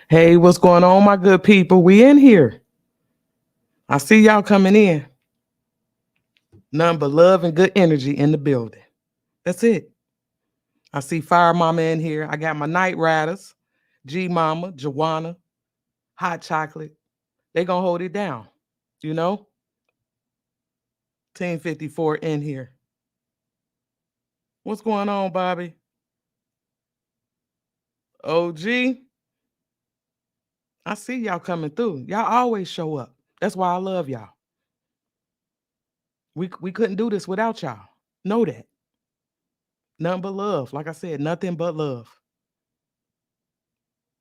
Hey, what's going on, my good people? We in here. I see y'all coming in. None but love and good energy in the building. That's it. I see Fire Mama in here. I got my Night Riders, G Mama, Joanna, Hot Chocolate. They gonna hold it down. You know? Team 54 in here. What's going on, Bobby? OG. I see y'all coming through. Y'all always show up. That's why I love y'all. We couldn't do this without y'all. Know that. Nothing but love. Like I said, nothing but love.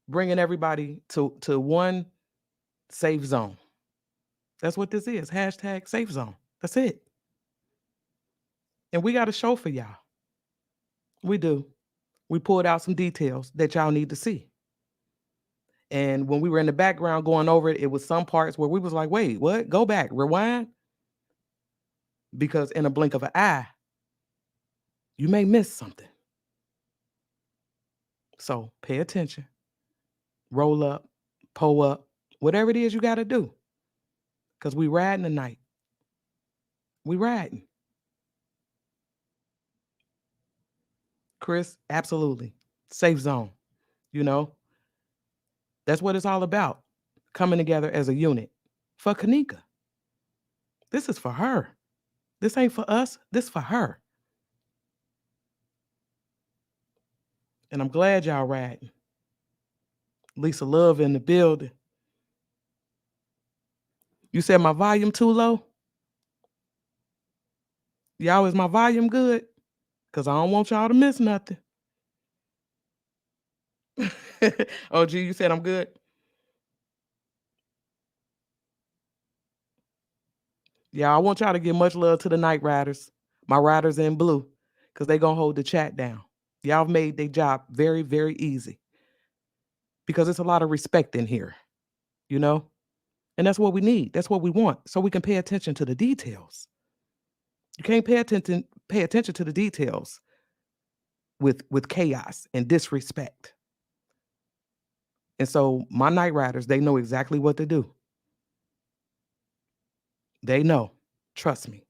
Bringing everybody to one safe zone. That's what this is. Hashtag safe zone. That's it. And we got a show for y'all. We do. We pulled out some details that y'all need to see. And when we were in the background going over it, it was some parts where we was like, wait, what? Go back, rewind. Because in a blink of an eye, you may miss something. So pay attention. Roll up, pull up, whatever it is you got to do. Because we riding tonight. We riding. Chris, absolutely. Safe zone. You know, that's what it's all about. Coming together as a unit. For Kanika. This is for her. This ain't for us. This for her. And I'm glad y'all riding. Lisa Love in the building. You said my volume too low? Y'all, is my volume good? Because I don't want y'all to miss nothing. OG, you said I'm good? Yeah, I want y'all to give much love to the Night Riders, my riders in blue, because they going to hold the chat down. Y'all have made their job very, very easy. Because it's a lot of respect in here, you know? And that's what we need. That's what we want. So we can pay attention to the details. You can't pay attention to the details with chaos and disrespect. And so my Night Riders, they know exactly what to do. They know. Trust me.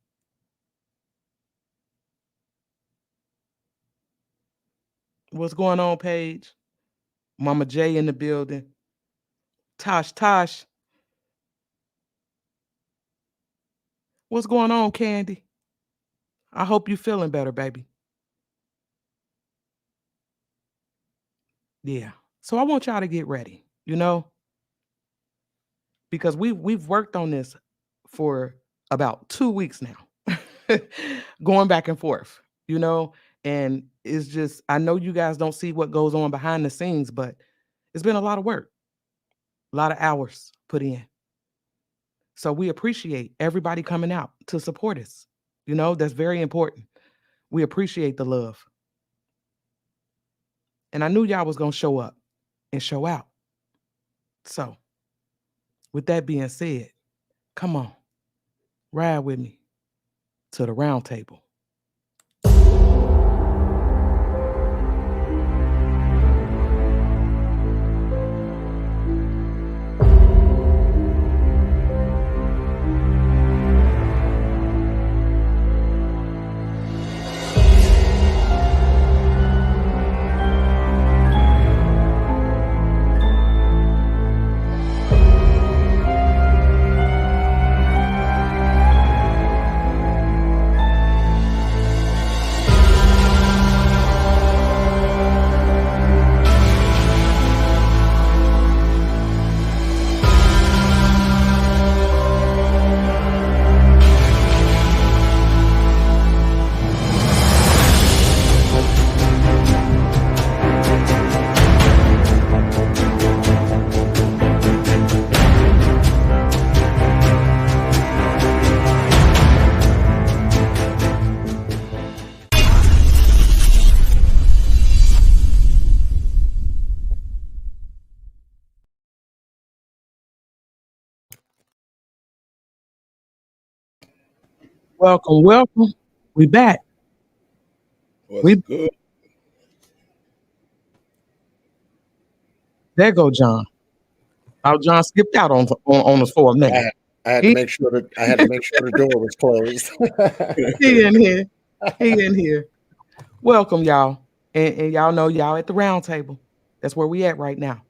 What's going on, Paige? Mama J in the building. Tosh. What's going on, Candy? I hope you feeling better, baby. Yeah. So I want y'all to get ready, because we've worked on this for about 2 weeks now. Going back and forth, and it's just I know you guys don't see what goes on behind the scenes, but it's been a lot of work, a lot of hours put in. So we appreciate everybody coming out to support us. That's very important. We appreciate the love. And I knew y'all was going to show up and show out. So, with that being said, come on, ride with me to the round table. Welcome, welcome. We back. What's We good? There go John. Oh, John skipped out on us for a I minute. had, I had to He make sure that the door was closed. he in here. He in here. Welcome, y'all. And y'all know y'all at the round table. That's where we at right now.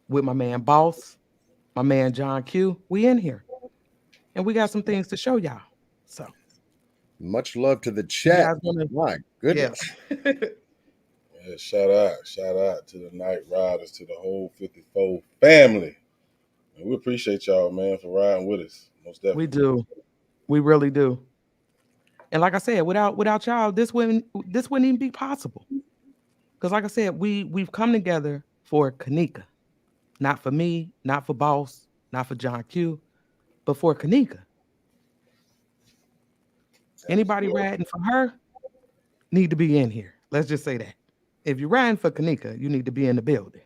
With my man Boss, my man John Q. We in here. And we got some things to show y'all. So Much love to the you chat. guys wanna My yeah. goodness. Yeah, shout out to the Night Riders, to the whole 54 family. And we appreciate y'all, man, for riding with us. Most We definitely. do. We really do. And like I said, without y'all, this wouldn't even be possible. Because like I said, we've come together for Kanika. Not for me, not for Boss, not for John Q, but for Kanika. Anybody Absolutely. riding for her need to be in here. Let's just say that. If you're riding for Kanika, you need to be in the building.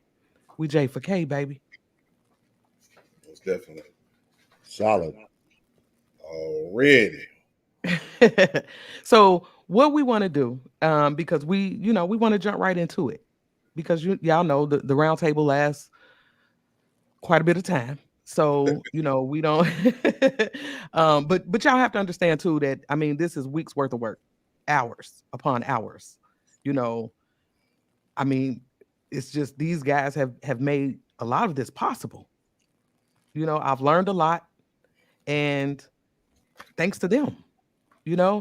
We J for K, baby. Most definitely. Solid. Already. So what we want to do, because we want to jump right into it, because y'all know the round table lasts quite a bit of time. So we don't. But y'all have to understand too that I mean this is weeks worth of work, hours upon hours. You know, I mean, it's just these guys have made a lot of this possible. I've learned a lot, and thanks to them.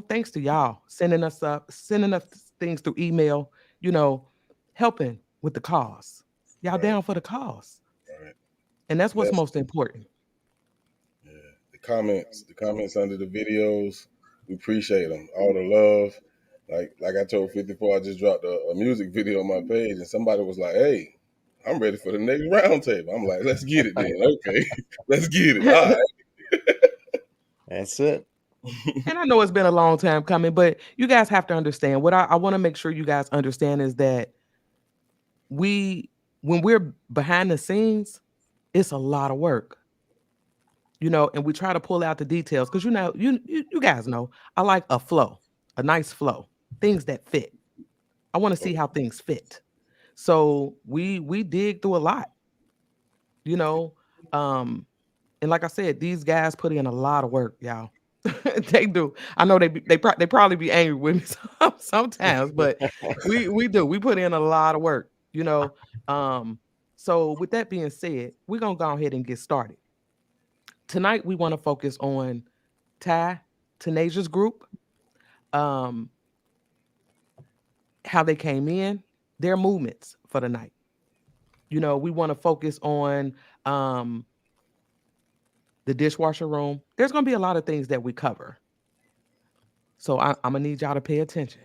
Thanks to y'all sending us things through email, you know, helping with the cause. Y'all Right, down for the cause. right. And that's what's That's most important. yeah. The comments under the videos, we appreciate them. All the love. Like I told 54, I just dropped a music video on my page, and somebody was like, "Hey, I'm ready for the next round table." I'm like, "Let's get it then." Okay, let's get it. All And That's it. right. I know it's been a long time coming, but you guys have to understand what I want to make sure you guys understand is that we when we're behind the scenes, it's a lot of work. And we try to pull out the details because you guys know I like a flow, a nice flow, things that fit. I want to see how things fit. So we dig through a lot, you know. Um, and like I said, these guys put in a lot of work, y'all. They do. I know they probably be angry with me sometimes, but we do. We put in a lot of work. So with that being said, we're gonna go ahead and get started. Tonight we want to focus on Ty Tanasia's group. um, how they came in, their movements for the night. We want to focus on um, the dishwasher room. There's going to be a lot of things that we cover. So I'm going to need y'all to pay attention.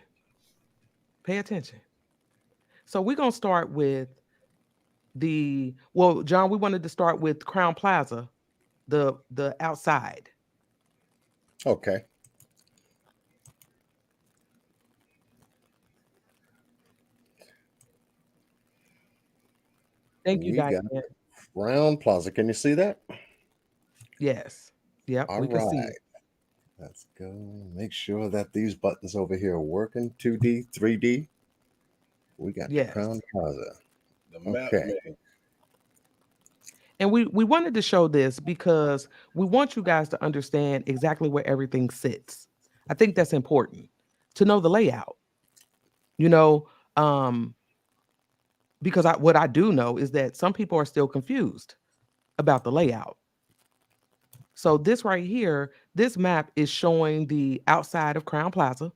Pay attention. So we're going to start with John, we wanted to start with Crown Plaza, the outside. Okay. Thank you, We Diane. got Round Plaza. Can you see that? Yes. Yep, All we can see right. it. Let's go make sure that these buttons over here are working. 2D, 3D. We got the Yes. Crown Plaza. The map Okay. man. And we wanted to show this because we want you guys to understand exactly where everything sits. I think that's important to know the layout. You know, um, because what I do know is that some people are still confused about the layout. So this right here, this map is showing the outside of Crown Plaza,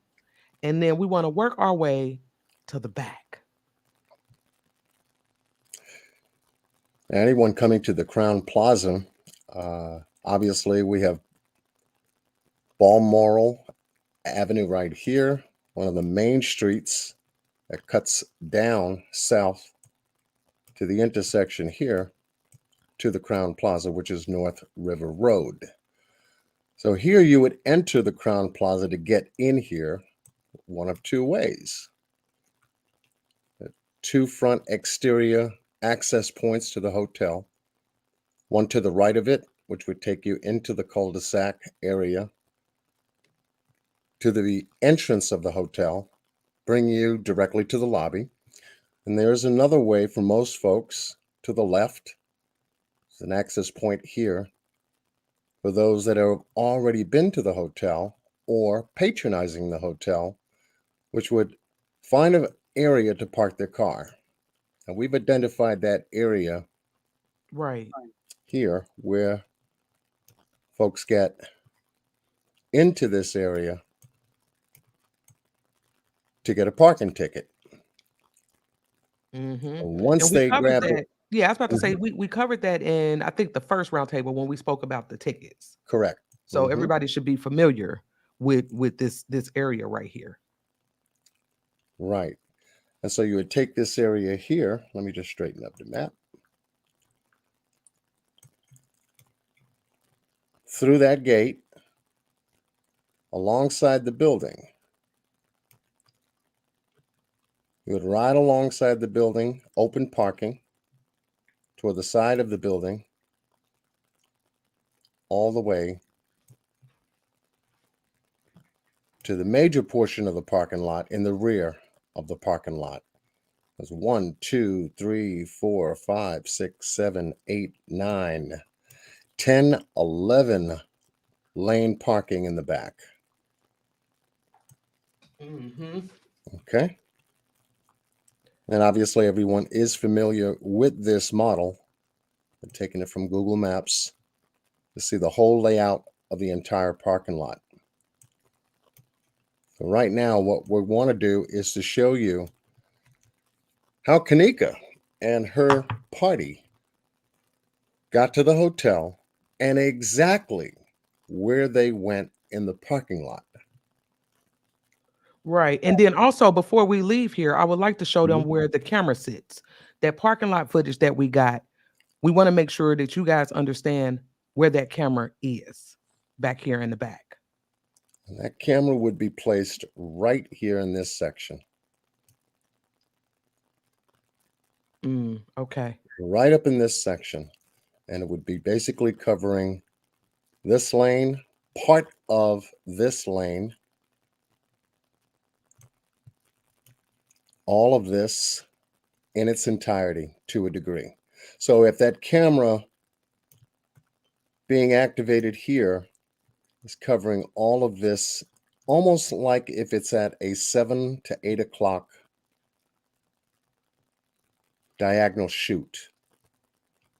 and then we want to work our way to the back. Anyone coming to the Crown Plaza, obviously we have Balmoral Avenue right here, one of the main streets that cuts down south to the intersection here to the Crown Plaza, which is North River Road. So here you would enter the Crown Plaza to get in here one of two ways. Two front exterior access points to the hotel, one to the right of it, which would take you into the cul-de-sac area, to the entrance of the hotel, bring you directly to the lobby. And there's another way for most folks to the left. It's an access point here for those that have already been to the hotel or patronizing the hotel, which would find an area to park their car. And we've identified that area Right. here where folks get into this area to get a parking ticket. Mm-hmm. Once And we they covered grab it, that. Yeah, I was about to say Mhm. we covered that in I think the first roundtable when we spoke about the tickets. Correct. So Mhm. everybody should be familiar with this area right here. Right. And so you would take this area here. Let me just straighten up the map. Through that gate, alongside the building. You would ride alongside the building, open parking, toward the side of the building, all the way to the major portion of the parking lot in the rear of the parking lot. There's 1, 2, 3, 4, 5, 6, 7, 8, 9, 10, 11 lane parking in the back. Mm-hmm. Okay. And obviously everyone is familiar with this model. I'm taking it from Google Maps to see the whole layout of the entire parking lot. So right now, what we want to do is to show you how Kanika and her party got to the hotel and exactly where they went in the parking lot. Right. And then also before we leave here, I would like to show Mhm. them where the camera sits. That parking lot footage that we got, we want to make sure that you guys understand where that camera is back here in the back. And that camera would be placed right here in this section, Okay. right up in this section. And it would be basically covering this lane, part of this lane, all of this in its entirety to a degree. So if that camera being activated here is covering all of this, almost like if it's at a 7 to 8 o'clock diagonal shoot.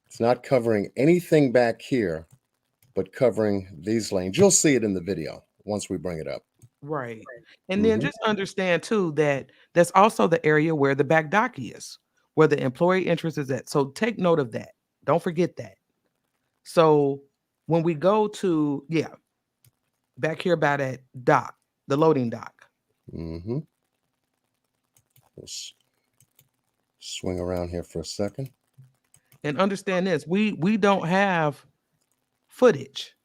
It's not covering anything back here, but covering these lanes. You'll see it in the video once we bring it up. Right. And then Hmm. just understand too that that's also the area where the back dock is, where the employee interest is at. So take note of that. Don't forget that. So when we go to, yeah, back here by that dock, the loading dock, Hmm. We'll swing around here for a second. and understand this, we don't have footage,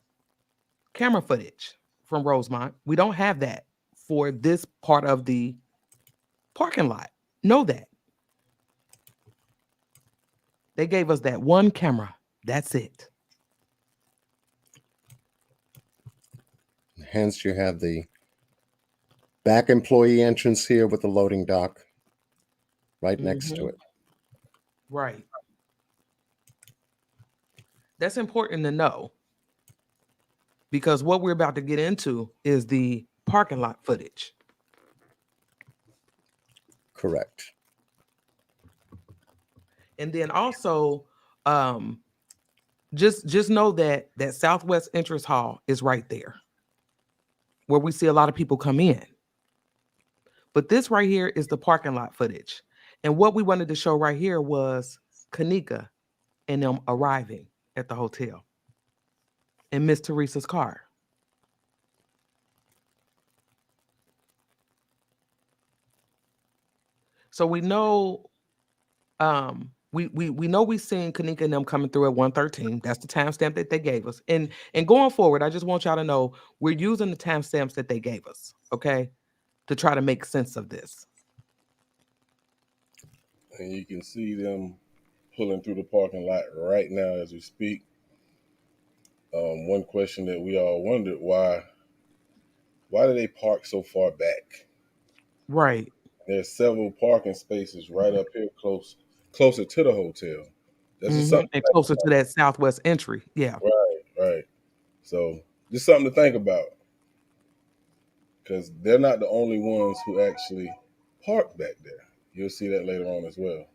camera footage from Rosemont. We don't have that for this part of the parking lot. Know that. They gave us that one camera. That's it. Hence, you have the back employee entrance here with the loading dock right next to Mhm. it. Right. That's important to know because what we're about to get into is the parking lot footage. Correct. And then also um just know that that Southwest Entrance Hall is right there where we see a lot of people come in. But this right here is the parking lot footage. And what we wanted to show right here was Kanika and them arriving at the hotel in Miss Teresa's car. So we know we know we seen Kanika and them coming through at 1:13. That's the timestamp that they gave us. And going forward, I just want y'all to know we're using the timestamps that they gave us, okay? To try to make sense of this. And you can see them pulling through the parking lot right now as we speak. One question that we all wondered, why do they park so far back? Right. There's several parking spaces right up here closer to the hotel. That's just something And to think closer to that Southwest entry. Yeah. about. Right. So just something to think about because they're not the only ones who actually park back there. You'll see that later on as well.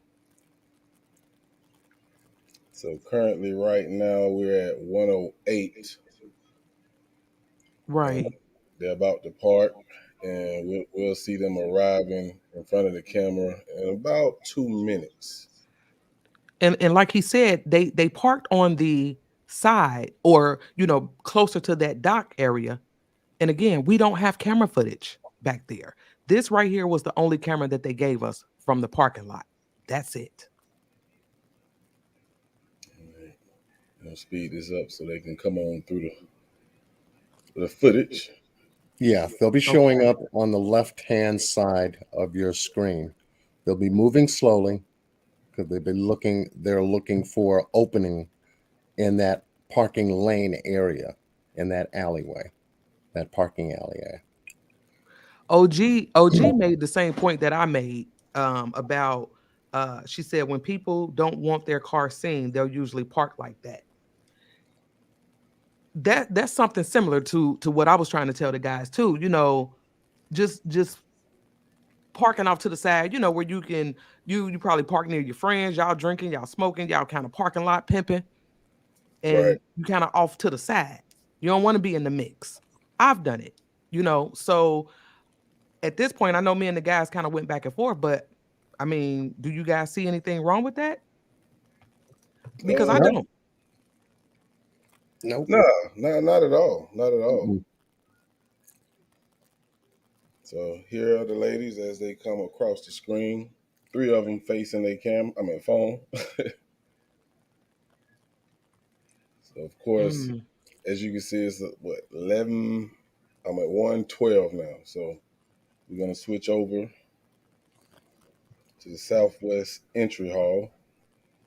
So currently, right now, we're at 108, and Right. they're about to park, and we'll see them arriving in front of the camera in about 2 minutes. And like he said, they parked on the side or closer to that dock area. And again, we don't have camera footage back there. This right here was the only camera that they gave us from the parking lot. That's it. Speed this up so they can come on through the footage. Yeah, they'll be showing Okay. up on the left-hand side of your screen. They'll be moving slowly because they're looking for opening in that parking lane area, in that alleyway, that parking alleyway. OG made the same point that I made about she said when people don't want their car seen, they'll usually park like that. That's something similar to what I was trying to tell the guys too. Just parking off to the side, where you can you probably park near your friends, y'all drinking, y'all smoking, y'all kind of parking lot pimping, Right. and you kind of off to the side. You don't want to be in the mix. I've done it. So at this point, I know me and the guys kind of went back and forth, but I mean, do you guys see anything wrong with that? Because I Uh, No, don't. nope. no, not at all. Not at all. Mm-mm. So here are the ladies as they come across the screen. Three of them facing their phone. So of course, Mm. as you can see, it's what 11. I'm at 112 now. So we're gonna switch over to the Southwest Entry Hall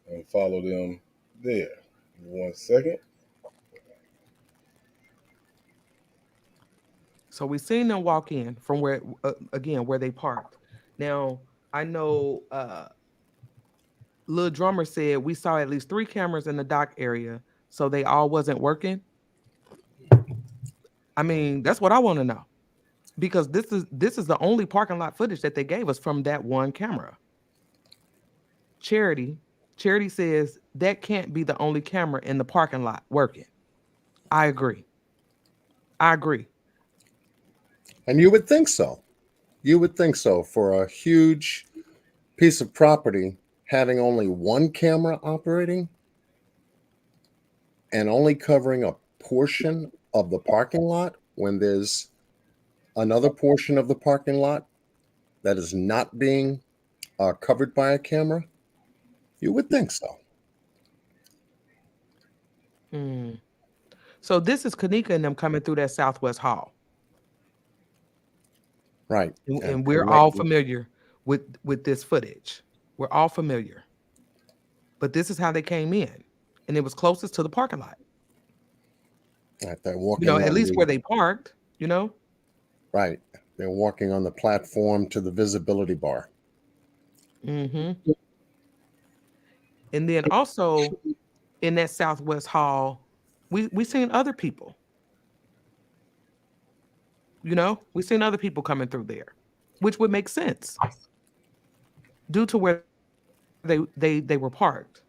and follow them there. Give me 1 second. So we seen them walk in from where again where they parked. Now I know Lil Drummer said we saw at least 3 cameras in the dock area, so they all wasn't working. I mean, that's what I want to know because this is the only parking lot footage that they gave us from that one camera. Charity, Charity says that can't be the only camera in the parking lot working. I agree. I agree. And you would think so. You would think so for a huge piece of property having only one camera operating and only covering a portion of the parking lot when there's another portion of the parking lot that is not being covered by a camera. You would think so. Hmm. So this is Kanika and them coming through that Southwest Hall, Right. and And we're all connecting. familiar with this footage. We're all familiar, but this is how they came in, and it was closest to the parking lot. Right, they're You know, walking at on least where the they parked. You know. right. They're walking on the platform to the visibility bar. Mm-hmm. And then also in that Southwest Hall, we seen other people. You know, we seen other people coming through there, which would make sense due to where they were parked.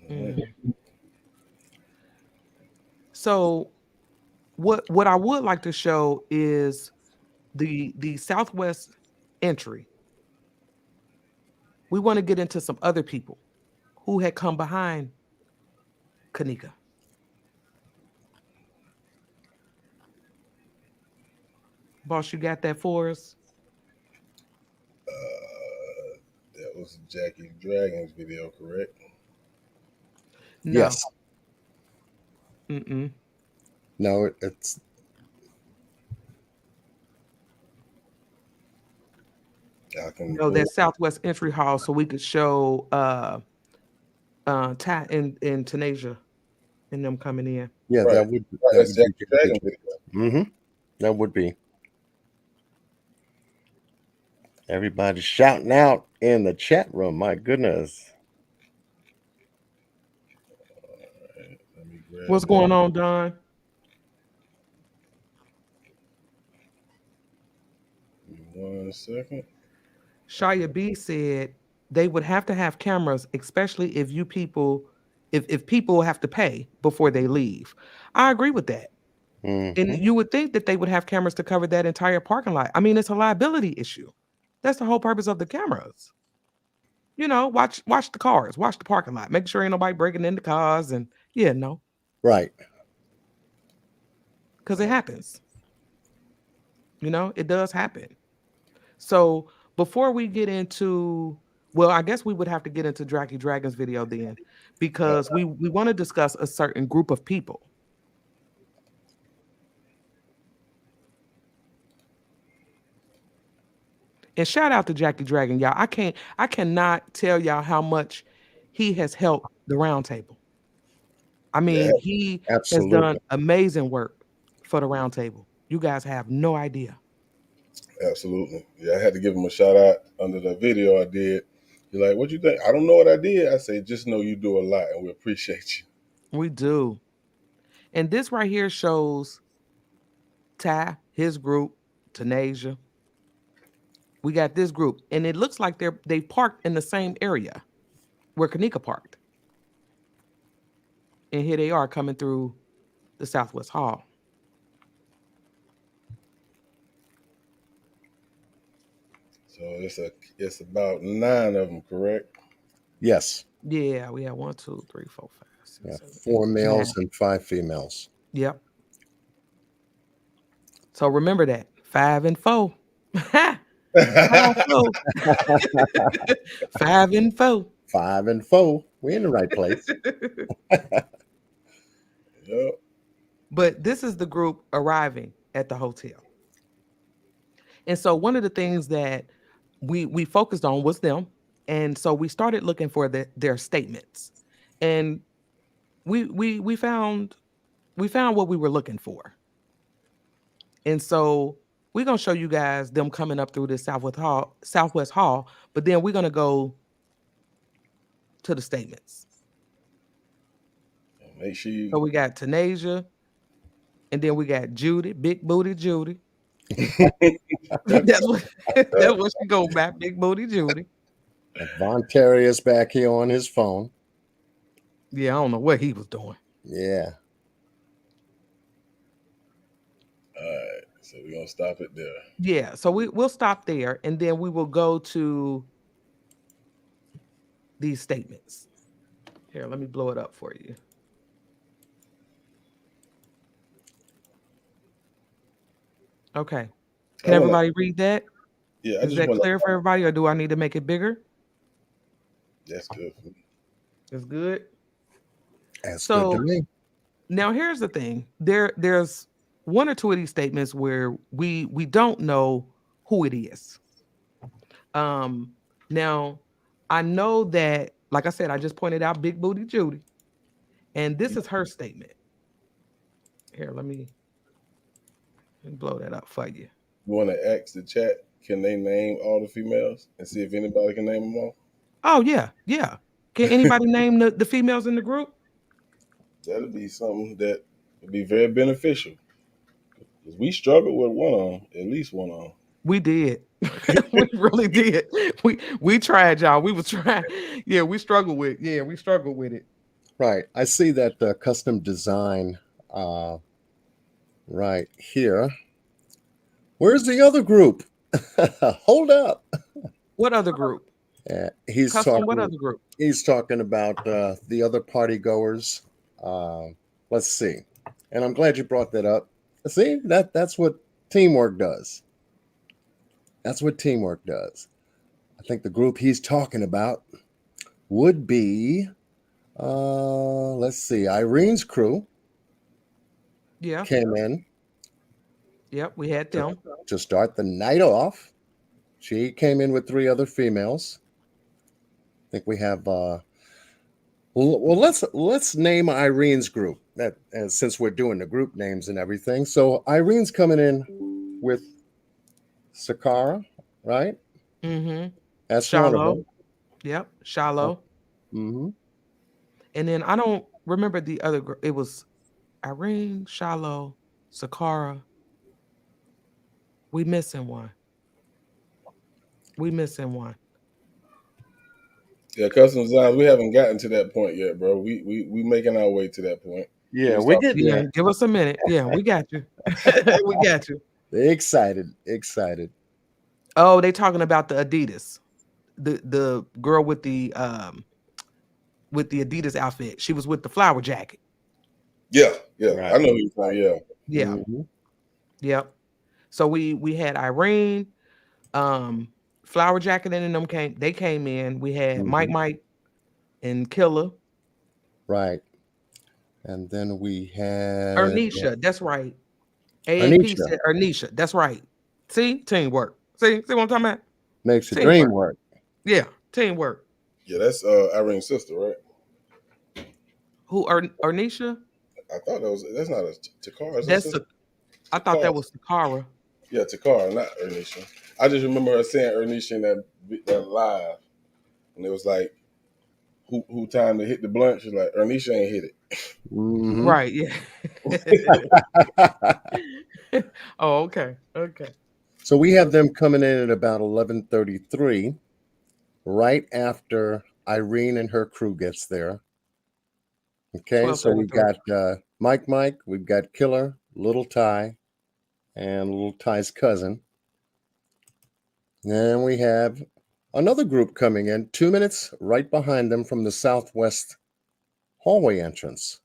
All right. Mm. So what I would like to show is the Southwest entry. We want to get into some other people who had come behind Kanika. Boss, you got that for us? That was Jackie Dragon's video, correct? No. Yes. Mm-mm. No, it's I can No, pull that it. Southwest entry hall so we could show Ty in Tanasia and them coming in. yeah, Right. Right. that That's would be Jackie Jackie. Dragon video. Mm-hmm. That would be. Everybody shouting out in the chat room. My goodness. All right. Let me grab What's that. going on, Don? Give me 1 second. Shia B said they would have to have cameras, especially if you people, if people have to pay before they leave. I agree with that. And Mm-hmm. you would think that they would have cameras to cover that entire parking lot. I mean, it's a liability issue. That's the whole purpose of the cameras. You know, watch the cars, watch the parking lot, make sure ain't nobody breaking into cars, and yeah, no, Right. because it happens. You know, it does happen. So before we get into, well, I guess we would have to get into Dracky Dragon's video then, Uh, because we want to discuss a certain group of people. And shout out to Jackie Dragon, y'all. I cannot tell y'all how much he has helped the roundtable. I yeah, mean, he has done Absolutely. amazing work for the roundtable. You guys have no idea. absolutely. Yeah, I had to give him a shout out under the video I did. You're like, what you think? I don't know what I did. I say, just know you do a lot, and we appreciate you. We do. And this right here shows Ty, his group, Tanasia. We got this group, and it looks like they parked in the same area where Kanika parked. And here they are coming through the Southwest Hall. So it's about 9 of them, correct? Yes. Yeah, we have 1, 2, 3, 4, 5, Yeah. 6, 7, 8, 4 9. males and 5 females. Yep. So remember that 5 and 4. 5 4. 5 and 4. 5 and 4. We're in the right place. Yep. But this is the group arriving at the hotel. And so one of the things that we focused on was them. And so we started looking for their statements. And we found what we were looking for. And so we're gonna show you guys them coming up through this Southwest Hall, but then we're gonna go to the statements. Make sure So you we got Tanasia, and then we got Judy, Big Booty Judy. That's what that's what she go back, Big Booty Judy. And Von Terrier's back here on his phone. Yeah, I don't know what he was doing. Yeah. All right, so we're gonna stop it there. Yeah, so we'll stop there and then we will go to these statements. Here, let me blow it up for you. Okay. I Can wanna, everybody read that? yeah, I Is just that wanna. clear for everybody or do I need to make it bigger? That's good for me. It's good. That's good to So me. now here's the thing. There's one or two of these statements where we don't know who it is. Um now I know that, like I said, I just pointed out Big Booty Judy, and this is her statement. Here, let me blow that up for you. You wanna ask the chat? Can they name all the females and see if anybody can name them all? Oh yeah, yeah. Can anybody name the females in the group? That'll be something that would be very beneficial. 'Cause we struggled with one on, at least one on. We did. We really did. We tried, y'all. We was trying. Yeah, we struggled with it. Right. I see that custom design uh, right here. Where's the other group? Hold up. What other group? He's Custom, what talking. other group? He's talking about the other party goers. Uh, let's see. And I'm glad you brought that up. See, that's what teamwork does. That's what teamwork does. I think the group he's talking about would be, let's see, Irene's crew Yeah. came in Yep, we had to, them. to start the night off. She came in with three other females. I think we have. Well, let's name Irene's group. That since we're doing the group names and everything. So Irene's coming in with Sakara, right? Mm-hmm. That's one of Shallow. them. Yep, Shallow. Mm-hmm. And then I don't remember the other girl. It was Irene, Shallow, Sakara. We missing one. We missing one. Yeah, custom designs. We haven't gotten to that point yet, bro. We making our way to that point. Yeah, We we're start. getting Yeah, there. give us a minute. Yeah, we got you. We got you. Excited, excited. Oh, they talking about the Adidas. The girl with the Adidas outfit. She was with the flower jacket. Yeah, yeah. Right. I know who you're talking. Yeah, Yeah. Mm-hmm. Yep. So we had Irene, um, flower jacket, and then they came in. We had Mm-hmm. Mike and Killer. Right. And then we had Ernisha, that's right. AAP Anisha. said Ernisha. That's right. See? Teamwork. See what I'm talking about? Makes the dream Teamwork. work. Yeah, teamwork. yeah. That's Irene's sister, right? Who Ernisha? I thought that was. That's not a Takara. Is her That's sister? I thought Takara. that was Takara. Yeah, Takara, not Ernisha. I just remember her saying Ernisha in that live, and it was like, who time to hit the blunt? She's like, Ernisha ain't hit it. Mm-hmm. Right, yeah. Oh, okay. Okay. So we have them coming in at about 11:33, right after Irene and her crew gets there. Okay, so we've 12:33. got Mike, we've got Killer, Little Ty, and Little Ty's cousin. And we have another group coming in 2 minutes right behind them from the southwest hallway entrance.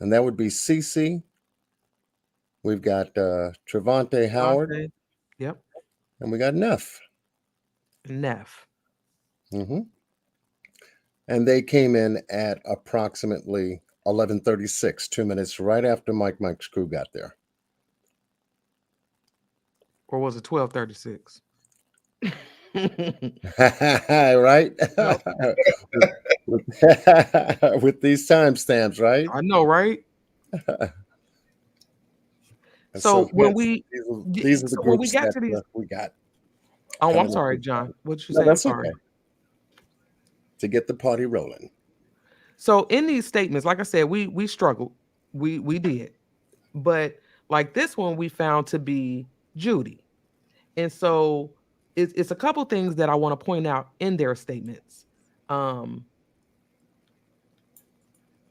And that would be Cece. We've got Trevante Howard, Devontae. Yep. and we got Neff. Neff. Hmm. And they came in at approximately 11:36, 2 minutes right after Mike's crew got there. Or was it 12:36? Right? Nope. with, with these timestamps, right? I know, right? And So so, when yes, we these are the so when we groups got that to these, we got oh, I'm coming up. sorry, John. What did you No, say? I'm that's sorry. okay. To get the party rolling. So in these statements, like I said, we struggled. We did. But like this one we found to be Judy. And so it's a couple things that I want to point out in their statements. Um,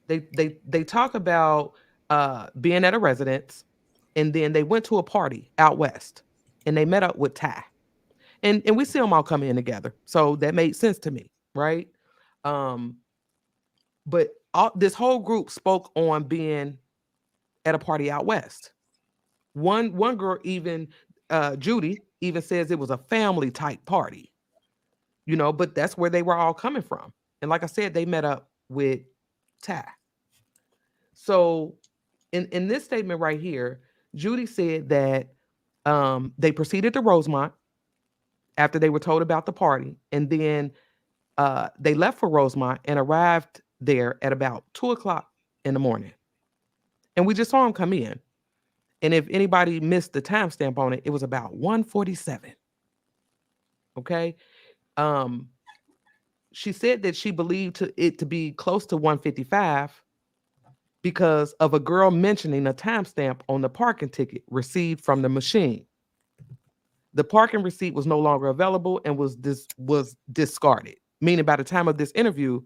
they talk about being at a residence, and then they went to a party out west, and they met up with Ty, and we see them all come in together. So that made sense to me, right? Um, but this whole group spoke on being at a party out west. One girl even Judy even says it was a family type party, but that's where they were all coming from. And like I said, they met up with Ty. So in this statement right here, Judy said that they proceeded to Rosemont after they were told about the party, and then they left for Rosemont and arrived there at about 2 o'clock in the morning. And we just saw them come in. And if anybody missed the timestamp on it, it was about 1:47. Okay. Um, she said that she believed it to be close to 1:55 because of a girl mentioning a timestamp on the parking ticket received from the machine. The parking receipt was no longer available and was discarded, meaning by the time of this interview,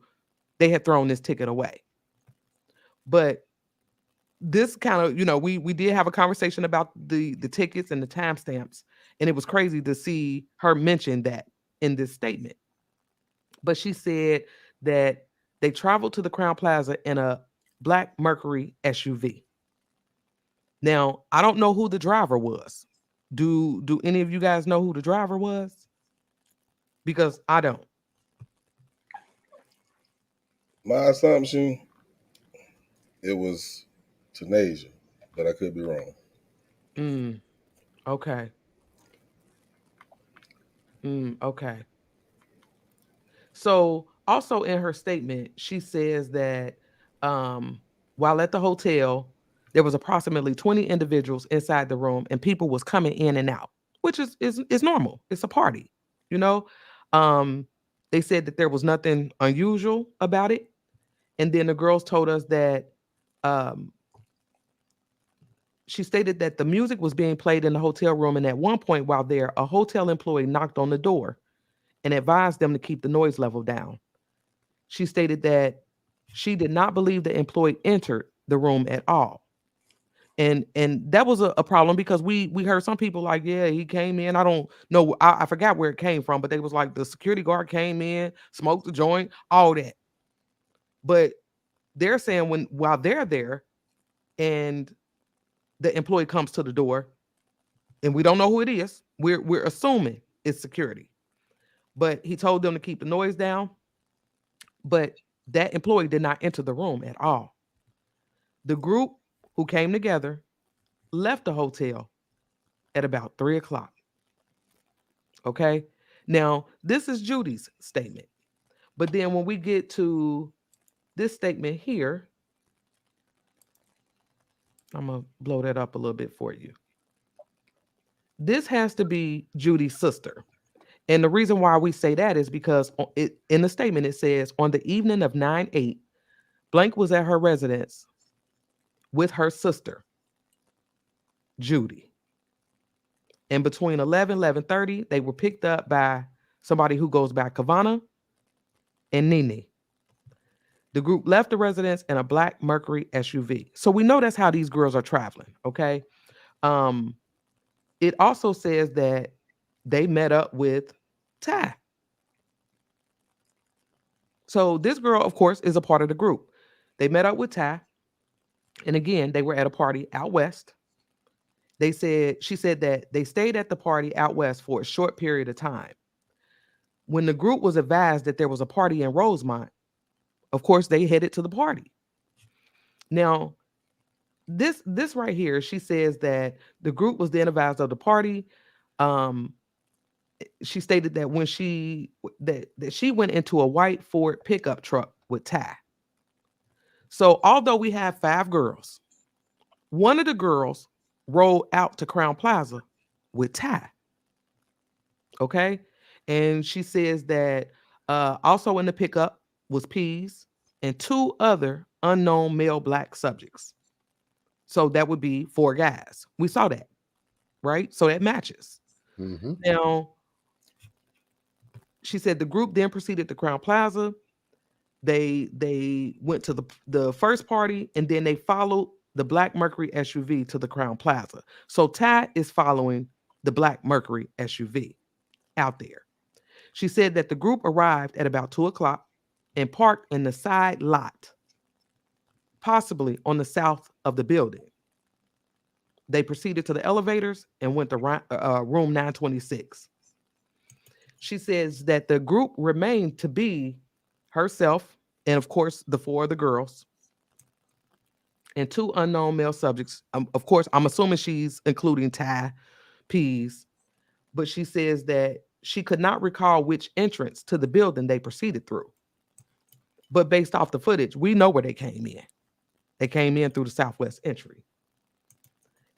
they had thrown this ticket away. But this kind of, we did have a conversation about the tickets and the timestamps, and it was crazy to see her mention that in this statement. But she said that they traveled to the Crown Plaza in a black Mercury SUV. Now, I don't know who the driver was. Do any of you guys know who the driver was? Because I don't. My assumption, it was Tunisia, but I could be wrong. Okay. Okay. So also in her statement, she says that while at the hotel, there was approximately 20 individuals inside the room, and people was coming in and out, which is normal. It's a party, you know. Um, they said that there was nothing unusual about it, and then the girls told us that um, she stated that the music was being played in the hotel room, and at one point while there, a hotel employee knocked on the door and advised them to keep the noise level down. She stated that she did not believe the employee entered the room at all. And that was a problem because we heard some people like, yeah, he came in. I don't know. I forgot where it came from, but they was like the security guard came in, smoked the joint, all that. But they're saying while they're there and the employee comes to the door and we don't know who it is, we're assuming it's security. But he told them to keep the noise down. But that employee did not enter the room at all. The group who came together left the hotel at about 3 o'clock. Okay. Now, this is Judy's statement. But then when we get to this statement here, I'm going to blow that up a little bit for you. This has to be Judy's sister. And the reason why we say that is because in the statement, it says on the evening of 9/8, blank was at her residence with her sister, Judy. And between 11:30, they were picked up by somebody who goes by Kavana and Nene. The group left the residence in a black Mercury SUV. So we know that's how these girls are traveling, okay? Um, it also says that they met up with Ty. So this girl, of course, is a part of the group. They met up with Ty. And again, they were at a party out west. She said that they stayed at the party out west for a short period of time. When the group was advised that there was a party in Rosemont, of course, they headed to the party. Now, this right here, she says that the group was then advised of the party. Um, she stated that when that she went into a white Ford pickup truck with Ty. So although we have 5 girls, one of the girls rolled out to Crown Plaza with Ty. Okay. And she says that also in the pickup was Peas and 2 other unknown male black subjects. So that would be 4 guys. We saw that. right? So that matches. Mm-hmm. Now, she said the group then proceeded to Crown Plaza. They went to the first party, and then they followed the Black Mercury SUV to the Crown Plaza. So Ty is following the Black Mercury SUV out there. She said that the group arrived at about 2 o'clock and parked in the side lot, possibly on the south of the building. They proceeded to the elevators and went to room 926. She says that the group remained to be herself and, of course, the four of the girls and two unknown male subjects. Of course, I'm assuming she's including Ty Pease, but she says that she could not recall which entrance to the building they proceeded through. But based off the footage, we know where they came in. They came in through the southwest entry.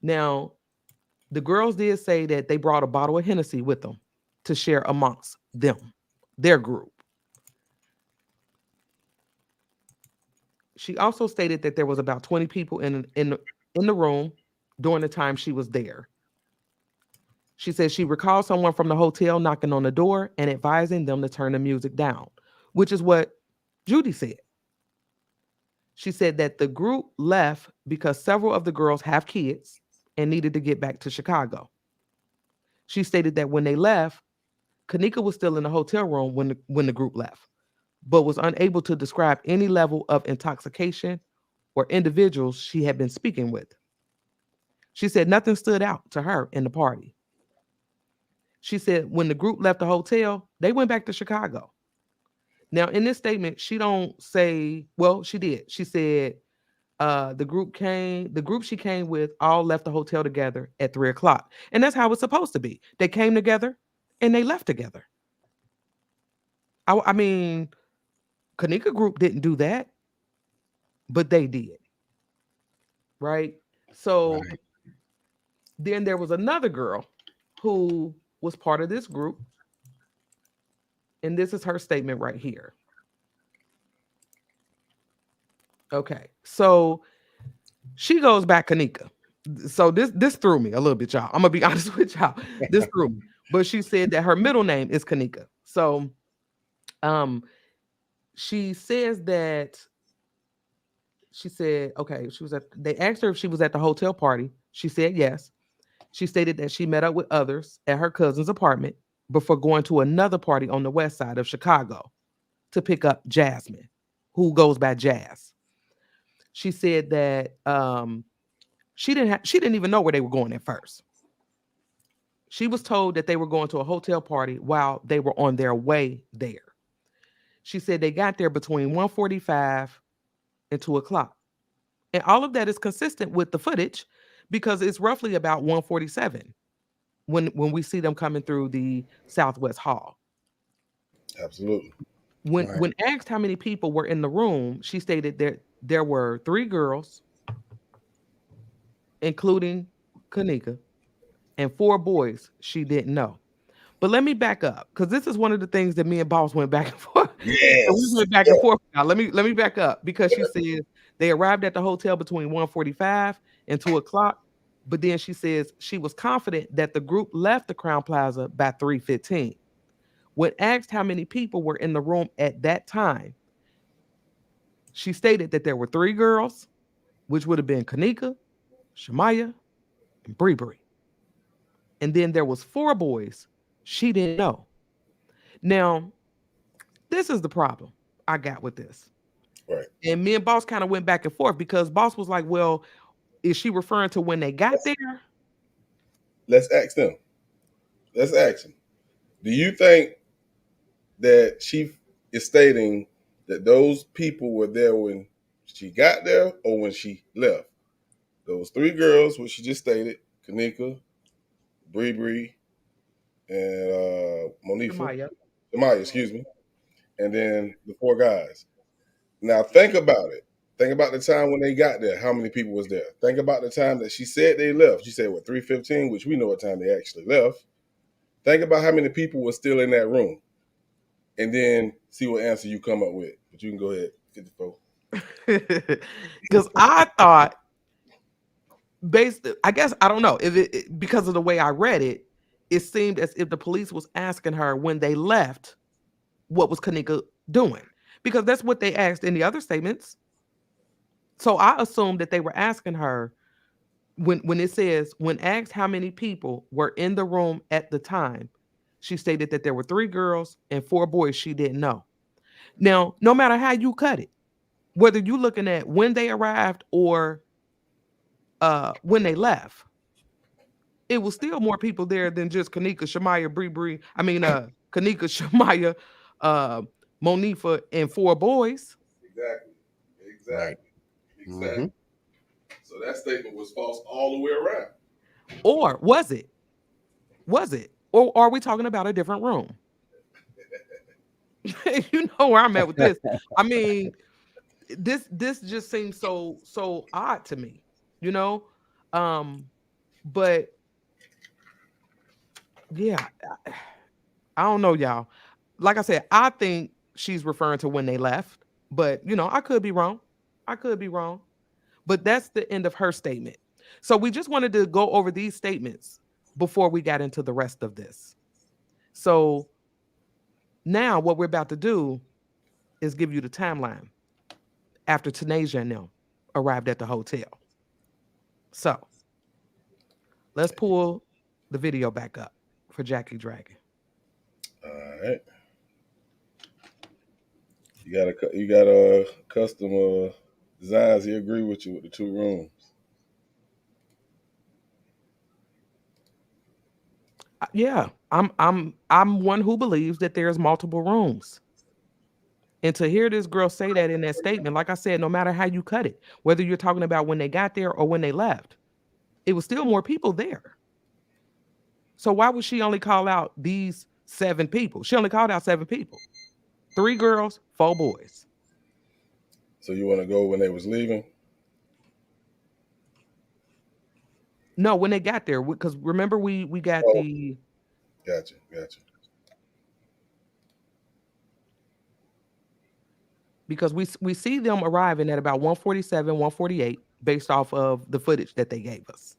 Now, the girls did say that they brought a bottle of Hennessy with them to share amongst them, their group. She also stated that there was about 20 people in the room during the time she was there. She said she recalled someone from the hotel knocking on the door and advising them to turn the music down, which is what Judy said. She said that the group left because several of the girls have kids and needed to get back to Chicago. She stated that when they left, Kanika was still in the hotel room when the group left, but was unable to describe any level of intoxication or individuals she had been speaking with. She said nothing stood out to her in the party. She said when the group left the hotel, they went back to Chicago. Now, in this statement, she don't say, well, she did. She said the group she came with all left the hotel together at 3 o'clock. And that's how it's supposed to be. They came together and they left together. I mean, Kanika group didn't do that, but they did. Right. So Right. then there was another girl who was part of this group. And this is her statement right here. Okay. So she goes back Kanika. So this threw me a little bit, y'all. I'm gonna be honest with y'all. This threw me. But she said that her middle name is Kanika. So um she says that she said, okay, they asked her if she was at the hotel party. She said yes. She stated that she met up with others at her cousin's apartment before going to another party on the west side of Chicago to pick up Jasmine, who goes by Jazz. She said that she didn't even know where they were going at first. She was told that they were going to a hotel party while they were on their way there. She said they got there between 1:45 and 2 o'clock. And all of that is consistent with the footage because it's roughly about 1:47 when we see them coming through the Southwest Hall. Absolutely. Right. When asked how many people were in the room, she stated there were three girls, including Kanika, and four boys she didn't know. But let me back up because this is one of the things that me and Boss went back and forth. And we Yes. went back Yeah. and forth. Now, let me back up because she says they arrived at the hotel between 1:45 and 2 o'clock. But then she says she was confident that the group left the Crown Plaza by 3:15. When asked how many people were in the room at that time, she stated that there were three girls, which would have been Kanika, Shamaya, and Bree Bree. And then there was four boys she didn't know. Now, this is the problem I got with this. Right. And me and Boss kind of went back and forth because Boss was like, well, is she referring to when they got Let's, there? let's ask them. Let's ask them. Do you think that she is stating that those people were there when she got there or when she left? Those three girls, what she just stated, Kanika, Bree Bree, and Monifa, Shamaya. Amaya, excuse me, and then the four guys. Now think about it. Think about the time when they got there. How many people was there? Think about the time that she said they left. She said what 3:15, which we know what time they actually left. Think about how many people were still in that room, and then see what answer you come up with. But you can go ahead, 54. Because I thought based, I guess, I don't know if because of the way I read it, it seemed as if the police was asking her when they left, what was Kanika doing? Because that's what they asked in the other statements. So I assumed that they were asking her when it says when asked how many people were in the room at the time, she stated that there were 3 girls and 4 boys she didn't know. Now, no matter how you cut it, whether you're looking at when they arrived or when they left, it was still more people there than just Kanika, Shamaya, Bree Bree. I mean, Kanika, Shamaya, uh, Monifa, and 4 boys. Exactly. Right. Exactly. Exactly. So that statement was false all the way around. Or was it? Was it? Or are we talking about a different room? You know where I'm at with this. I mean, this just seems so odd to me, you know? Um, but yeah, I don't know, y'all. Like I said, I think she's referring to when they left, but I could be wrong. I could be wrong. But that's the end of her statement. So we just wanted to go over these statements before we got into the rest of this. So now what we're about to do is give you the timeline after Tanasia and them arrived at the hotel. So let's pull the video back up for Jackie Dragon. All right. You got a custom designs. He agree with you with the 2 rooms. Yeah, I'm one who believes that there's multiple rooms. And to hear this girl say that in that statement, like I said, no matter how you cut it, whether you're talking about when they got there or when they left, it was still more people there. So why would she only call out these 7 people? She only called out 7 people. 3 girls, 4 boys. So you want to go when they was leaving? No, when they got there, because remember we got Oh, the gotcha. because we see them arriving at about 147, 148 based off of the footage that they gave us.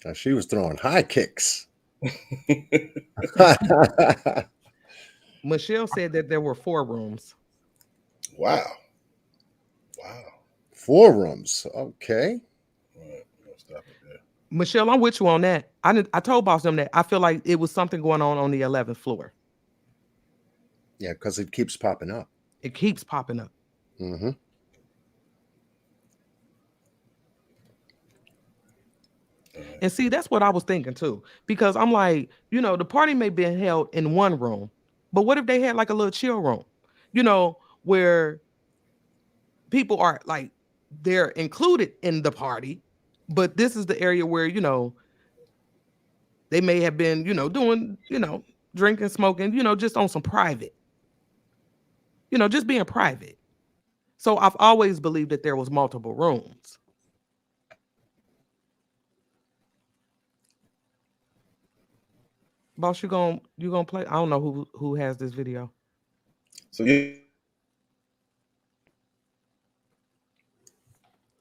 Now, she was throwing high kicks. Michelle said that there were 4 rooms. Wow. Wow. 4 rooms. Okay. All right, we'll stop it there. Michelle, I'm with you on that. I told boss them that I feel like it was something going on the 11th floor. Yeah, because it keeps popping up. It keeps popping up. Mm-hmm. And see, that's what I was thinking too. Because I'm like, the party may be held in one room, but what if they had like a little chill room, where people are like, they're included in the party, but this is the area where, they may have been, doing, drinking, smoking, just on some private, just being private. So I've always believed that there was multiple rooms. Boss, you gonna play? I don't know who has this video. So yeah,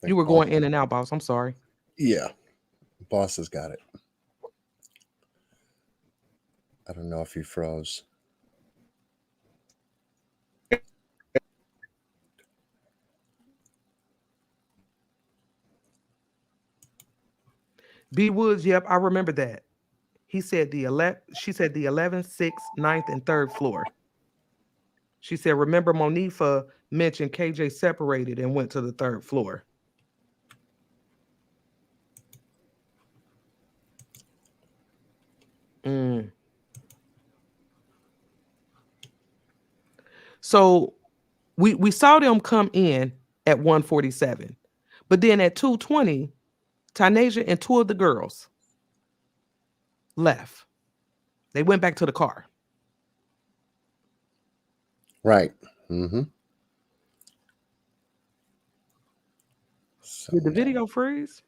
You were going in and out, boss. I'm sorry. Yeah, boss has got it. I don't know if he froze. B Woods, yep, I remember that. He said she said the 11th, 6th, 9th, and 3rd floor. She said, remember Monifa mentioned KJ separated and went to the 3rd floor. So we saw them come in at 147. But then at 220, Tanasia and 2 of the girls left. They went back to the car. Right. Mm-hmm. So Did the video freeze?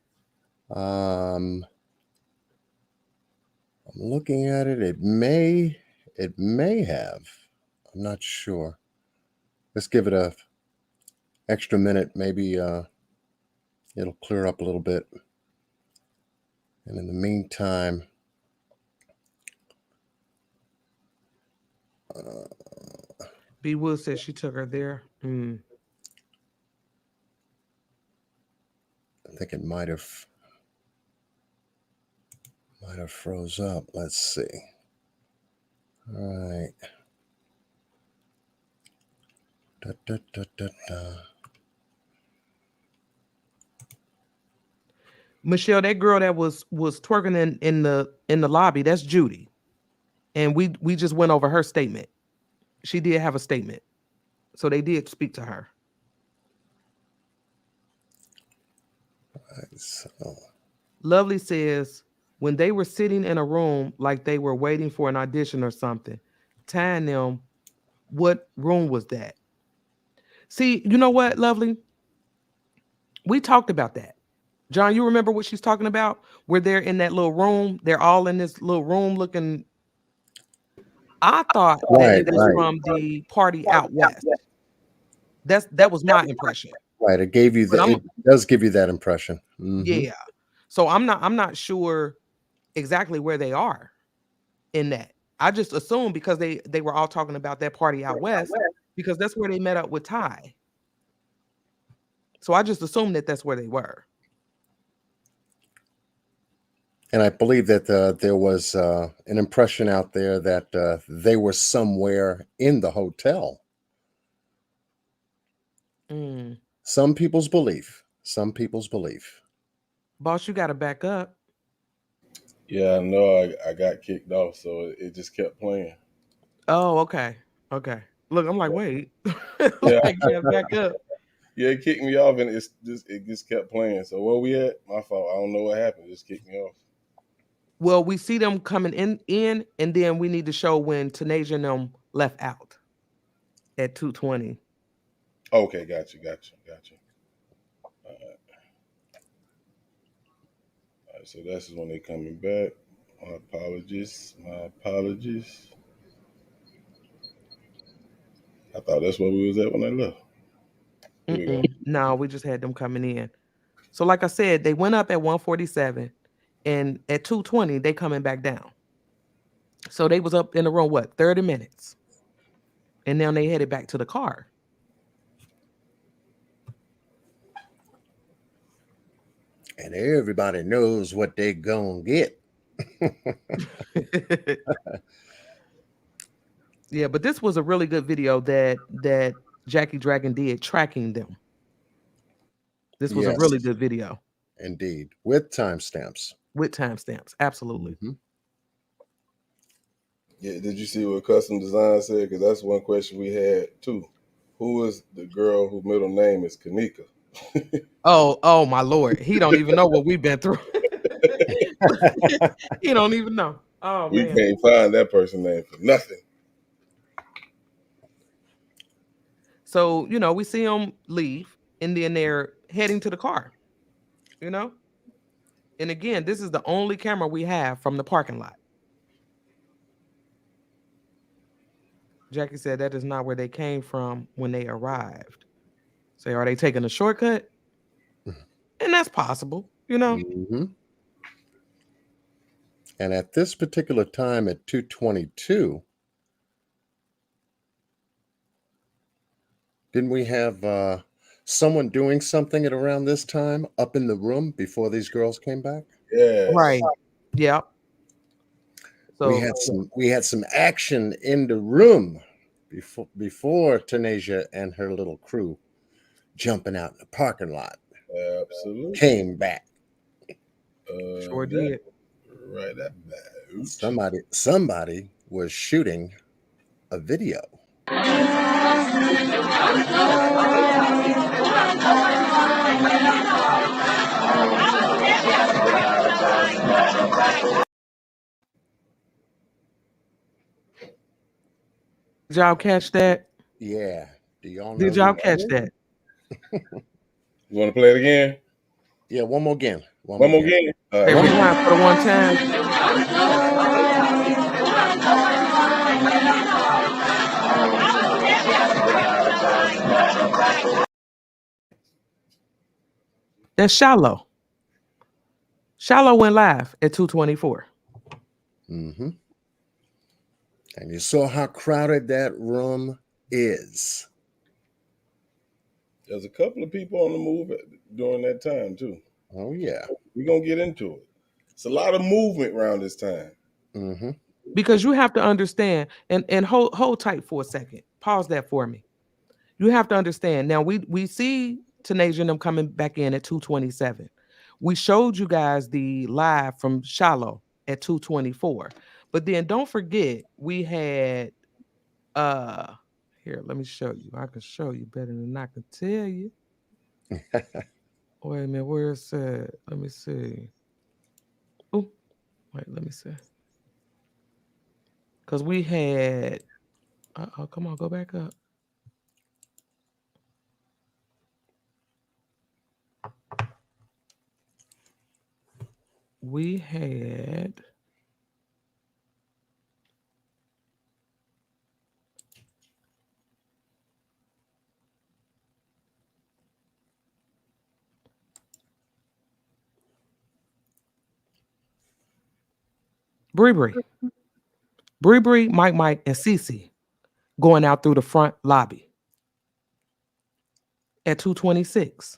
I'm looking at it. It may have. I'm not sure. Let's give it a extra minute. Maybe it'll clear up a little bit. And in the meantime, B. Wood said she took her there. I think it might have froze up. Let's see. All right. Da, da, da, da, da. Michelle, that girl that was twerking in the lobby, that's Judy. And we just went over her statement. She did have a statement. So they did speak to her. Right, so. Lovely says when they were sitting in a room like they were waiting for an audition or something, tying them, what room was that? See, you know what, Lovely? We talked about that. John, you remember what she's talking about? Where they're in that little room. They're all in this little room looking. I thought that Right, it was from the party out west. That was my impression. Right. It gave you But it does give you that impression. yeah. So I'm not sure exactly where they are in that. I just assumed because they were all talking about that party out west because that's where they met up with Ty. So I just assumed that that's where they were. And I believe that there was an impression out there that they were somewhere in the hotel. Some people's belief. Some people's belief. Boss, you got to back up. Yeah, I know. I got kicked off, so it just kept playing. Oh, okay. Okay. Look, I'm like, wait. Yeah. Like, yeah, back up. Yeah, it kicked me off, and it just kept playing. So where we at? My fault. I don't know what happened. It just kicked me off. Well, we see them coming in, and then we need to show when Tanasia and them left out at 2:20. Okay, got you. All right, so that's when they coming back. My apologies. I thought that's where we was at when I left. Here we go. No, we just had them coming in. So like I said, they went up at 1:47, and at 2:20, they coming back down. So they was up in the room, 30 minutes? And now they headed back to the car. And everybody knows what they gonna get. Yeah, but this was a really good video that Jackie Dragon did tracking them. This was a really good video. Indeed. With timestamps. With timestamps. Absolutely. Yeah, did you see what Custom Design said? Because that's one question we had too. Who is the girl whose middle name is Kanika? Oh my Lord. He don't even know what we've been through. He don't even know. Oh, we man. can't find that person's name for nothing. So, we see them leave, and then they're heading to the car, And again, this is the only camera we have from the parking lot. Jackie said that is not where they came from when they arrived. So are they taking a shortcut? And that's possible, And at this particular time at 2:22, didn't we have someone doing something at around this time up in the room before these girls came back? Yeah. Right. Yeah. So we had some action in the room before Tanasia and her little crew jumping out in the parking lot. Absolutely. Came back. Sure did. Right that bad. Somebody was shooting a video. Did y'all catch that? Yeah. Do y'all know? Did y'all catch that? You want to play it again? Yeah, one more again. One more again. Every time for the one time. That's Shallow. Shallow went live at 2:24. Mm-hmm. And you saw how crowded that room is. There's a couple of people on the move during that time too. Oh, yeah. We're gonna get into it. It's a lot of movement around this time. Mm-hmm. Because you have to understand, and hold tight for a second. Pause that for me. You have to understand. Now we see Tanasia and them coming back in at 2:27. We showed you guys the live from Shallow at 2:24. But then don't forget we had here, let me show you. I can show you better than I can tell you. Wait a minute, where's that? Let me see. Oh, wait, let me see. Because we had come on, go back up. We had Bree, Mike, and Cece going out through the front lobby at 2:26.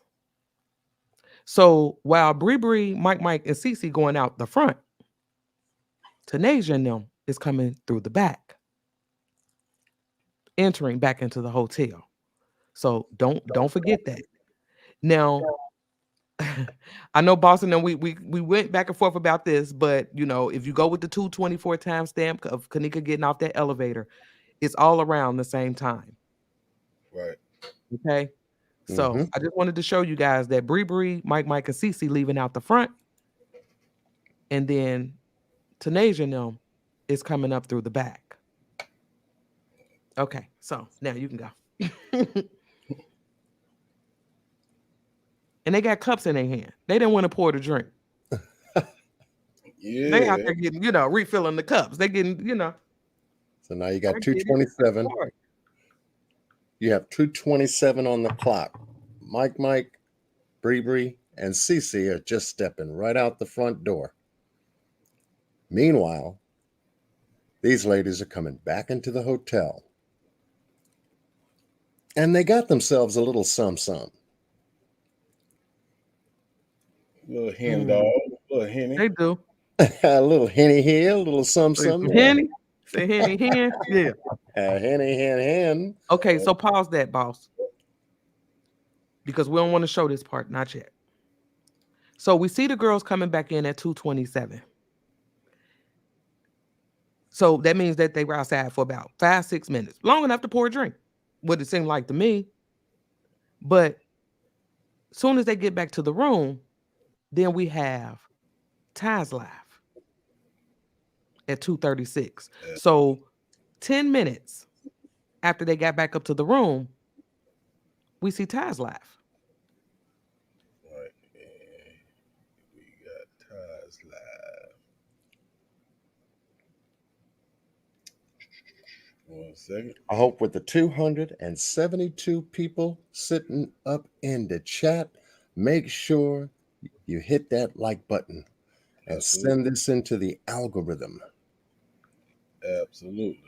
So while Bree, Mike, and Cece going out the front, Tanasia and them is coming through the back, entering back into the hotel. So don't forget that. Now, I know Boston and we went back and forth about this, but you know, if you go with the 2:24 timestamp of Kanika getting off that elevator, it's all around the same time. Right. Okay. So I just wanted to show you guys that Bree, Mike, and Cece leaving out the front, and then Tanasia and them is coming up through the back. Okay, so now you can go. And they got cups in their hand. They didn't want to pour the drink. Yeah. They out there getting, refilling the cups. They getting, So now you got 2:27. You have 2:27 on the clock. Mike, Bree, and Cece are just stepping right out the front door. Meanwhile, these ladies are coming back into the hotel. And they got themselves a little some. Little hen dog, little henny. They do. A little henny here, a little some. Henny? Say henny hen? Yeah. Henny hen. Okay, so pause that, boss. Because we don't want to show this part, not yet. So we see the girls coming back in at 2:27. So that means that they were outside for about 5-6 minutes. Long enough to pour a drink. What it seemed like to me. But as soon as they get back to the room, then we have Ty's live at 2:36. So 10 minutes after they got back up to the room, we see Ty's live. Right. And we got Ty's live. 1 second. I hope with the 272 people sitting up in the chat, make sure you hit that like button and send this into the algorithm. Absolutely.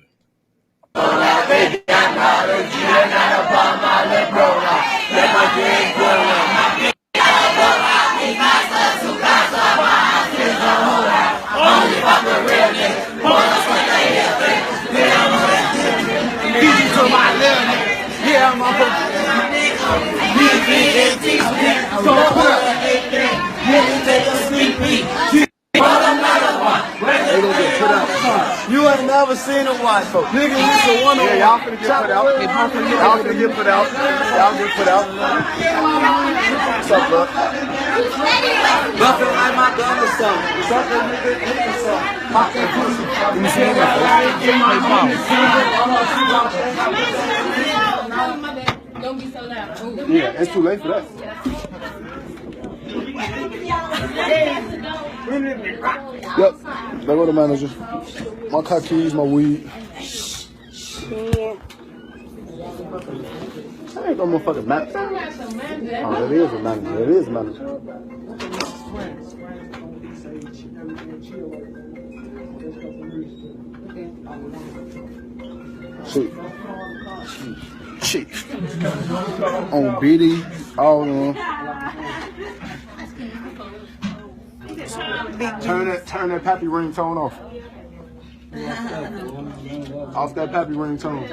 You ain't never seen a white folk. Nigga, this a one on one. Y'all finna get put out. Y'all finna get put out. Y'all get put out. What's up, bro? Buffing like my gun or something. What's up, nigga? Something. Pop that pussy. You see that? Don't be so loud. Yeah, it's too late for that. Yep, there go the manager. My car keys, my weed. That ain't no motherfucking map. Oh, that is a manager. That is a manager. Chief. On BD, all of them. Turn that pappy ringtone off. Off that pappy ringtone.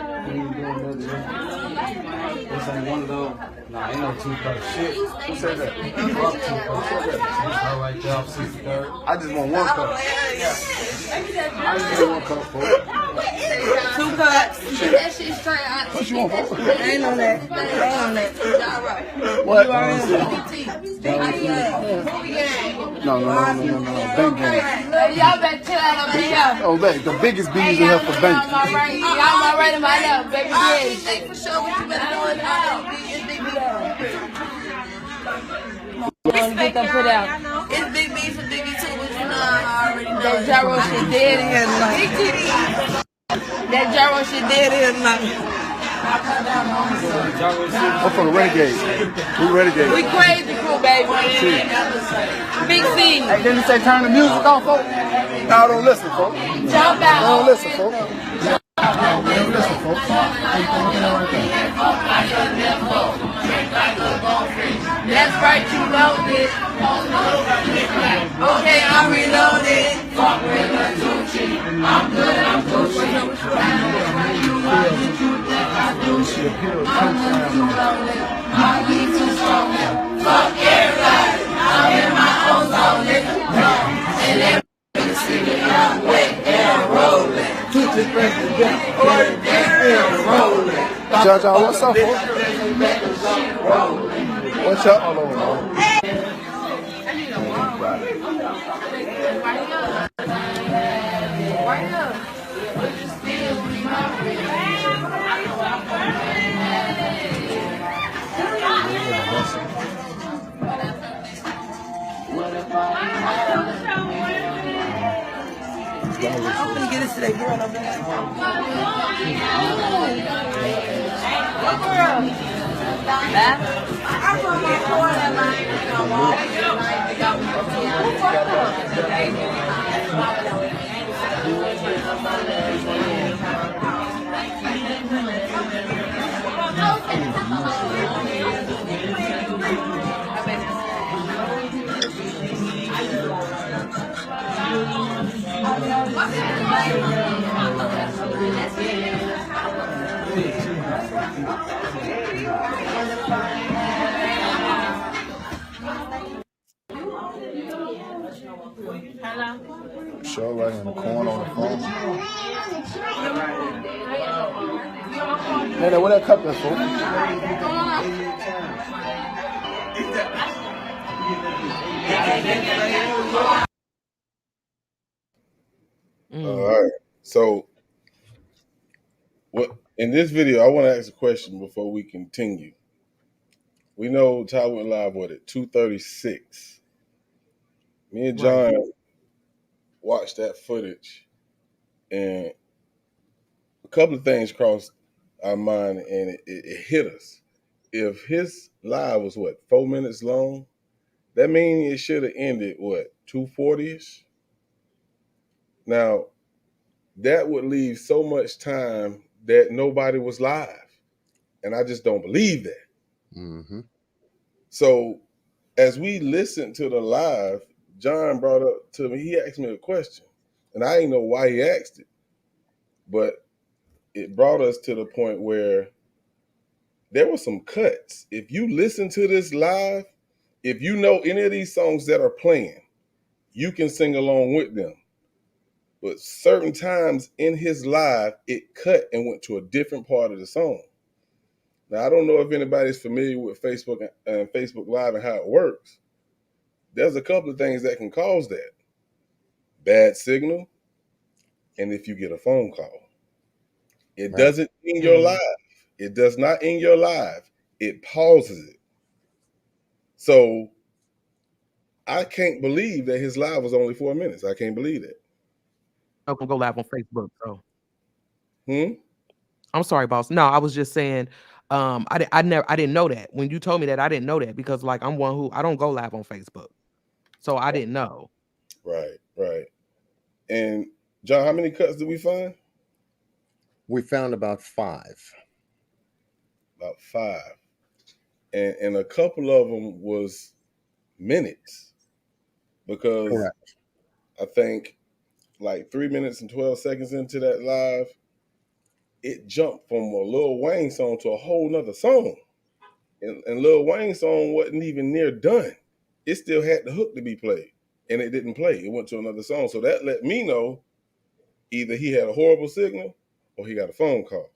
This ain't one of those. Nah, ain't no 2-cup shit. Who said that? Fuck 2 cups. All right there off 63rd. I just want 1 cup. I just want 1 cup, folks. 2 cups. That shit straight out. What you want, folks? Ain't on that. Ain't on that. All right. What? No. Bank game. Y'all better chill out over here. Oh, the biggest bees in here for bank. Y'all already my love, baby. Yeah, for sure what you better doing now. Get that put out. It's big B for Biggie too, but you know I already know. That gyro shit dead in here tonight. Big titty. That gyro shit dead in here tonight. I'm from the Renegade. We Renegade. We crazy crew, baby. Big C. Hey, didn't you say turn the music off, folks? No, don't listen, folks. Jump out. Don't listen, folks. Don't listen, folks. That's right, you loaded. Okay, I'm reloaded. Fuck with the Gucci. I'm good, I'm Gucci. My weed too strong. Fuck everybody. I'm in my own zone, nigga. And everybody see me, I'm wet and rolling. Judge, what's up, folks? What's up, all over? I'm gonna get this to that girl up there. What girl? That? I'm from my corner, like, Sure, right in the corner on the phone. Nana, where that cup is, folks? All right. So, what in this video, I want to ask a question before we continue. We know Ty went live at 2:36. Me and John watched that footage, and a couple of things crossed our mind, and it hit us. If his live was 4 minutes long, that means it should have ended 2:40ish. Now, that would leave so much time that nobody was live, and I just don't believe that. Mm-hmm. So, as we listened to the live, John brought up to me, he asked me a question, and I didn't know why he asked it, but it brought us to the point where there were some cuts. If you listen to this live, if you know any of these songs that are playing, you can sing along with them. But certain times in his live, it cut and went to a different part of the song. Now, I don't know if anybody's familiar with Facebook and Facebook Live and how it works. There's a couple of things that can cause that. Bad signal, and if you get a phone call. It doesn't end your live. It does not end your live. It pauses it. So I can't believe that his live was only 4 minutes. I can't believe it. I'm gonna go live on Facebook. So Hmm? I'm sorry, boss. No, I was just saying I didn't know that. When you told me that, I didn't know that because like I'm one who I don't go live on Facebook. So I didn't know. Right, right. And John, how many cuts did we find? We found about 5. About 5. And a couple of them was minutes because Correct. I think like 3 minutes and 12 seconds into that live, it jumped from a Lil Wayne song to a whole nother song. And Lil Wayne's song wasn't even near done. It still had the hook to be played. And it didn't play. It went to another song. So that let me know either he had a horrible signal or he got a phone call.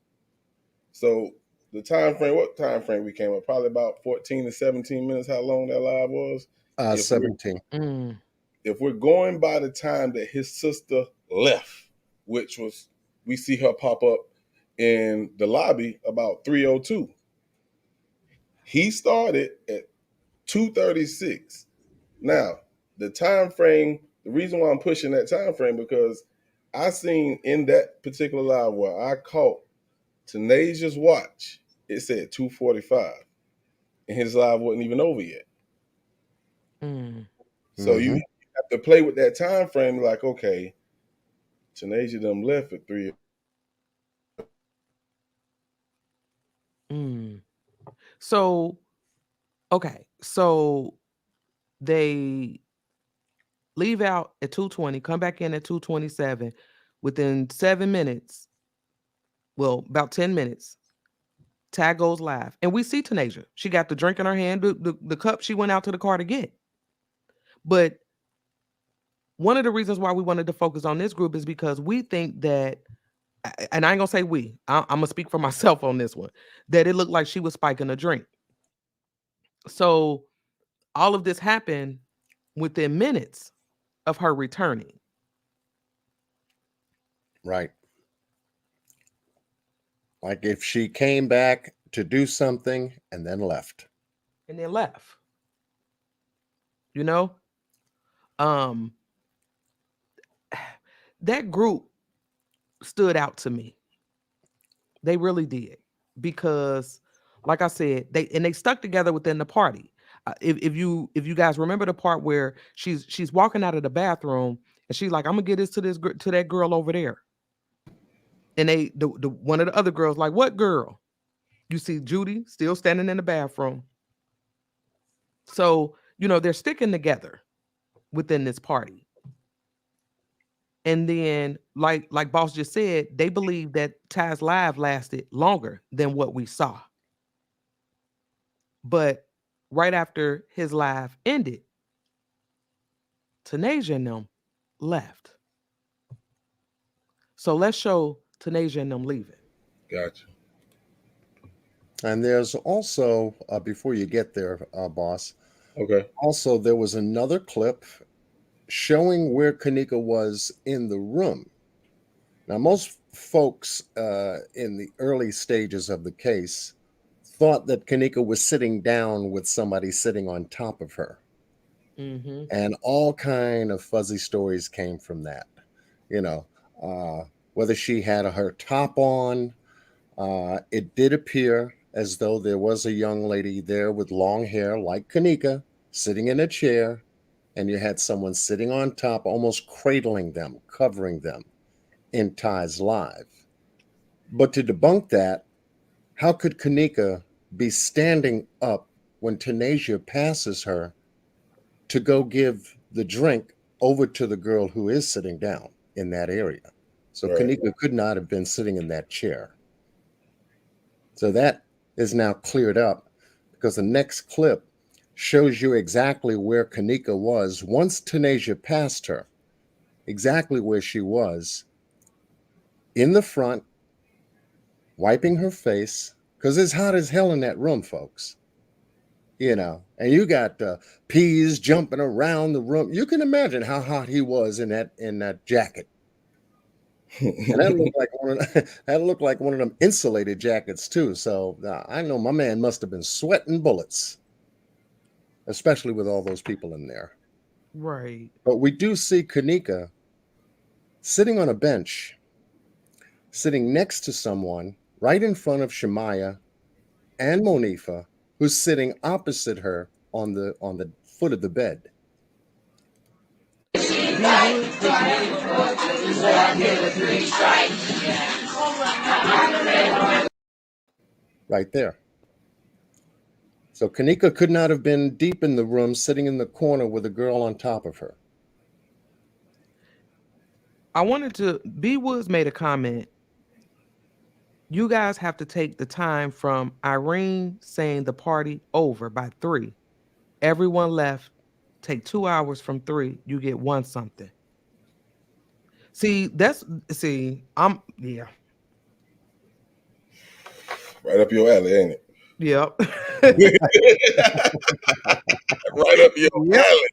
So the time frame, what time frame we came up? Probably about 14 to 17 minutes, how long that live was. If 17. if we're going by the time that his sister left, which was we see her pop up in the lobby about 3:02. He started at 2:36. Now, the time frame, the reason why I'm pushing that time frame because I seen in that particular live where I caught Tanasia's watch, it said 2:45. And his live wasn't even over yet. So you have to play with that time frame, like, okay, Tanasia them left at 3. So okay, so they leave out at 2:20, come back in at 2:27. Within 7 minutes, well, about 10 minutes, Tag goes live. And we see Tanasia. She got the drink in her hand, the cup she went out to the car to get. But one of the reasons why we wanted to focus on this group is because we think that, and I ain't gonna say we, I'm gonna speak for myself on this one, that it looked like she was spiking a drink. So all of this happened within minutes of her returning. Right. Like if she came back to do something and then left. And then left. You know? That group stood out to me. They really did. Because like I said, they stuck together within the party. If you guys remember the part where she's walking out of the bathroom and she's like, I'm gonna get this to that girl over there. And the one of the other girls like, what girl? You see Judy still standing in the bathroom. So, they're sticking together within this party. And then, like Boss just said, they believe that Ty's live lasted longer than what we saw. But right after his live ended, Tanasia and them left. So let's show Tanasia and them leaving. Gotcha. And there's also, before you get there, boss. Okay. Also, there was another clip showing where Kanika was in the room. Now, most folks in the early stages of the case thought that Kanika was sitting down with somebody sitting on top of her. And all kind of fuzzy stories came from that. Whether she had her top on, it did appear as though there was a young lady there with long hair like Kanika sitting in a chair, and you had someone sitting on top, almost cradling them, covering them in Ty's live. But to debunk that, how could Kanika be standing up when Tanasia passes her to go give the drink over to the girl who is sitting down in that area? So right. Kanika could not have been sitting in that chair. So that is now cleared up because the next clip shows you exactly where Kanika was once Tanasia passed her, exactly where she was in the front, wiping her face, because it's hot as hell in that room, folks. And you got peas jumping around the room. You can imagine how hot he was in that jacket. And that looked like one of them insulated jackets too. So I know my man must have been sweating bullets, especially with all those people in there. Right. But we do see Kanika sitting on a bench, sitting next to someone right in front of Shemaya and Monifa, who's sitting opposite her on the foot of the bed. B Woods just made a Right there. So Kanika could not have been deep in the room, sitting in the corner with a girl on top of her. I wanted to B Woods made a comment. You guys have to take the time from Irene saying the party over by 3. Everyone left. Take 2 hours from 3. You get 1 something. See, I'm yeah. Right up your alley, ain't it? Yep. Right up your Yep. alley.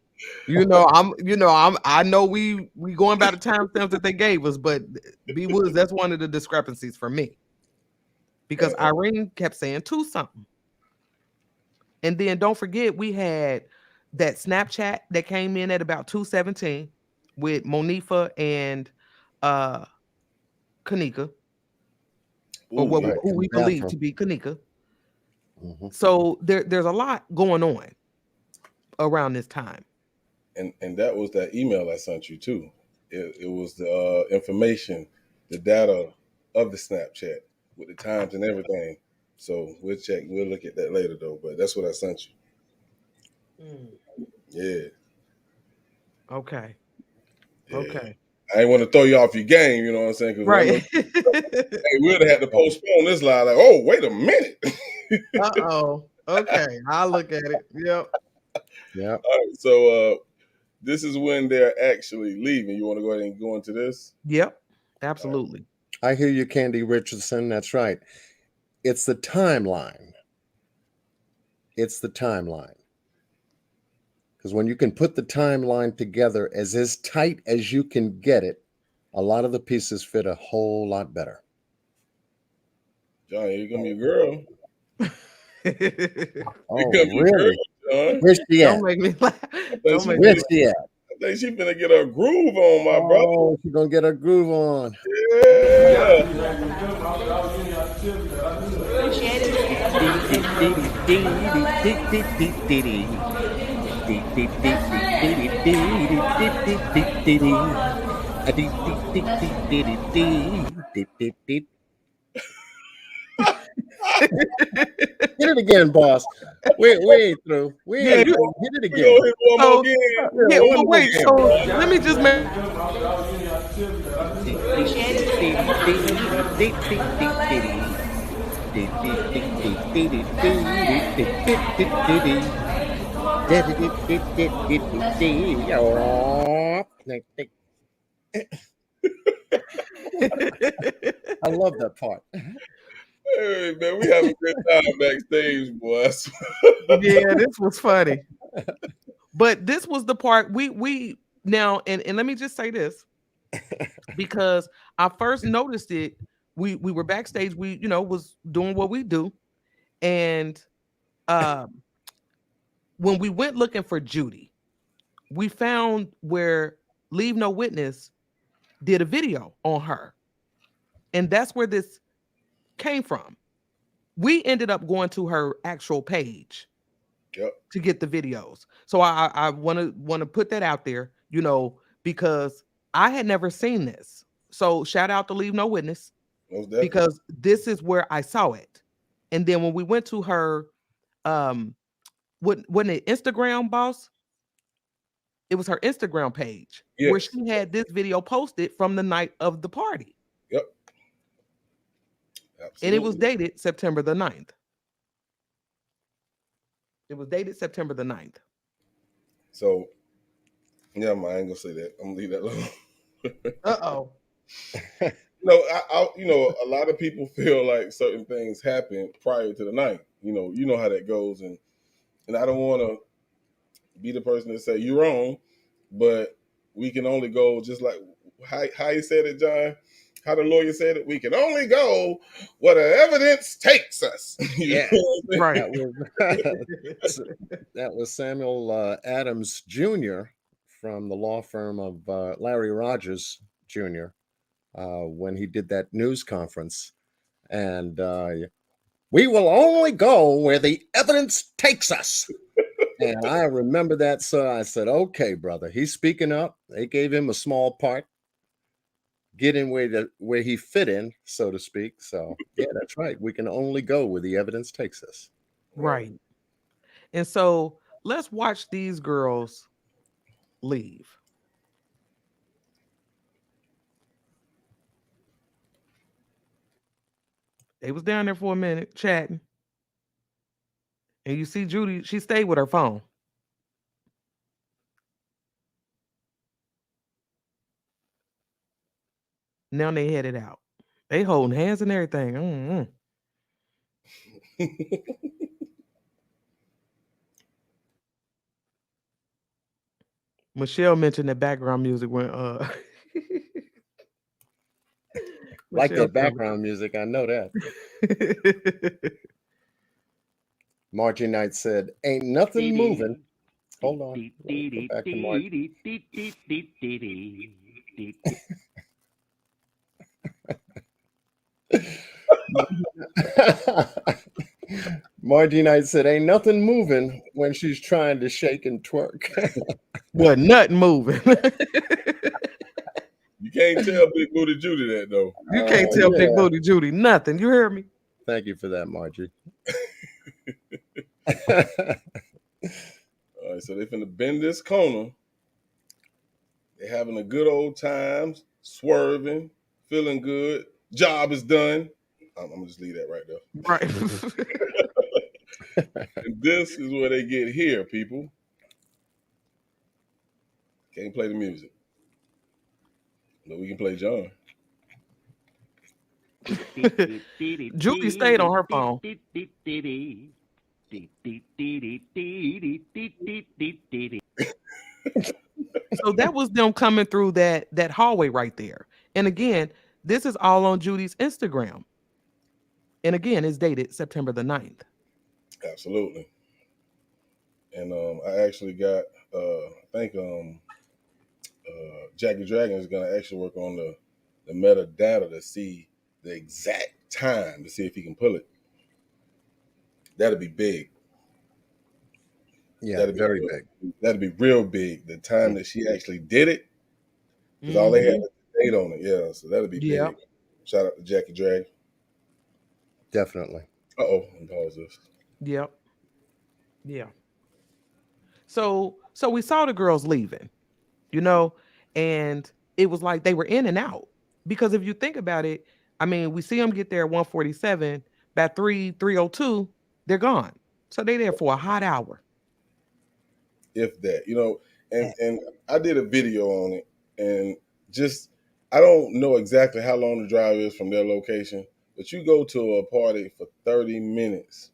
I know we going by the timestamps that they gave us, but B Woods, that's one of the discrepancies for me. Because Irene kept saying 2 something. And then don't forget we had that Snapchat that came in at about 2:17 with Monifa and Kanika. Or Ooh, yeah. who In we the believe bathroom. to be Kanika. Mhm. So there's a lot going on around this time. And that was that email I sent you too. It was the information, the data of the Snapchat with the times and everything. So we'll look at that later though. But that's what I sent you. Yeah, Okay. yeah. Okay. I ain't want to throw you off your game, you know what I'm saying? Because I know Right. hey, we'd have had to postpone this line. Like, oh, wait a minute. Uh-oh. Okay. I'll look at it. Yep. Yeah. All right, so this is when they're actually leaving. You want to go ahead and go into this? Yep. Absolutely. I hear you, Candy Richardson. That's right. It's the timeline. It's the timeline. Because when you can put the timeline together as tight as you can get it, a lot of the pieces fit a whole lot better. John, here come your girl. Oh, Here come your really? girl, John. Where's she at? Don't make me laugh. Don't make me Where's laugh. she at? I think she finna get her groove on, my brother. Oh, she's gonna get her groove on. Yeah. Hit it again, boss. We ain't through. We Yeah, ain't you through. Hit it We again. gonna hit one more so game. yeah, one well more wait, game. so let me just make I love that part. Hey man, we have a good time backstage, boys. yeah, this was funny. But this was the part we now and let me just say this because I first noticed it. We were backstage, we was doing what we do. And when we went looking for Judy, we found where Leave No Witness did a video on her. And that's where this came from. We ended up going to her actual page Yep. to get the videos. So I want to put that out there, because I had never seen this. So shout out to Leave No Witness Most definitely. because this is where I saw it. And then when we went to her wasn't it Instagram, boss? It was her Instagram page where Yes. she had this video posted from the night of the party. Yep. And it was Absolutely. dated September the 9th. It was dated September the 9th. So yeah, man, I ain't gonna say that. I'm gonna leave that alone. Uh-oh. No, a lot of people feel like certain things happen prior to the night. You know how that goes, and I don't want to be the person to say you're wrong, but we can only go just like how you said it, John. How the lawyer said it, we can only go where the evidence takes us. Yeah. Right. That was Samuel Adams Jr. from the law firm of Larry Rogers Jr. When he did that news conference, and We will only go where the evidence takes us. And I remember that, so I said, okay, brother, he's speaking up. They gave him a small part, getting where he fit in, so to speak. So yeah, that's right. We can only go where the evidence takes us. Right. And so let's watch these girls leave. They was down there for a minute chatting. And you see Judy, she stayed with her phone. Now they headed out. They holding hands and everything. Michelle mentioned that background music when Like Michelle that background music, I know that. Margie Knight said, "Ain't nothing moving." Hold on, let's go back to Margie. Margie Knight said, "Ain't nothing moving when she's trying to shake and twerk." Wasn't nothing moving. You can't tell Big Booty Judy that though. You can't tell Big Yeah. Booty Judy nothing. You hear me? Thank you for that, Margie. All right, so they finna bend this corner. They having a good old time, swerving, feeling good. Job is done. I'm gonna just leave that right there. Right. And this is where they get here, people. Can't play the music. But we can play John. Judy stayed on her phone. So that was them coming through that hallway right there. And again, this is all on Judy's Instagram. And again, it's dated September the 9th. Absolutely. And I actually got I think Jackie Dragon is gonna actually work on the metadata to see the exact time to see if he can pull it. That'd be big. Yeah, That'd be very real, big. That'd be real big. The time that she actually did it, because all they had was the date on it. Yeah, so that'd be Yep. big. Shout out to Jackie Dragon. Definitely. And pause this. Yep. Yeah. So we saw the girls leaving, and it was like they were in and out. Because if you think about it, I mean, we see them get there at 1:47, by 3:02, they're gone. So they there for a hot hour. If that, and I did a video on it, and just I don't know exactly how long the drive is from their location, but you go to a party for 30 minutes,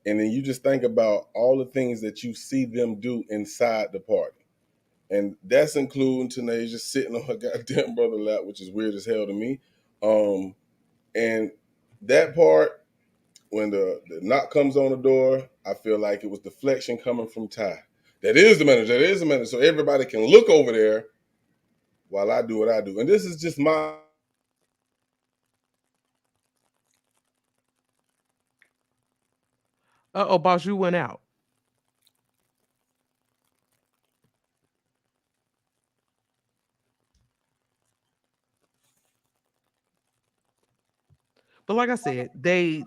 and then you just think about all the things that you see them do inside the party. And that's including Tanasia sitting on her goddamn brother's lap, which is weird as hell to me. And that part, when the knock comes on the door, I feel like it was deflection coming from Ty. That is the manager. That is the manager. So everybody can look over there while I do what I do. And this is just my. Boss, you went out. But like I said, they're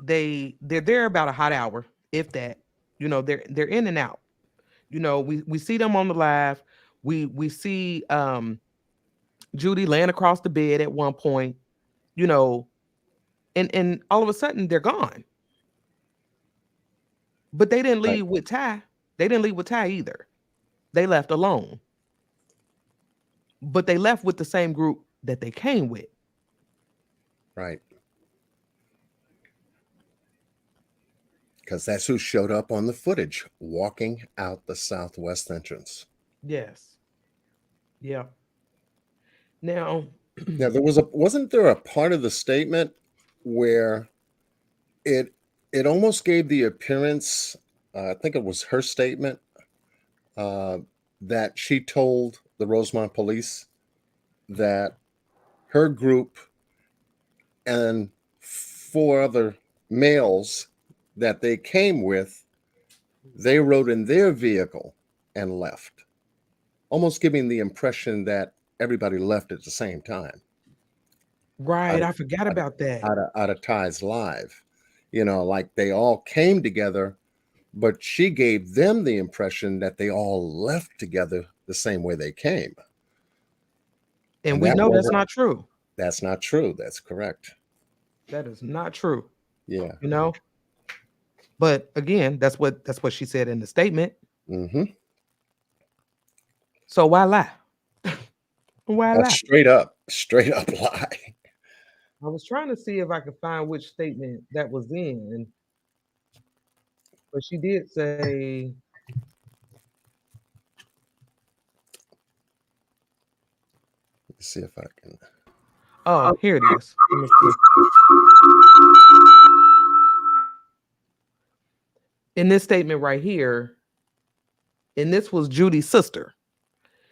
there about a hot hour, if that. They're in and out. We see them on the live. We see Judy laying across the bed at one point, and all of a sudden they're gone. But they didn't leave with Ty. They didn't leave with Ty either. They left alone. But they left with the same group that they came with. Right. Because that's who showed up on the footage, walking out the southwest entrance. Yes. Yeah. Now, Now wasn't there a part of the statement where it almost gave the appearance, I think it was her statement, that she told the Rosemont police that her group and 4 other males that they came with, they rode in their vehicle and left, almost giving the impression that everybody left at the same time. Right, Out of, I forgot out of, about that. out of Ty's live, like they all came together, but she gave them the impression that they all left together the same way they came. And And we that know that's wasn't, not true. that's not true. That's correct. That is not true. Yeah. But again, that's what she said in the statement. Mm-hmm. So why lie? Why A lie? straight up lie. I was trying to see if I could find which statement that was in, but she did say, Let's see if I can. oh, here it is. Let me see. In this statement right here, and this was Judy's sister.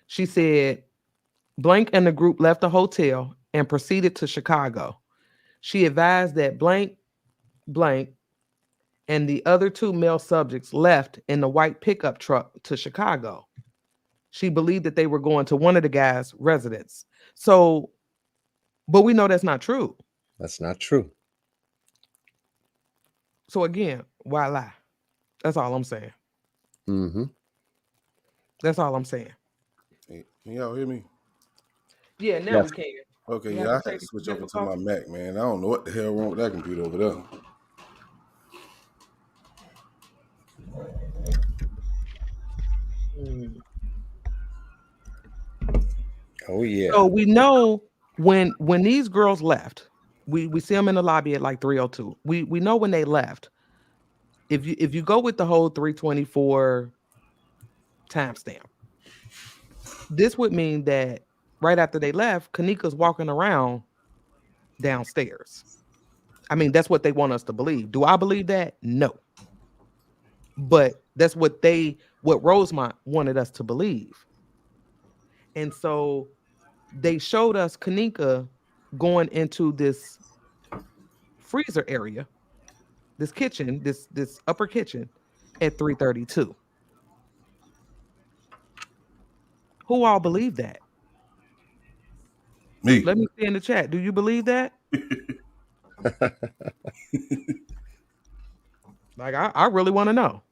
She said, Blank and the group left the hotel and proceeded to Chicago. She advised that Blank and the other two male subjects left in the white pickup truck to Chicago. She believed that they were going to one of the guys' residence. So, but we know that's not true. That's not true. So again, why lie? That's all I'm saying. Mm-hmm. That's all I'm saying. Hey, can y'all hear me? Yeah, now we can. Okay, yeah, I had to switch over to my Mac, man. I don't know what the hell wrong with that computer over there. Oh yeah. So we know when these girls left, we see them in the lobby at like 3:02. We know when they left. If you go with the whole 3:24 timestamp, this would mean that right after they left, Kanika's walking around downstairs. I mean, that's what they want us to believe. Do I believe that? No. But that's what Rosemont wanted us to believe. And so they showed us Kanika going into this freezer area, this kitchen, this upper kitchen at 3:32. Who all believe that? Me. Let me see in the chat. Do you believe that? Like, I really want to know.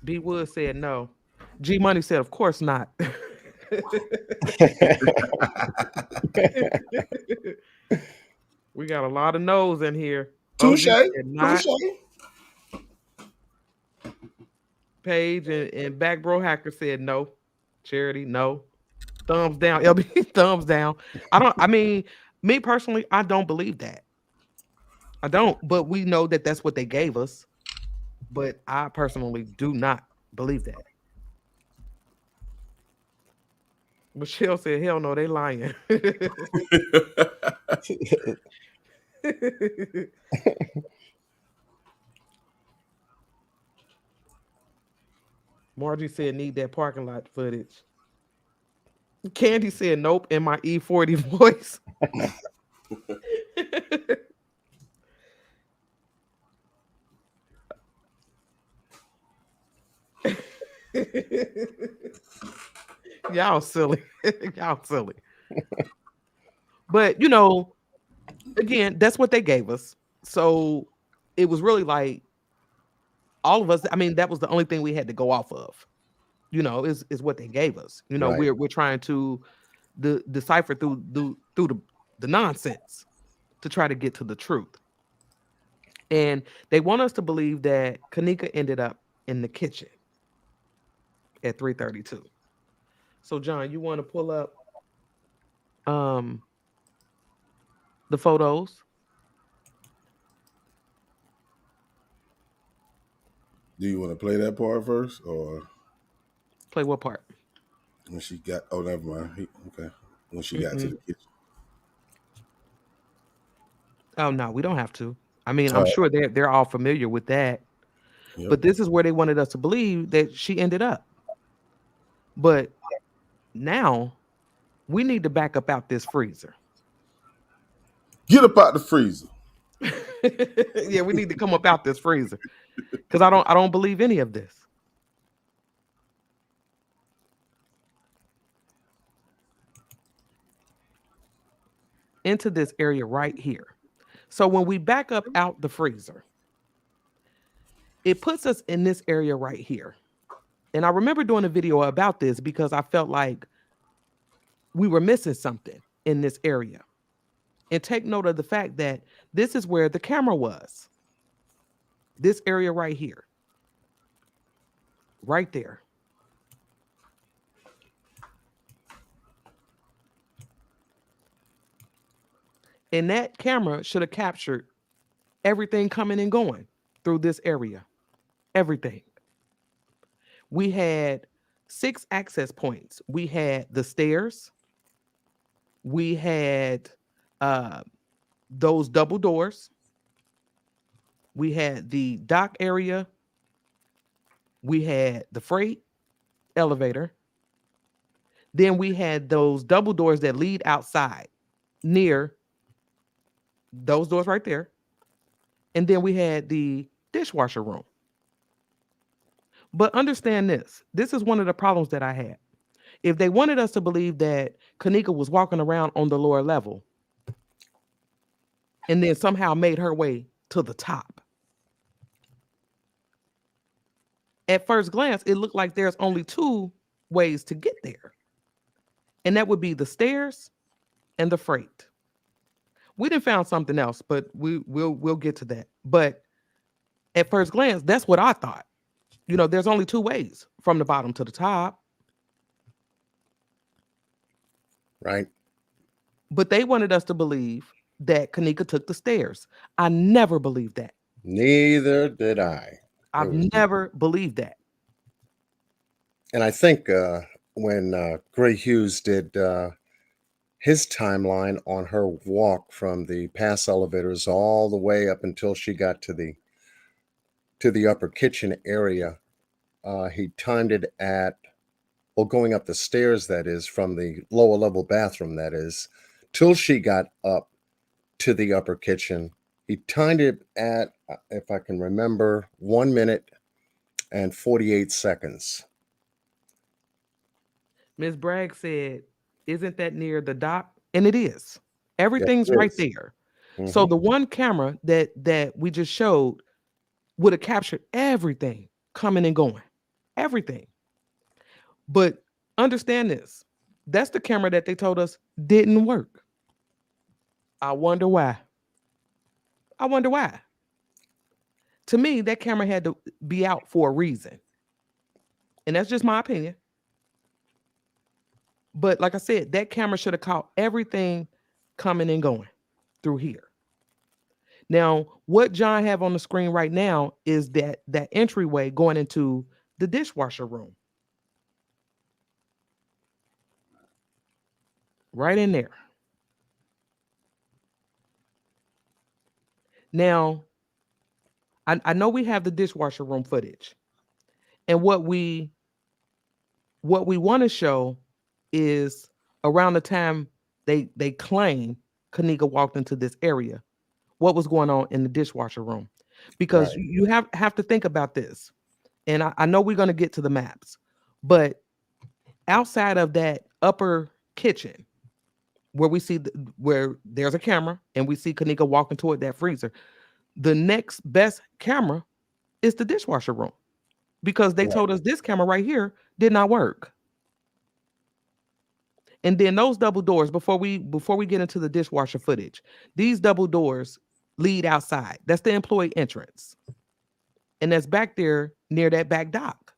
B Wood said no. G Money said, of course not. We got a lot of no's in here. Touche. Paige and Back Bro Hacker said no. Charity, no. Thumbs down. LB, thumbs down. I mean, me personally, I don't believe that. I don't, but we know that that's what they gave us. But I personally do not believe that. Michelle said, hell no, they lying. Margie said, need that parking lot footage. Candy said, nope, in my E40 voice. Y'all silly. Y'all silly. But, again, that's what they gave us. So it was really like all of us. I mean, that was the only thing we had to go off of, is what they gave us. Right. We're trying to decipher through the nonsense to try to get to the truth. And they want us to believe that Kanika ended up in the kitchen at 3:32. So, John, you want to pull up the photos? Do you want to play that part first, or Play what part? when she got? Oh, never mind. Okay, when she got to the kitchen. Oh no, we don't have to. I mean, I'm sure they're all familiar with that. Yep. But this is where they wanted us to believe that she ended up. But now We need to back up out this freezer. Get up out the freezer. Yeah, we need to come up out this freezer. Because I don't believe any of this. Into this area right here. So when we back up out the freezer, it puts us in this area right here. And I remember doing a video about this because I felt like we were missing something in this area. And take note of the fact that this is where the camera was. This area right here. Right there. And that camera should have captured everything coming and going through this area. Everything. We had 6 access points. We had the stairs. We had those double doors. We had the dock area. We had the freight elevator. Then we had those double doors that lead outside near those doors right there. And then we had the dishwasher room. But understand this. This is one of the problems that I had. If they wanted us to believe that Kanika was walking around on the lower level and then somehow made her way to the top, at first glance, it looked like there's only 2 ways to get there. And that would be the stairs and the freight. We done found something else, but we'll get to that. But at first glance, that's what I thought. You know, there's only 2 ways from the bottom to the top. Right. But they wanted us to believe that Kanika took the stairs. I never believed that. Neither did I. I've never believed that. And I think when Gray Hughes did his timeline on her walk from the pass elevators all the way up until she got to the upper kitchen area, he timed it at, well, going up the stairs, that is, from the lower level bathroom, that is, till she got up to the upper kitchen. He timed it at, if I can remember, 1 minute and 48 seconds. Ms. Bragg said, isn't that near the dock? And it is. Everything's right there. Mm-hmm. So the one camera that we just showed would have captured everything coming and going. Everything. But understand this. That's the camera that they told us didn't work. I wonder why. I wonder why. To me, that camera had to be out for a reason. And that's just my opinion. But like I said, that camera should have caught everything coming and going through here. Now, what John have on the screen right now is that entryway going into the dishwasher room. Right in there. Now, I know we have the dishwasher room footage. And what we want to show is around the time they claim Kanika walked into this area, what was going on in the dishwasher room. Because right. You have to think about this. And I know we're going to get to the maps, but outside of that upper kitchen, where we see where there's a camera and we see Kanika walking toward that freezer, the next best camera is the dishwasher room, because they told us this camera right here did not work. And then those double doors, before we get into the dishwasher footage, these double doors lead outside. That's the employee entrance. And that's back there near that back dock.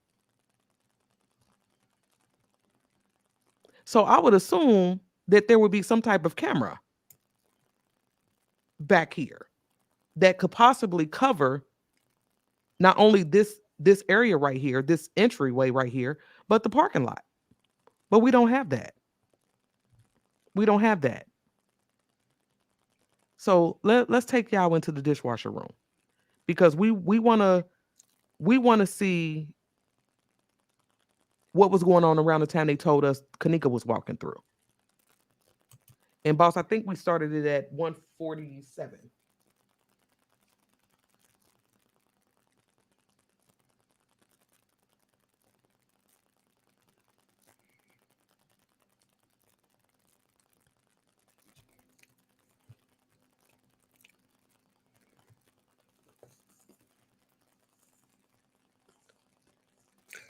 So I would assume that there would be some type of camera back here that could possibly cover not only this area right here, this entryway right here, but the parking lot. But we don't have that. We don't have that. So let's take y'all into the dishwasher room, because we want to see what was going on around the time they told us Kanika was walking through. And boss, I think we started it at 147.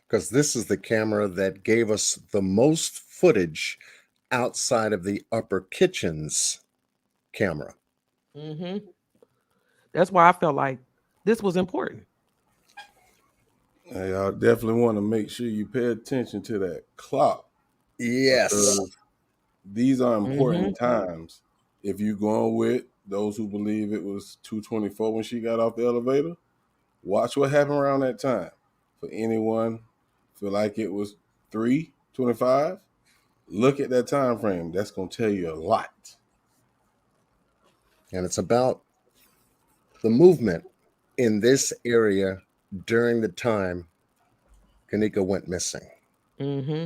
Because this is the camera that gave us the most footage outside of the upper kitchen's camera. Mm-hmm. That's why I felt like this was important. Hey, I definitely want to make sure you pay attention to that clock. Yes. These are important Mm-hmm. times. If you're going with those who believe it was 2:24 when she got off the elevator, watch what happened around that time. For anyone feel like it was 3:25, look at that time frame. That's going to tell you a lot. And it's about the movement in this area during the time Kanika went missing. Mm-hmm.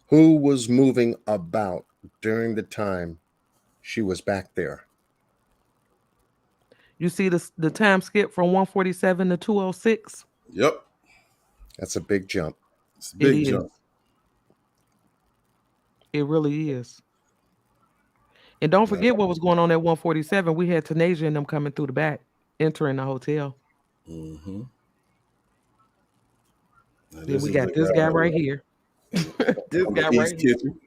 Who was moving about during the time she was back there? You see the time skip from 147 to 206? Yep. That's a big jump. It's a It big is. jump. It really is. And don't forget what was going on at 147. We had Tanasia and them coming through the back, entering the hotel. Mm-hmm. Then we got this guy right here. This on guy the right East here. Kitchen.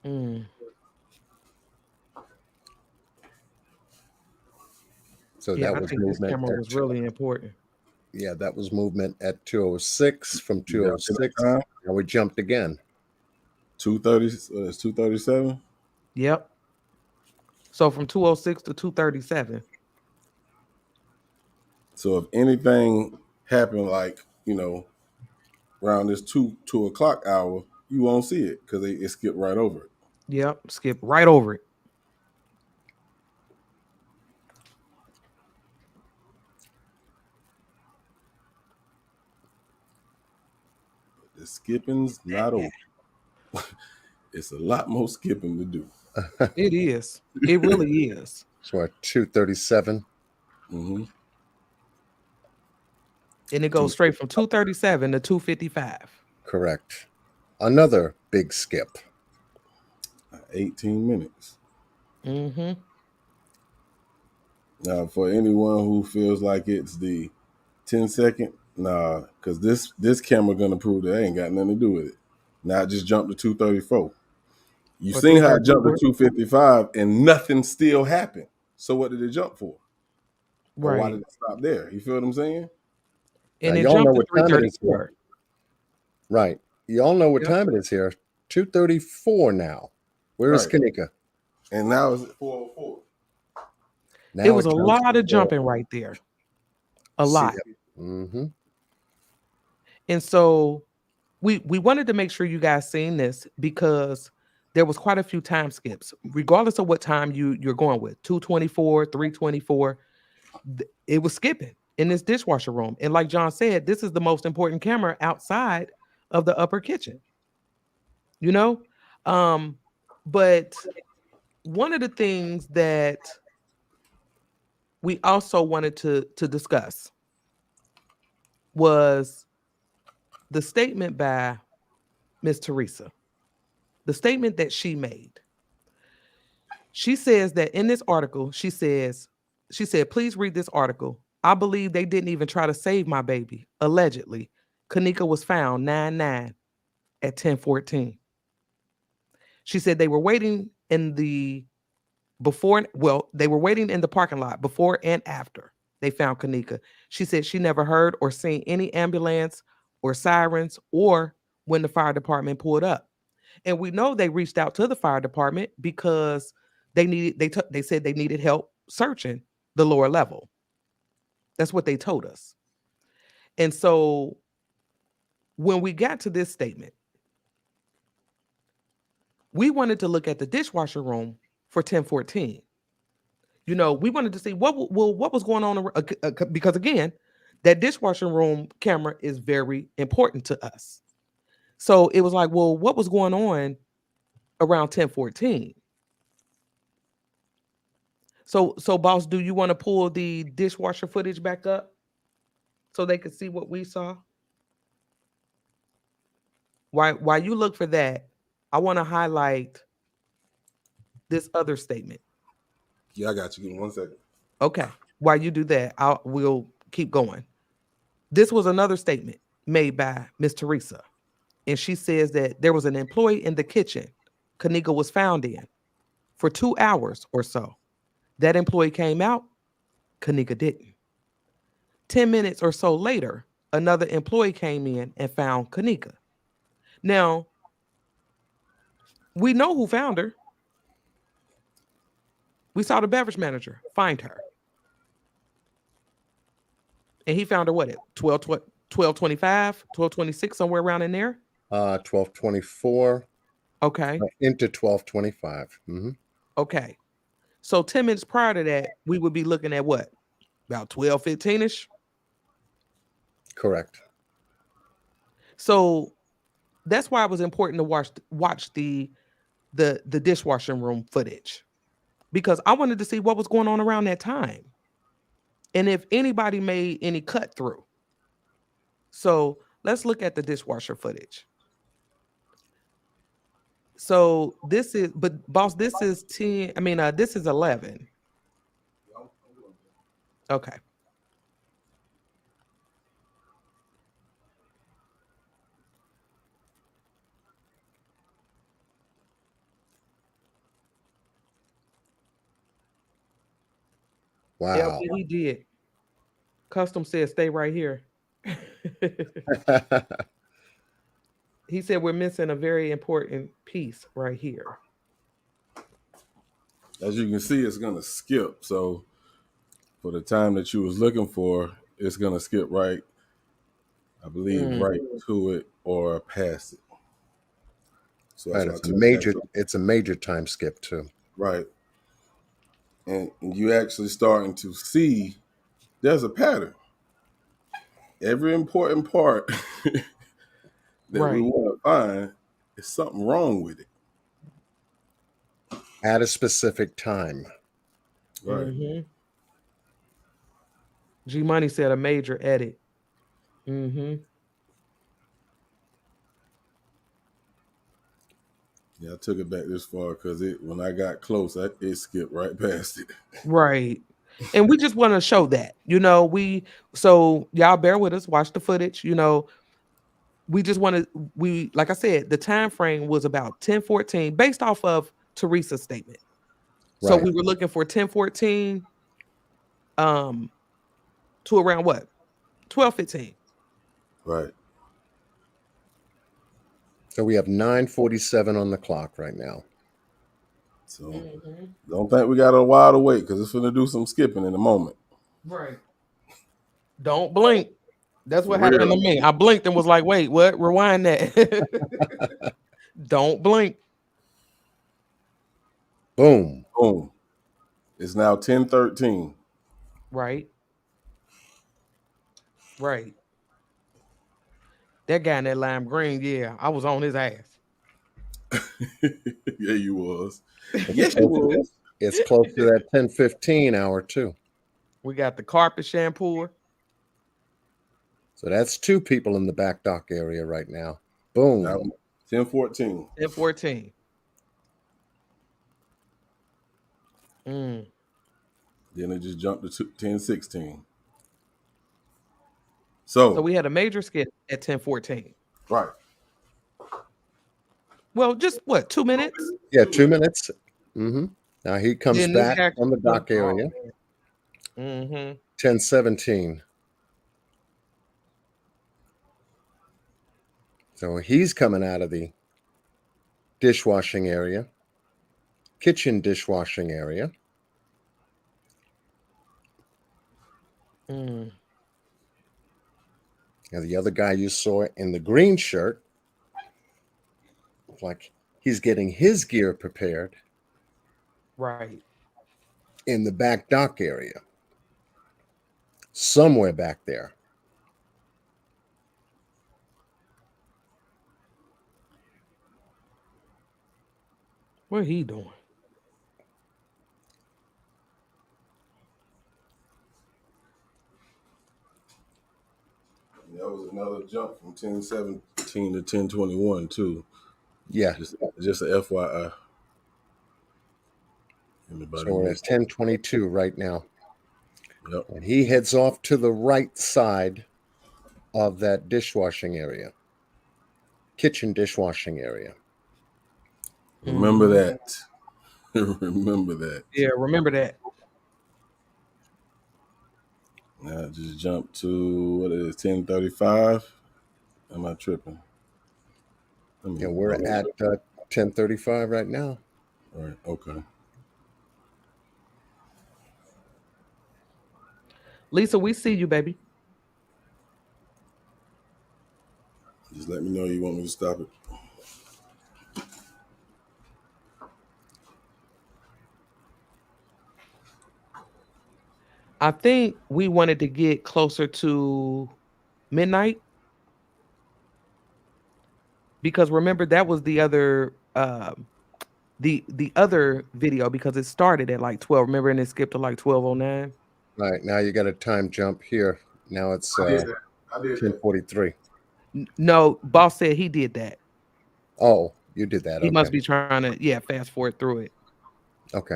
Mm. So Yeah, that I was think this movement. camera was really important. Yeah, that was movement at 206. From You got to that 206, time? now we jumped again. 2:30. It's 2:37. Yep. So from 206 to 237. So if anything happened, like around this 2 o'clock hour, you won't see it because it skipped right over it. Yep. Skip right over it. The skipping's not over. It's a lot more skipping to do. It is. It really is. So at 237. Mm-hmm. And it goes straight from 237 to 255. Correct. Another big skip. 18 minutes. Mm-hmm. Now, for anyone who feels like it's the 10-second, nah, because this camera gonna prove that ain't got nothing to do with it. Now it just jumped to 234. You Or seen how it jumped to 334. 255 and nothing still happened. So what did it jump for? Or why Right. did it stop there? You feel what I'm saying? And Now, it y'all know jumped to what time it is 334. here. Right. Y'all know what Yep. time it is here. 2:34 now. Where is Right. Kanika? And now it's at 4:04. Now It was a jumps lot to of jumping right there. A lot. Mm-hmm. And so we wanted to make sure you guys seen this because there was quite a few time skips, regardless of what time you're going with. 224, 324. It was skipping in this dishwasher room. And like John said, this is the most important camera outside of the upper kitchen. You know? But one of the things that we also wanted to discuss was the statement by Miss Teresa. The statement that she made. She says that in this article, she said, please read this article. I believe they didn't even try to save my baby. Allegedly, Kanika was found 9/9 at 10:14. She said they were waiting in the they were waiting in the parking lot before and after they found Kanika. She said she never heard or seen any ambulance or sirens or when the fire department pulled up. And we know they reached out to the fire department because they said they needed help searching the lower level. That's what they told us. And so when we got to this statement, we wanted to look at the dishwasher room for 1014. We wanted to see what was going on because again, that dishwashing room camera is very important to us. So it was like, well, what was going on around 10:14? So boss, do you want to pull the dishwasher footage back up so they could see what we saw? While you look for that, I want to highlight this other statement. Yeah, I got you. Give me 1 second. Okay. While you do that, we'll keep going. This was another statement made by Miss Teresa. And she says that there was an employee in the kitchen Kanika was found in for 2 hours or so. That employee came out, Kanika didn't. 10 minutes or so later, another employee came in and found Kanika. Now, we know who found her. We saw the beverage manager find her. And he found her what at 12:25, 12:26, somewhere around in there? 12:24 Okay. into 12:25. Okay. So 10 minutes prior to that, we would be looking at what? About 12:15-ish? Correct. So that's why it was important to watch the dishwashing room footage, because I wanted to see what was going on around that time and if anybody made any cut through. So let's look at the dishwasher footage. So this is, but boss, this is 10. I mean, this is 11. Okay. Wow. LP, he did. Custom said, stay right here. He said, we're missing a very important piece right here. As you can see, it's going to skip. So for the time that you was looking for, it's going to skip right, I believe, right to it or past it. So that's Right, it's a major time skip too. Right. And you actually starting to see there's a pattern. Every important part that we want to find is something wrong with it. At a specific time. Right. Mm-hmm. G Money said a major edit. Mm-hmm. Yeah, I took it back this far because when I got close, it skipped right past it. Right. And we just want to show that, so y'all bear with us, watch the footage, we just want to, like I said, the time frame was about 10:14 based off of Teresa's statement. So we were looking for 10:14 to around what? 12:15. Right. So we have 9:47 on the clock right now. So don't think we got a while to wait because it's going to do some skipping in a moment. Right. Don't blink. That's what happened to me. I blinked and was like, wait, what? Rewind that. Don't blink. Boom. Boom. It's now 10:13. Right. Right. That guy in that lime green, yeah, I was on his ass. Yeah, you was. Yes, you was. It's close to that 10:15 hour too. We got the carpet shampooer. So that's 2 people in the back dock area right now. Boom. Now, 10:14. 10:14. Then it just jumped to 10:16. So we had a major skip at 10:14. Right. Well, just what, 2 minutes? Yeah, 2 minutes. Now he comes back on the dock area. 10:17. So he's coming out of the dishwashing area, kitchen dishwashing area. Now the other guy you saw in the green shirt, like he's getting his gear prepared. Right. In the back dock area. Somewhere back there. What he doing? That was another jump from 1017 to 1021 too. Yeah. Just a FYI. So Anybody we're at missed it? 1022 right now. Yep. And he heads off to the right side of that dishwashing area, kitchen dishwashing area. Remember Mhm. that. Remember that. Yeah, remember that. Now I just jumped to what is 1035. Am I tripping? And we're at 1035 right now. All right. Okay. Lisa, we see you, baby. Just let me know you want me to stop it. I think we wanted to get closer to midnight because remember that was the other the other video because it started at like 12. Remember, and it skipped to like 12:09. All right, now you got a time jump here. Now it's I did that. I did that. 1043. No, boss said he did that. Oh, you did that. He Okay. must be trying to fast forward through it. Okay.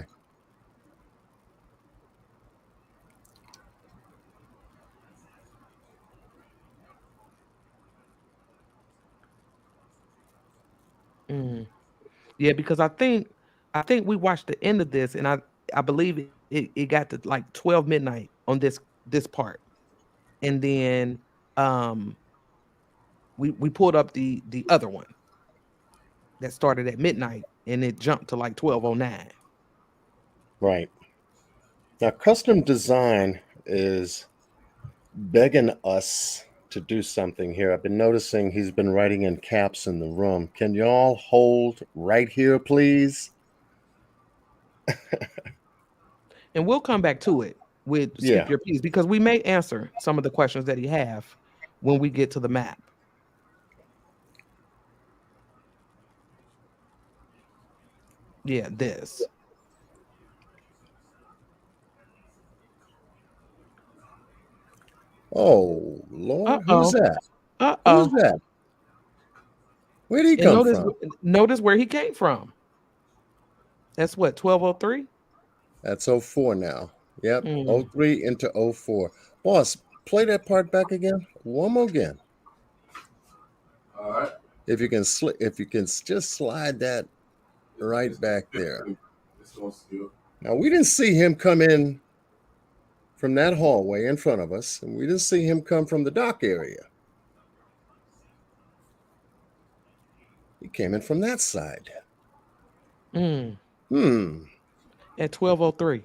Mm. Yeah, because I think we watched the end of this, and I believe it got to like 12 midnight on this part, and then we pulled up the other one that started at midnight, and it jumped to like 12:09. Right. Now, custom design is begging us to do something here. I've been noticing he's been writing in caps in the room. Can y'all hold right here, please? And we'll come back to it with skip Yeah. your piece because we may answer some of the questions that he have when we get to the map. Yeah, this. Oh, Lord. Who's Uh-oh. that? Who's Uh-oh. that? Where did he And come from? notice where he came from. That's what, 12:03? That's 04 now. Yep. Mm. 03 into 04. Boss, play that part back again. One more again. All right. If you can just slide that right back there. It's gonna skip. Now we didn't see him come in from that hallway in front of us, and we didn't see him come from the dock area. He came in from that side. At 12:03.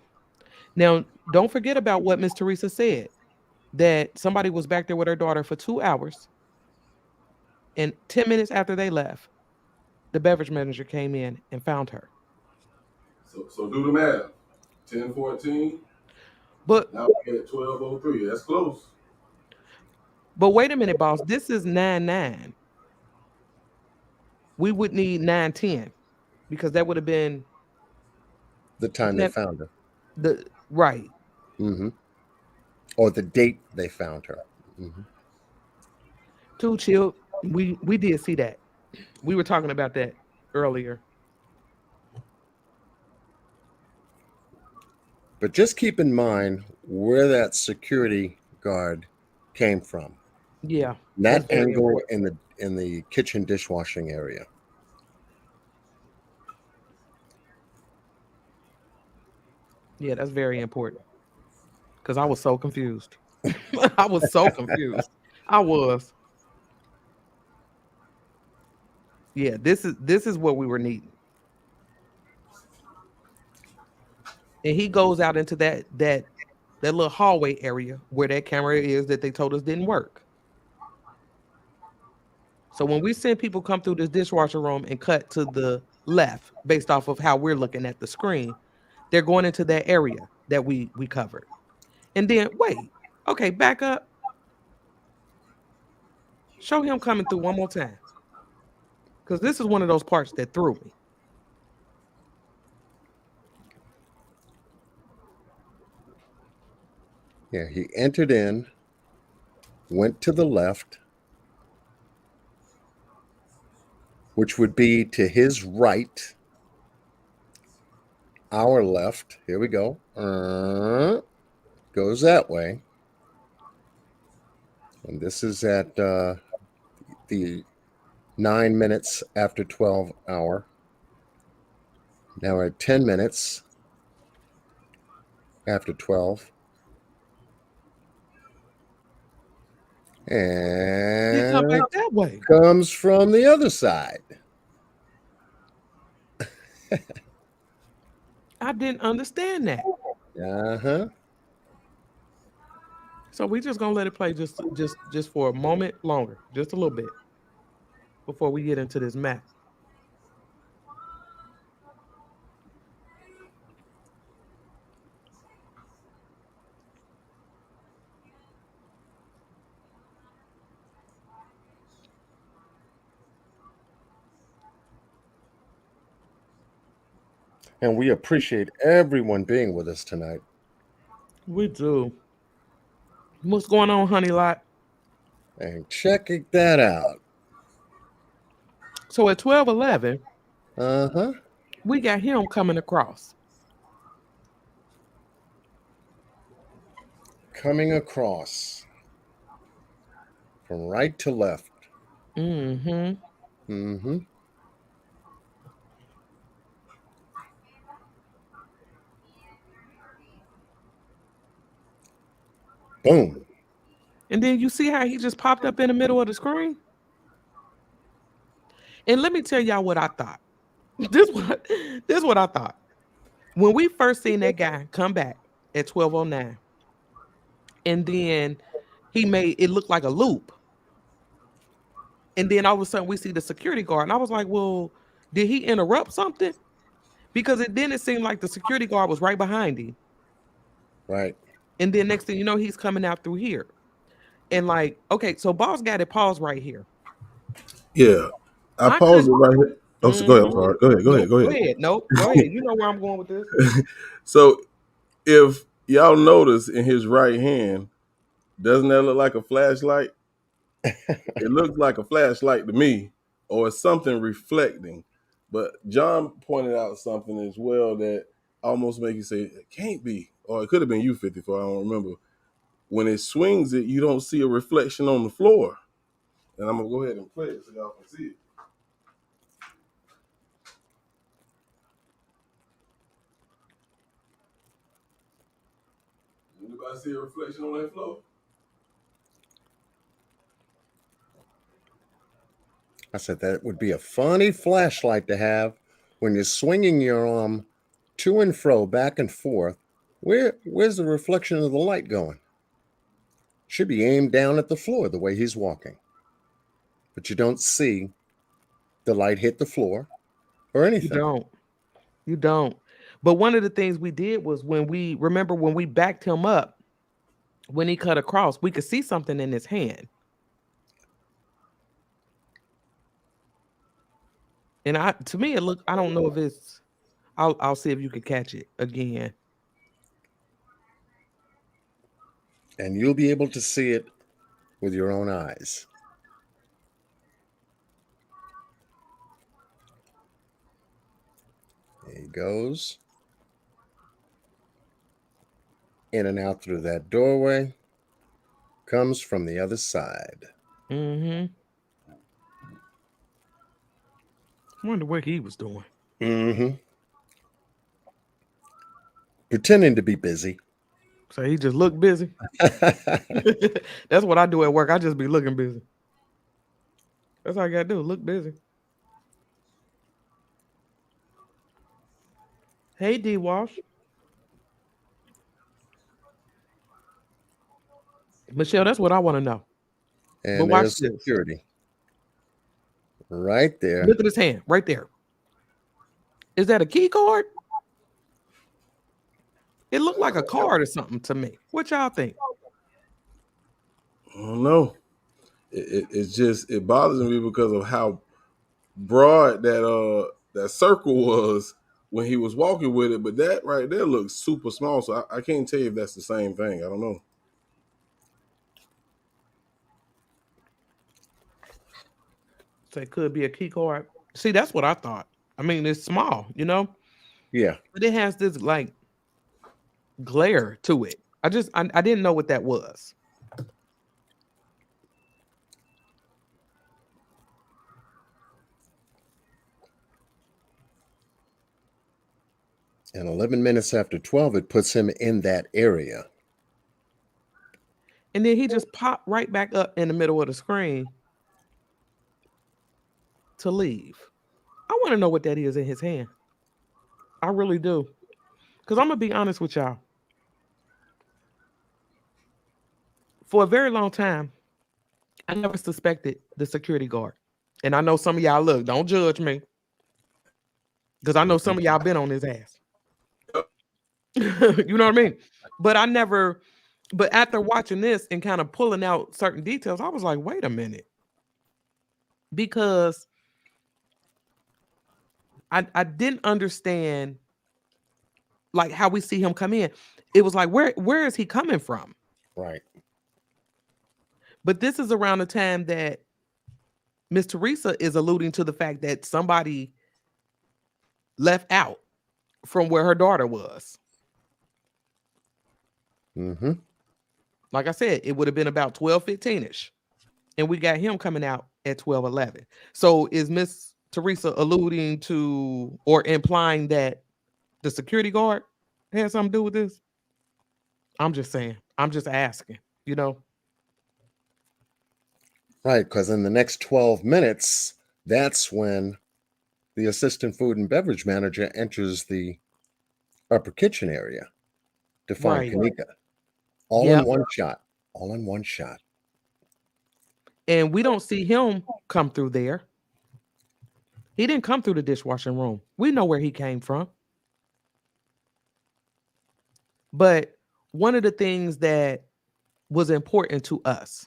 Now, don't forget about what Miss Teresa said, that somebody was back there with her daughter for 2 hours, and 10 minutes after they left, the beverage manager came in and found her. So do the math. 1014. But Now we at 1203. That's close. wait a minute, boss. This is 9:09. We would need 9:10 because that would have been The time they found her. right. Mm-hmm. Or the date they found her. Mm-hmm. Too chill. We did see that. We were talking about that earlier. But just keep in mind where that security guard came from. Yeah. That angle in the kitchen dishwashing area. Yeah, that's very important. Because I was so confused. I was so confused. I was. Yeah, this is what we were needing. And he goes out into that little hallway area where that camera is that they told us didn't work. So when we send people come through this dishwasher room and cut to the left based off of how we're looking at the screen, they're going into that area that we covered. And then wait, okay, back up. Show him coming through one more time. Because this is one of those parts that threw me. Yeah, he entered in, went to the left, which would be to his right, our left. Here we go. Goes that way. And this is at the 9 minutes after 12 hour. Now we're at 10 minutes after 12. He come back And that way. comes from the other side. I didn't understand that. Uh-huh. So we just gonna let it play just for a moment longer, just a little bit, before we get into this map. And we appreciate everyone being with us tonight. We do. What's going on, honey lot? And checking that out. So at 12:11, Uh-huh. we got him coming across. Coming across from right to left. Mm-hmm. Mm-hmm. Boom. And then you see how he just popped up in the middle of the screen? And let me tell y'all what I thought. This what I thought. When we first seen that guy come back at 12:09, and then he made it look like a loop. And then all of a sudden we see the security guard. And I was like, well, did he interrupt something? Because it seemed like the security guard was right behind him. Right. And then next thing you know, he's coming out through here. And like, okay, so boss got it paused right here. Yeah, I paused it right here. Oh, so go ahead. I'm sorry. Go ahead. Go ahead. Go ahead. Go ahead. Nope. Go ahead. You know where I'm going with this. So if y'all notice in his right hand, doesn't that look like a flashlight? It looks like a flashlight to me, or it's something reflecting. But John pointed out something as well that almost make you say it can't be, or it could have been you 54. I don't remember. When it swings it, you don't see a reflection on the floor. And I'm gonna go ahead and play it so y'all can see it. Anybody see a reflection on that floor? I said that would be a funny flashlight to have when you're swinging your arm to and fro, back and forth. Where's the reflection of the light going? Should be aimed down at the floor the way he's walking. But you don't see the light hit the floor or anything. You don't. But one of the things we did was when we backed him up, when he cut across, we could see something in his hand. And to me, it looked, I don't know if it's, I'll see if you can catch it again. And you'll be able to see it with your own eyes. There he goes. In and out through that doorway. Comes from the other side. Mm-hmm. I wonder what he was doing. Mm-hmm. Pretending to be busy. So he just looked busy. That's what I do at work. I just be looking busy. That's all I gotta do. Look busy. Hey, D Wash. Michelle, that's what I want to know. And But watch there's this. security. Right there. Look at his hand, right there. Is that a key card? It looked like a card or something to me. What y'all think? I don't know. It's just it bothers me because of how broad that circle was when he was walking with it, but that right there looks super small. So I can't tell you if that's the same thing. I don't know. So it could be a key card. See, that's what I thought. I mean, it's small, you know, Yeah. but it has this like glare to it. I didn't know what that was. And 11 minutes after 12, it puts him in that area. And then he just popped right back up in the middle of the screen to leave. I want to know what that is in his hand. I really do. Because I'm going to be honest with y'all. For a very long time, I never suspected the security guard. And I know some of y'all, look, don't judge me. Because I know some of y'all been on his ass. You know what I mean? But after watching this and kind of pulling out certain details, I was like, wait a minute. Because I didn't understand like how we see him come in. It was like, where is he coming from? Right. But this is around the time that Miss Teresa is alluding to the fact that somebody left out from where her daughter was. Mm-hmm. Like I said, it would have been about 12:15ish. And we got him coming out at 12:11. So is Miss Teresa alluding to or implying that the security guard had something to do with this? I'm just saying. I'm just asking, you know? Right, because in the next 12 minutes, that's when the assistant food and beverage manager enters the upper kitchen area to find Right. Kanika. All Yep. in one shot. All in one shot. And we don't see him come through there. He didn't come through the dishwashing room. We know where he came from. But one of the things that was important to us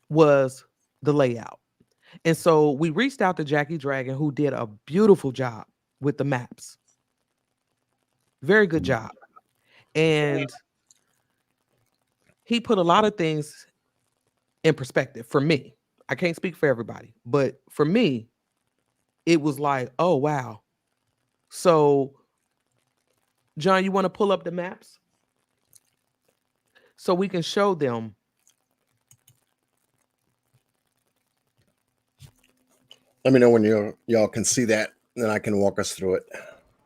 was the layout. And so we reached out to Jackie Dragon, who did a beautiful job with the maps. Very good job. And he put a lot of things in perspective for me. I can't speak for everybody, but for me, it was like, oh, wow. So, John, you want to pull up the maps so we can show them? Let me know when y'all can see that, then I can walk us through it.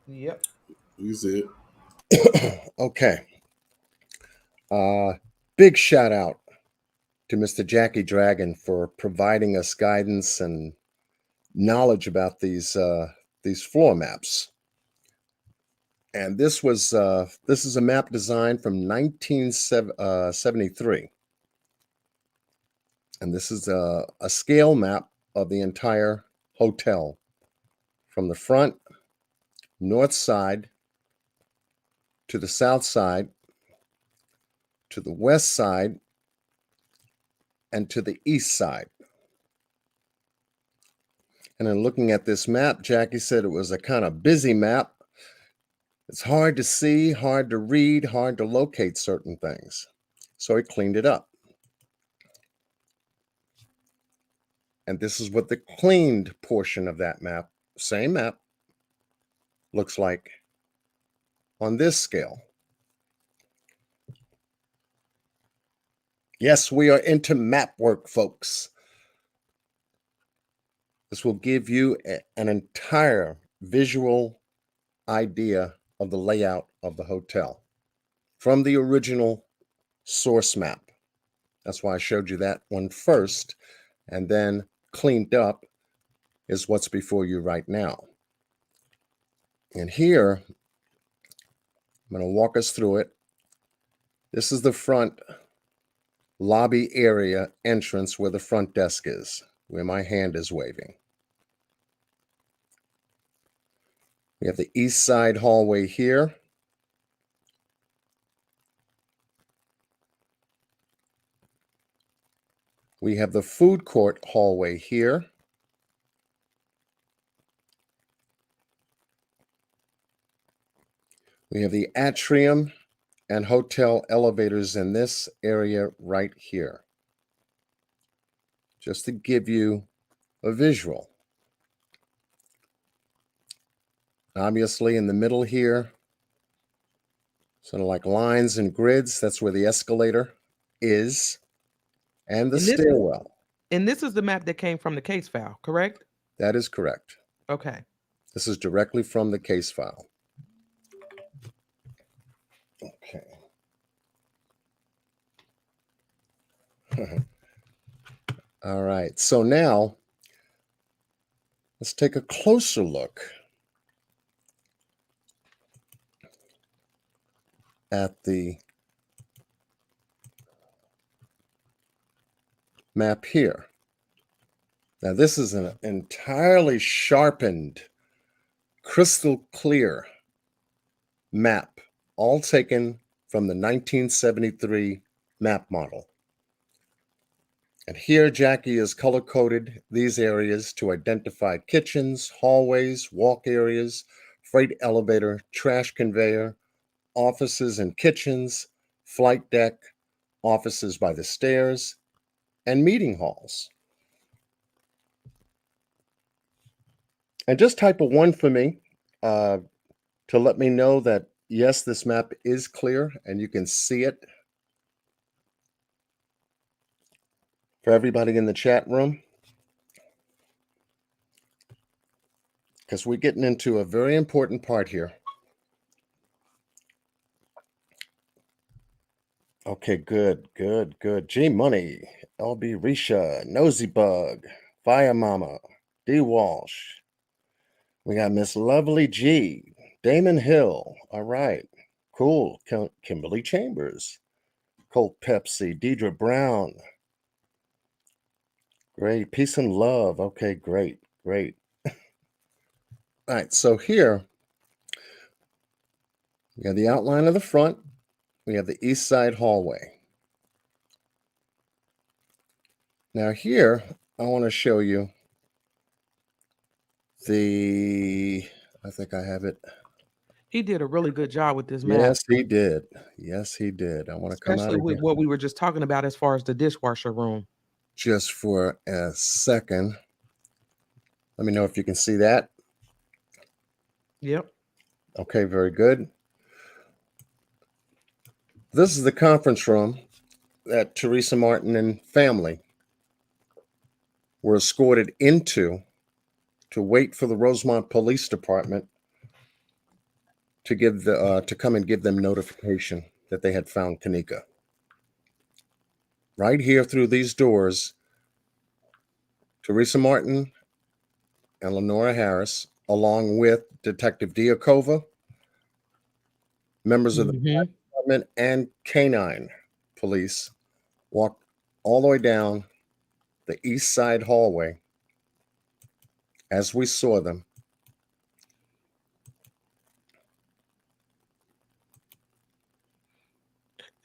Yep. You see it. Okay. Big shout out to Mr. Jackie Dragon for providing us guidance and knowledge about these floor maps. And this is a map design from 1973. And this is a scale map of the entire hotel from the front, north side, to the south side, to the west side, and to the east side. And in looking at this map, Jackie said it was a kind of busy map. It's hard to see, hard to read, hard to locate certain things. So he cleaned it up. And this is what the cleaned portion of that map, same map, looks like on this scale. Yes, we are into map work, folks. This will give you an entire visual idea of the layout of the hotel from the original source map. That's why I showed you that one first, and then cleaned up is what's before you right now. And here, I'm going to walk us through it. This is the front lobby area entrance where the front desk is, where my hand is waving. We have the east side hallway here. We have the food court hallway here. We have the atrium and hotel elevators in this area right here. Just to give you a visual. Obviously, in the middle here, sort of like lines and grids, that's where the escalator is, and the And this stairwell. and this is the map that came from the case file, correct? That is correct. Okay. This is directly from the case file. Okay. All right. So now let's take a closer look at the map here. Now, this is an entirely sharpened, crystal clear map, all taken from the 1973 map model. And here, Jackie has color-coded these areas to identify kitchens, hallways, walk areas, freight elevator, trash conveyor, offices and kitchens, flight deck, offices by the stairs, and meeting halls. And just type a 1 for me to let me know that, yes, this map is clear and you can see it. For everybody in the chat room, because we're getting into a very important part here. Okay, good. G Money, LB Risha, Nosy Bug, Fire Mama, D Walsh. We got Miss Lovely G, Damon Hill. All right, cool. Kimberly Chambers, Colt Pepsi, Deidre Brown. Great. Peace and love. Okay, great. All right, so here we have the outline of the front. We have the east side hallway. Now here, I want to show you I think I have it. He did a really good job with this map. Yes, he did. I want to come out Especially with again what we were just talking about as far as the dishwasher room. just for a second. Let me know if you can see that. Yep. Okay, very good. This is the conference room that Teresa Martin and family were escorted into to wait for the Rosemont Police Department to give to come and give them notification that they had found Kanika. Right here through these doors, Teresa Martin and Lenora Harris, along with Detective Diakova, members of the department, and canine police, walked all the way down the east side hallway as we saw them.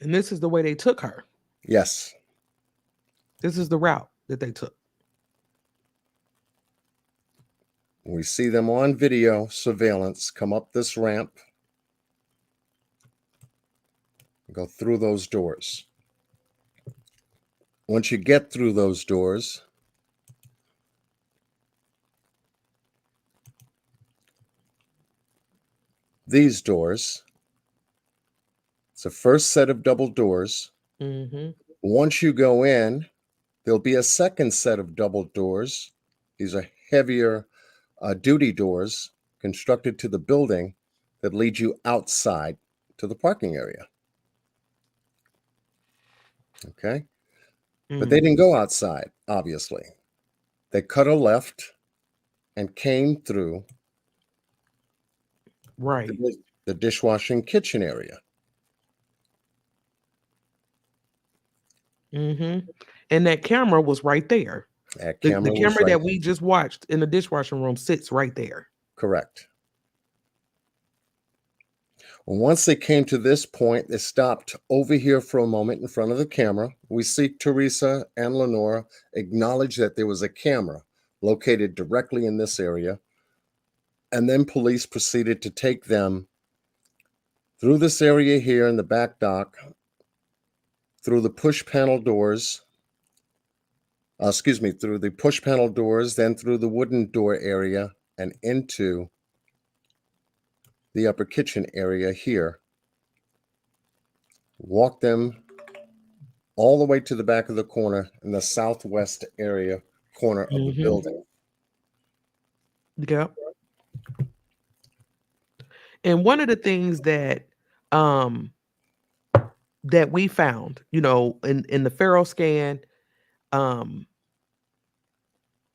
And this is the way they took her. Yes. This is the route that they took. We see them on video surveillance come up this ramp, go through those doors. Once you get through those doors, these doors, it's the first set of double doors. Once you go in, there'll be a second set of double doors. These are heavier duty doors constructed to the building that lead you outside to the parking area. Okay? But they didn't go outside, obviously. They cut a left and came through the dishwashing kitchen area. And that camera was right there. The camera that we just watched in the dishwashing room sits right there. Correct. Well, once they came to this point, they stopped over here for a moment in front of the camera. We see Teresa and Lenora acknowledge that there was a camera located directly in this area. And then police proceeded to take them through this area here in the back dock, through the push panel doors, excuse me, through the push panel doors, then through the wooden door area and into the upper kitchen area here. Walk them all the way to the back of the corner in the southwest corner of the building. Yep. And one of the things that um that we found, in the Faro scan, um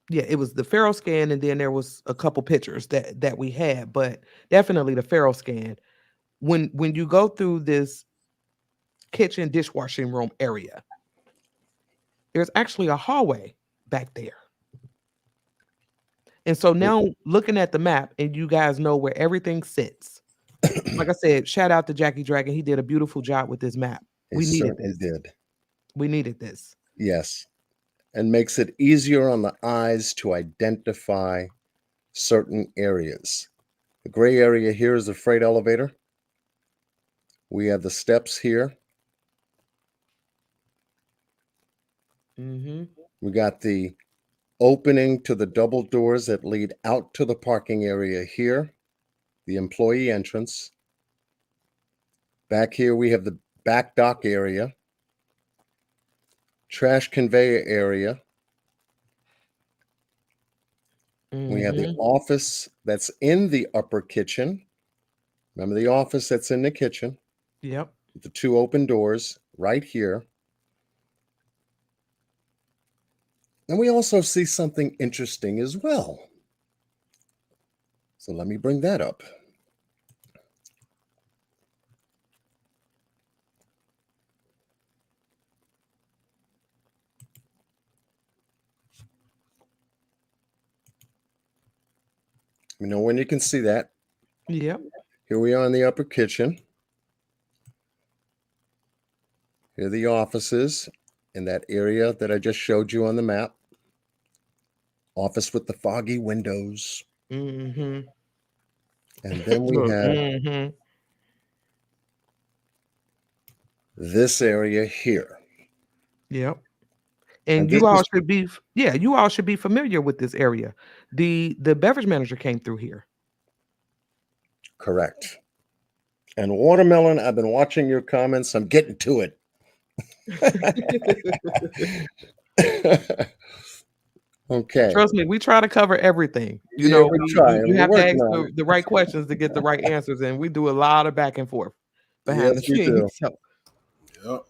yeah, it was the Faro scan, and then there was a couple pictures that we had, but definitely the Faro scan. When you go through this kitchen dishwashing room area, there's actually a hallway back there. And so now looking at the map, and you guys know where everything sits. Like I said, shout out to Jackie Dragon. He did a beautiful job with this map. He certainly did. We needed this. Yes. And makes it easier on the eyes to identify certain areas. The gray area here is the freight elevator. We have the steps here. We got the opening to the double doors that lead out to the parking area here, the employee entrance. Back here we have the back dock area, trash conveyor area. We have the office that's in the upper kitchen. Remember the office that's in the kitchen? Yep. The two open doors right here. And we also see something interesting as well. So let me bring that up. You know when you can see that? Yep. Here we are in the upper kitchen. Here are the offices in that area that I just showed you on the map. Office with the foggy windows. And then we have this area here. Yep. And you all should be familiar with this area. The beverage manager came through here. Correct. And Watermelon, I've been watching your comments. I'm getting to it. Okay. Trust me, we try to cover everything. You have to ask the right questions to get the right answers, and we do a lot of back and forth behind the scenes. So. Yep.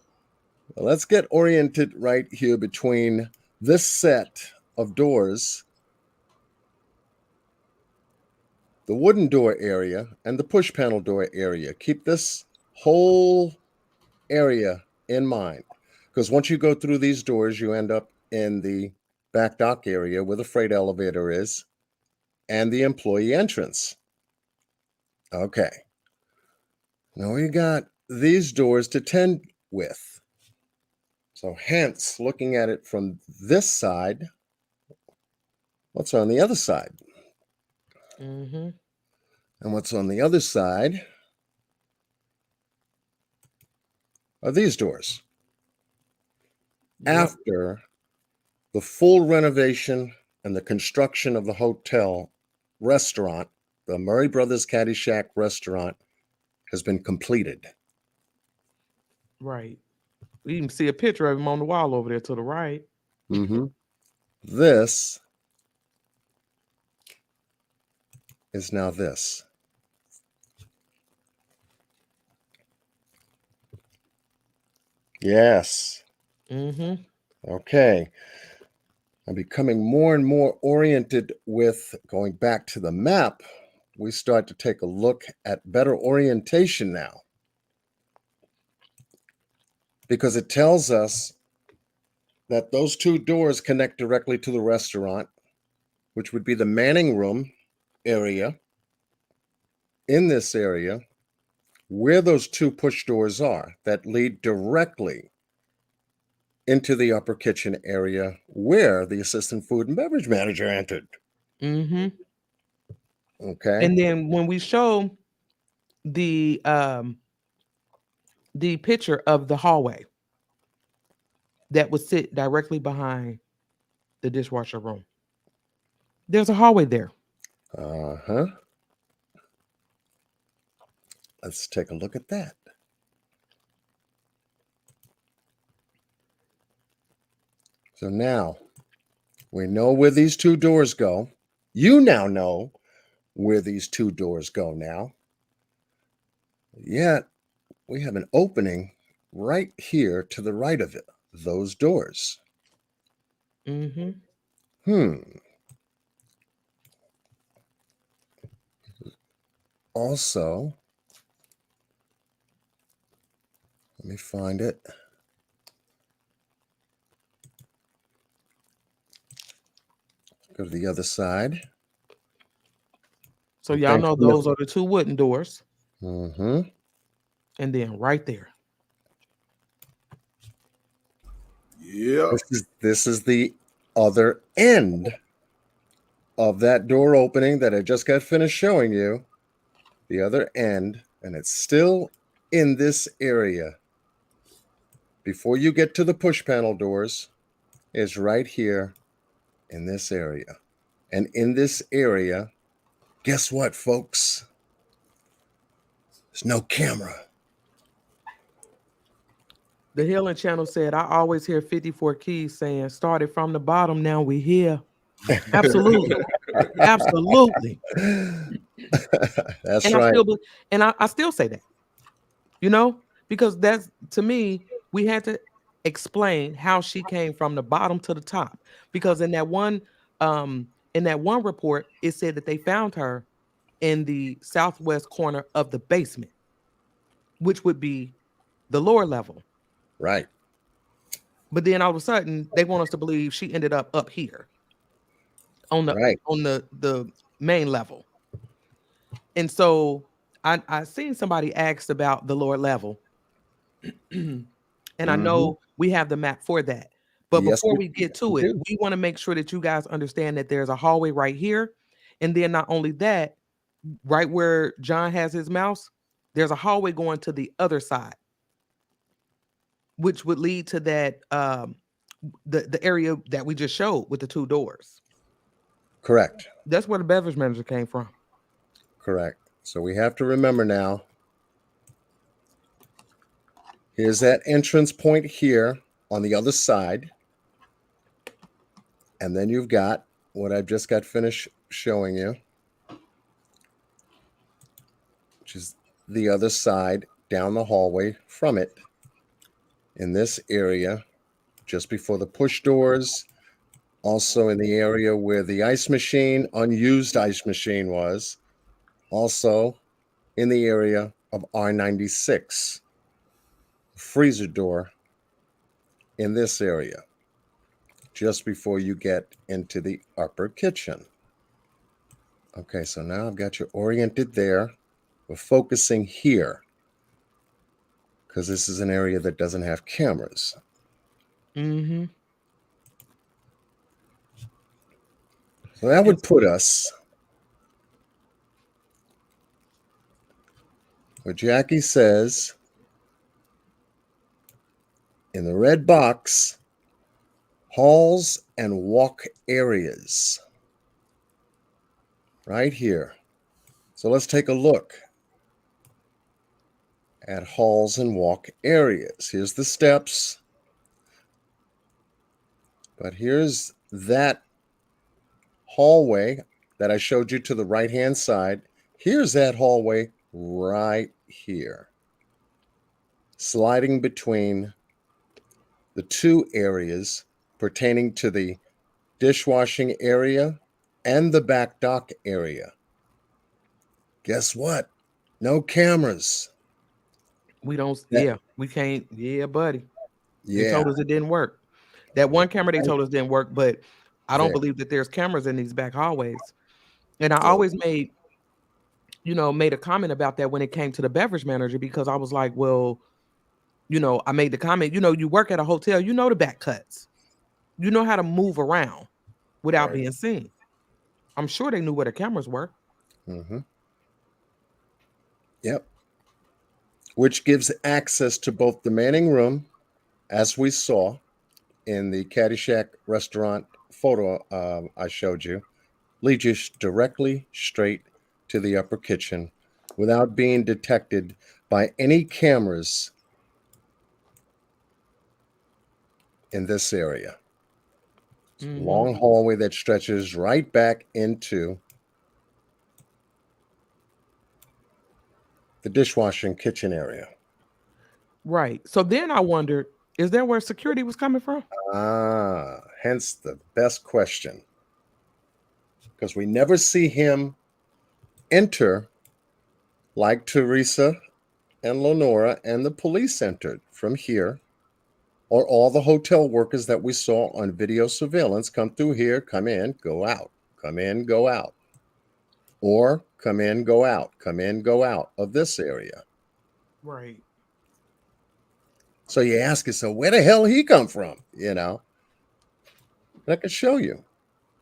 Well, let's get oriented right here between this set of doors, the wooden door area, and the push panel door area. Keep this whole area in mind, because once you go through these doors, you end up in the back dock area where the freight elevator is and the employee entrance. Okay. Now we got these doors to tend with. So hence, looking at it from this side, what's on the other side? And what's on the other side are these doors. Yep. After the full renovation and the construction of the hotel restaurant, the Murray Brothers Caddyshack restaurant, has been completed. Right. We even see a picture of him on the wall over there to the right. This is now this. Yes. Okay. I'm becoming more and more oriented with going back to the map. We start to take a look at better orientation now, because it tells us that those two doors connect directly to the restaurant, which would be the manning room area in this area, where those two push doors are that lead directly into the upper kitchen area where the assistant food and beverage manager entered. Okay. And then when we show the picture of the hallway that would sit directly behind the dishwasher room. There's a hallway there. Uh-huh. Let's take a look at that. So now we know where these two doors go. You now know where these two doors go now. Yet we have an opening right here to the right of it, those doors. Mm-hmm. Also, let me find it. Go to the other side. So y'all know those are the two wooden doors. Mm-hmm. And then right there. Yeah. This is the other end of that door opening that I just got finished showing you. The other end, and it's still in this area. Before you get to the push panel doors, is right here in this area. And in this area, guess what, folks? There's no camera. The Healing Channel said, I always hear 54 Keys saying, started from the bottom, now we here. Absolutely. Absolutely. That's and right. I still say that, because that's, to me, we had to explain how she came from the bottom to the top, because in that one report, it said that they found her in the southwest corner of the basement, which would be the lower level. Right. But then all of a sudden, they want us to believe she ended up here on the main level. And so I seen somebody asked about the lower level. And I know we have the map for that. But before we get to it, we want to make sure that you guys understand that there's a hallway right here. And then not only that, right where John has his mouse, there's a hallway going to the other side, which would lead to that the area that we just showed with the two doors. Correct. That's where the beverage manager came from. Correct. So we have to remember now, here's that entrance point here on the other side. And then you've got what I've just got finished showing you, which is the other side down the hallway from it in this area, just before the push doors. Also in the area where the ice machine, unused ice machine was. Also in the area of R96, freezer door in this area, just before you get into the upper kitchen. Okay, so now I've got you oriented there. We're focusing here because this is an area that doesn't have cameras. Mm-hmm. So that would put us where Jackie says in the red box, halls and walk areas. Right here. So let's take a look at halls and walk areas. Here's the steps. But here's that hallway that I showed you to the right-hand side. Here's that hallway right here, sliding between the two areas pertaining to the dishwashing area and the back dock area. Guess what? No cameras. We don't, we can't, buddy. Yeah. They told us it didn't work. That one camera they told us didn't work, but I don't believe that there's cameras in these back hallways. And I always made a comment about that when it came to the beverage manager, because I was like, well, I made the comment, you work at a hotel, the back cuts. You know how to move around without being seen. I'm sure they knew where the cameras were. Mm-hmm. Yep. Which gives access to both the manning room, as we saw in the Caddyshack restaurant photo I showed you leads you directly straight to the upper kitchen without being detected by any cameras in this area. Long hallway that stretches right back into the dishwashing kitchen area. Right. So then I wondered, is that where security was coming from? Hence the best question. Because we never see him enter like Teresa and Lenora and the police entered from here, or all the hotel workers that we saw on video surveillance come through here, come in, go out, come in, go out, or come in, go out, come in, go out of this area. Right. So you ask yourself, where the hell he come from? You know, and I can show you.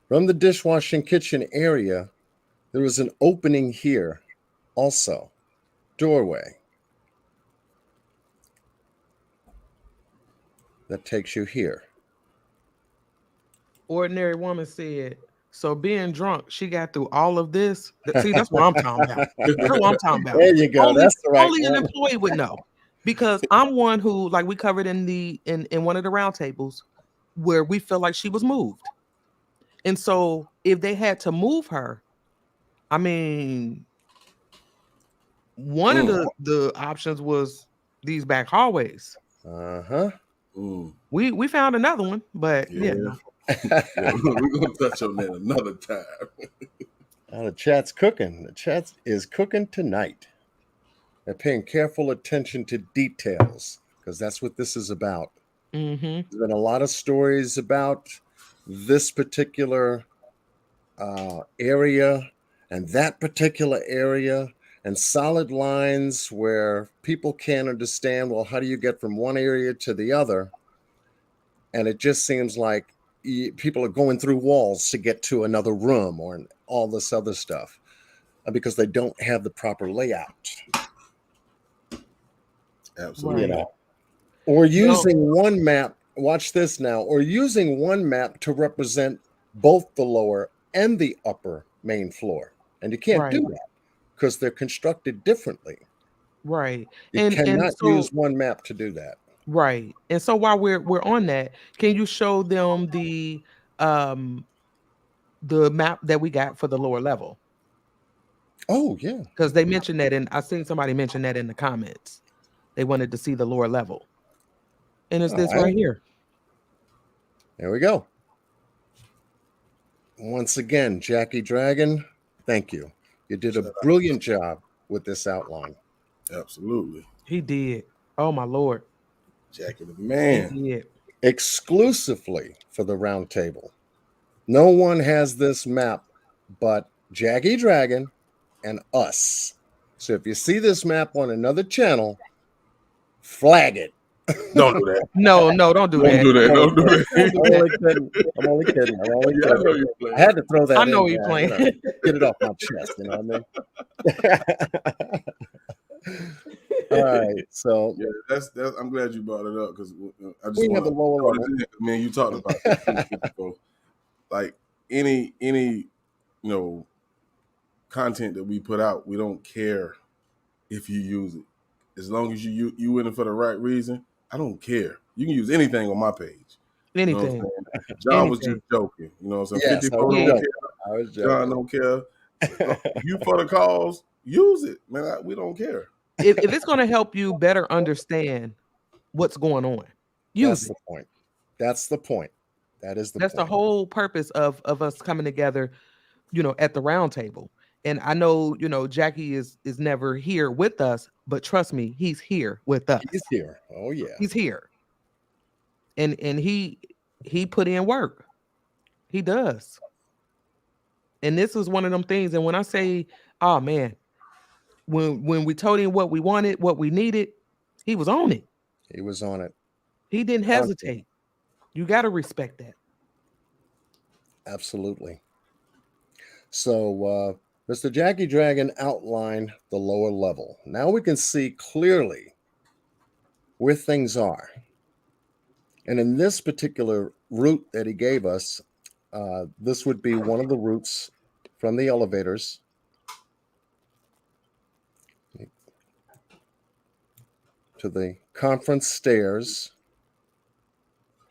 From the dishwashing kitchen area, there is an opening here also, doorway that takes you here. Ordinary woman said, so being drunk, she got through all of this. See, that's what I'm talking about. That's what I'm talking about. There you go. Only, That's the right only an one. employee would know. Because I'm one who, like we covered in one of the round tables, where we feel like she was moved. And so if they had to move her, I mean, one of the options was these back hallways. Uh-huh. We found another one, but yeah. Yeah, we're gonna touch on that another time. Now the chat's cooking. The chat is cooking tonight. They're paying careful attention to details because that's what this is about. There's been a lot of stories about this particular area and that particular area, and solid lines where people can't understand, well, how do you get from one area to the other? And it just seems like people are going through walls to get to another room or all this other stuff because they don't have the proper layout. Absolutely. You know, or using one map. Watch this now. Or using one map to represent both the lower and the upper main floor, and you can't do that because they're constructed differently. Right. You cannot use one map to do that. Right. And so while we're on that, can you show them the map that we got for the lower level? Oh, yeah. Because they mentioned that, and I seen somebody mention that in the comments. They wanted to see the lower level. And it's this right here. There we go. Once again, Jackie Dragon, thank you. You did a brilliant job with this outline. Absolutely. He did. Oh, my Lord. Jackie the man. He did. Exclusively for the round table. No one has this map but Jackie Dragon and us. So if you see this map on another channel, flag it. Don't do that. No, don't do that. Don't do that. Don't do that. I'm only kidding. Yeah, I know you're playing. I had to throw that in. I know you're playing. Get it off my chest, you know what I mean? All right, so yeah, that's. I'm glad you brought it up because I just we have a lower level. I mean, you talked about that like any content that we put out, we don't care if you use it as long as you in it for the right reason. I don't care. You can use anything on my page. Anything. You know John was just joking. You know what I'm saying? Yes, 54 don't care. I was joking. John don't care. You for the cause, use it, man. We don't care. If it's going to help you better understand what's going on, use it. That's the point. That's the point. That's the whole purpose of us coming together, at the round table. And I know, Jackie is never here with us, but trust me, he's here with us. He's here. Oh yeah. He's here. And he put in work. He does. And this was one of them things. And when I say, oh man, when we told him what we wanted, what we needed, he was on it. He was on it. He didn't hesitate. You got to respect that. Absolutely. So Mr. Jackie Dragon outlined the lower level. Now we can see clearly where things are. And in this particular route that he gave us, This would be one of the routes from the elevators to the conference stairs.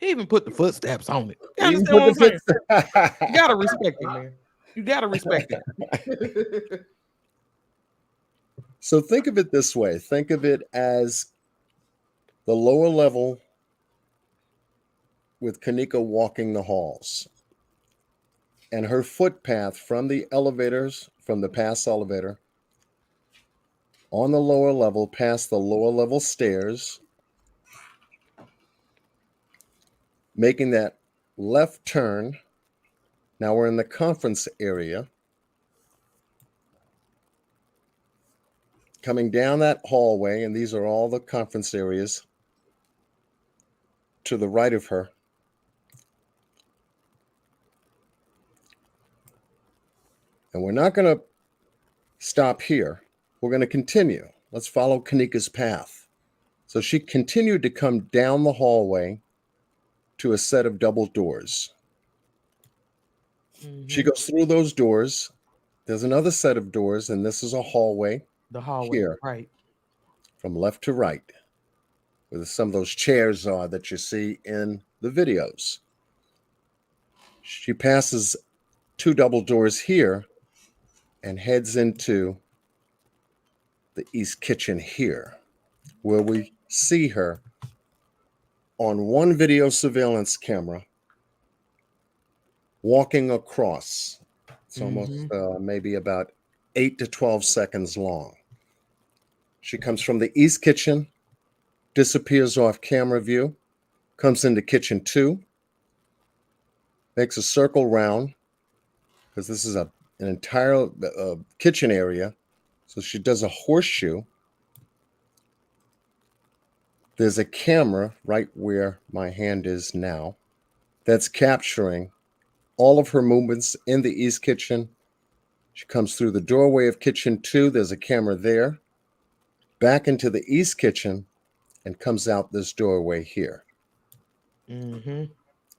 He even put the footsteps on it. You Even understand put what I'm saying? the You gotta respect him, man. You gotta respect him. So think of it this way. Think of it as the lower level with Kanika walking the halls. And her footpath from the elevators, from the pass elevator, on the lower level, past the lower level stairs, making that left turn. Now we're in the conference area. Coming down that hallway, and these are all the conference areas to the right of her. And we're not going to stop here. We're going to continue. Let's follow Kanika's path. So she continued to come down the hallway to a set of double doors. She goes through those doors. There's another set of doors, and this is a hallway. The hallway, here, right. from left to right, where some of those chairs are that you see in the videos. She passes 2 double doors here and heads into the East Kitchen here, where we see her on one video surveillance camera walking across. It's almost maybe about 8 to 12 seconds long. She comes from the East Kitchen, disappears off camera view, comes into Kitchen 2, makes a circle round, because this is an entire kitchen area. So she does a horseshoe. There's a camera right where my hand is now that's capturing all of her movements in the East Kitchen. She comes through the doorway of Kitchen 2. There's a camera there. Back into the East Kitchen and comes out this doorway here.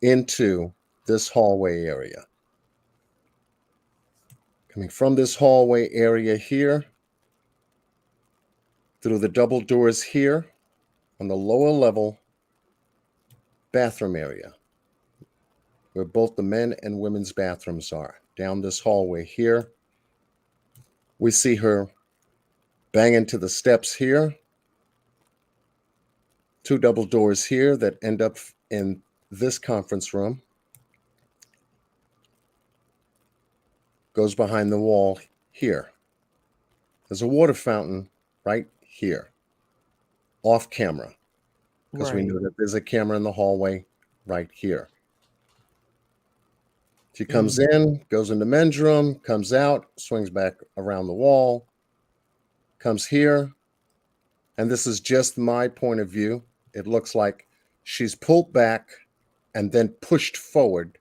Into this hallway area. Coming from this hallway area here, through the double doors here, on the lower level bathroom area, where both the men and women's bathrooms are. Down this hallway here, we see her bang into the steps here, 2 double doors here that end up in this conference room, goes behind the wall here. There's a water fountain right here, off camera, because we know that there's a camera in the hallway right here. She comes in, goes in the men's room, comes out, swings back around the wall, comes here, and this is just my point of view. It looks like she's pulled back and then pushed forward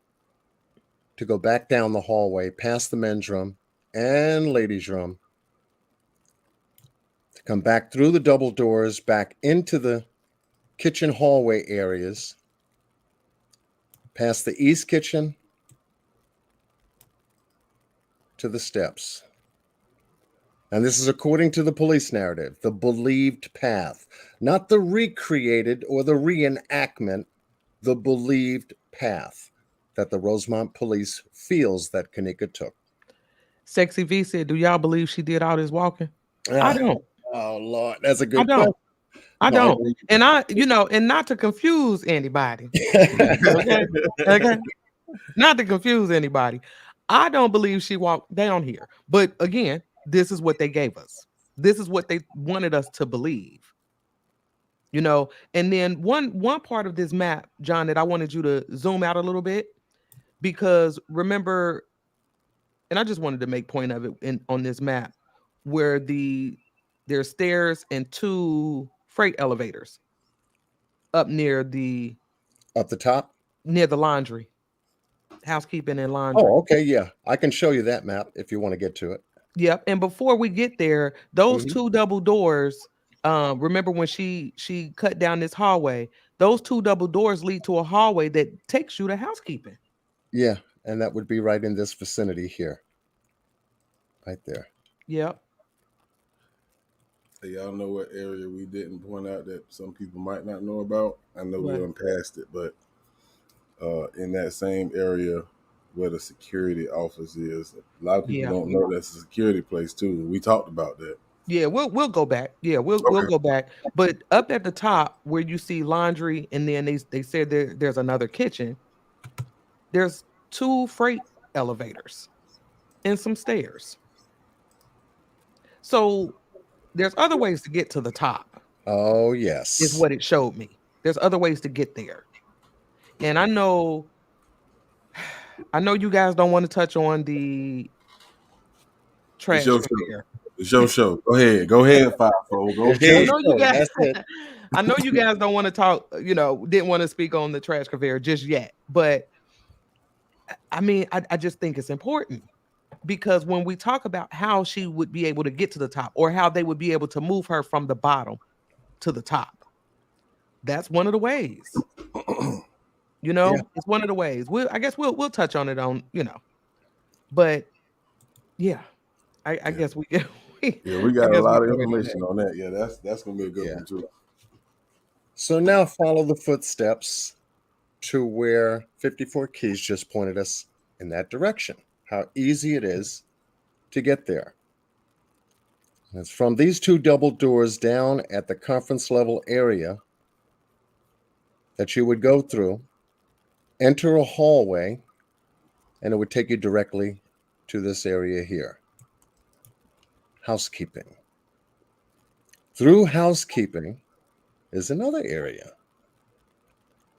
to go back down the hallway, past the men's room and ladies' room, to come back through the double doors, back into the kitchen hallway areas, past the East Kitchen, to the steps. And this is according to the police narrative, the believed path, not the recreated or the reenactment, the believed path that the Rosemont police feels that Kanika took. Sexy V said, do y'all believe she did all this walking? I don't. Oh, Lord, that's a good question. I don't. And and not to confuse anybody. Okay. Not to confuse anybody. I don't believe she walked down here. But again, this is what they gave us. This is what they wanted us to believe. And then one part of this map, John, that I wanted you to zoom out a little bit, because remember, and I just wanted to make point of it on this map, where there's stairs and 2 freight elevators up the top, near the laundry, housekeeping and laundry. Oh, okay, yeah, I can show you that map if you want to get to it. Yep. And before we get there, those 2 double doors, remember when she cut down this hallway, those 2 double doors lead to a hallway that takes you to housekeeping. Yeah, And that would be right in this vicinity here. Right there. Yep. Hey, y'all know what area we didn't point out that some people might not know about? I know we What? went past it, but in that same area where the security office is, a lot of people Yeah. don't know that's a security place too. We talked about that. Yeah, we'll go back. Yeah, we'll go back. But up at the top where you see laundry, and then they said there's another kitchen. There's 2 freight elevators and some stairs. So there's other ways to get to the top, Oh, is yes. what it showed me. There's other ways to get there. And I know you guys don't want to touch on the It's trash your show. conveyor. It's your show. Go ahead, Five-Fold. Go It's I your ahead. know you show. guys That's it. I know you guys don't want to talk, didn't want to speak on the trash conveyor just yet. But I mean, I just think it's important because when we talk about how she would be able to get to the top or how they would be able to move her from the bottom to the top, that's one of the ways. Yeah. It's one of the ways. I guess we'll touch on it but yeah, I guess we Yeah, we I got a guess we lot of go into that. information on that. Yeah, that's gonna be a good Yeah. one too. So now follow the footsteps to where 54 Keys just pointed us in that direction. How easy it is to get there. And it's from these 2 double doors down at the conference level area that you would go through, enter a hallway, and it would take you directly to this area here. Housekeeping. Through housekeeping is another area.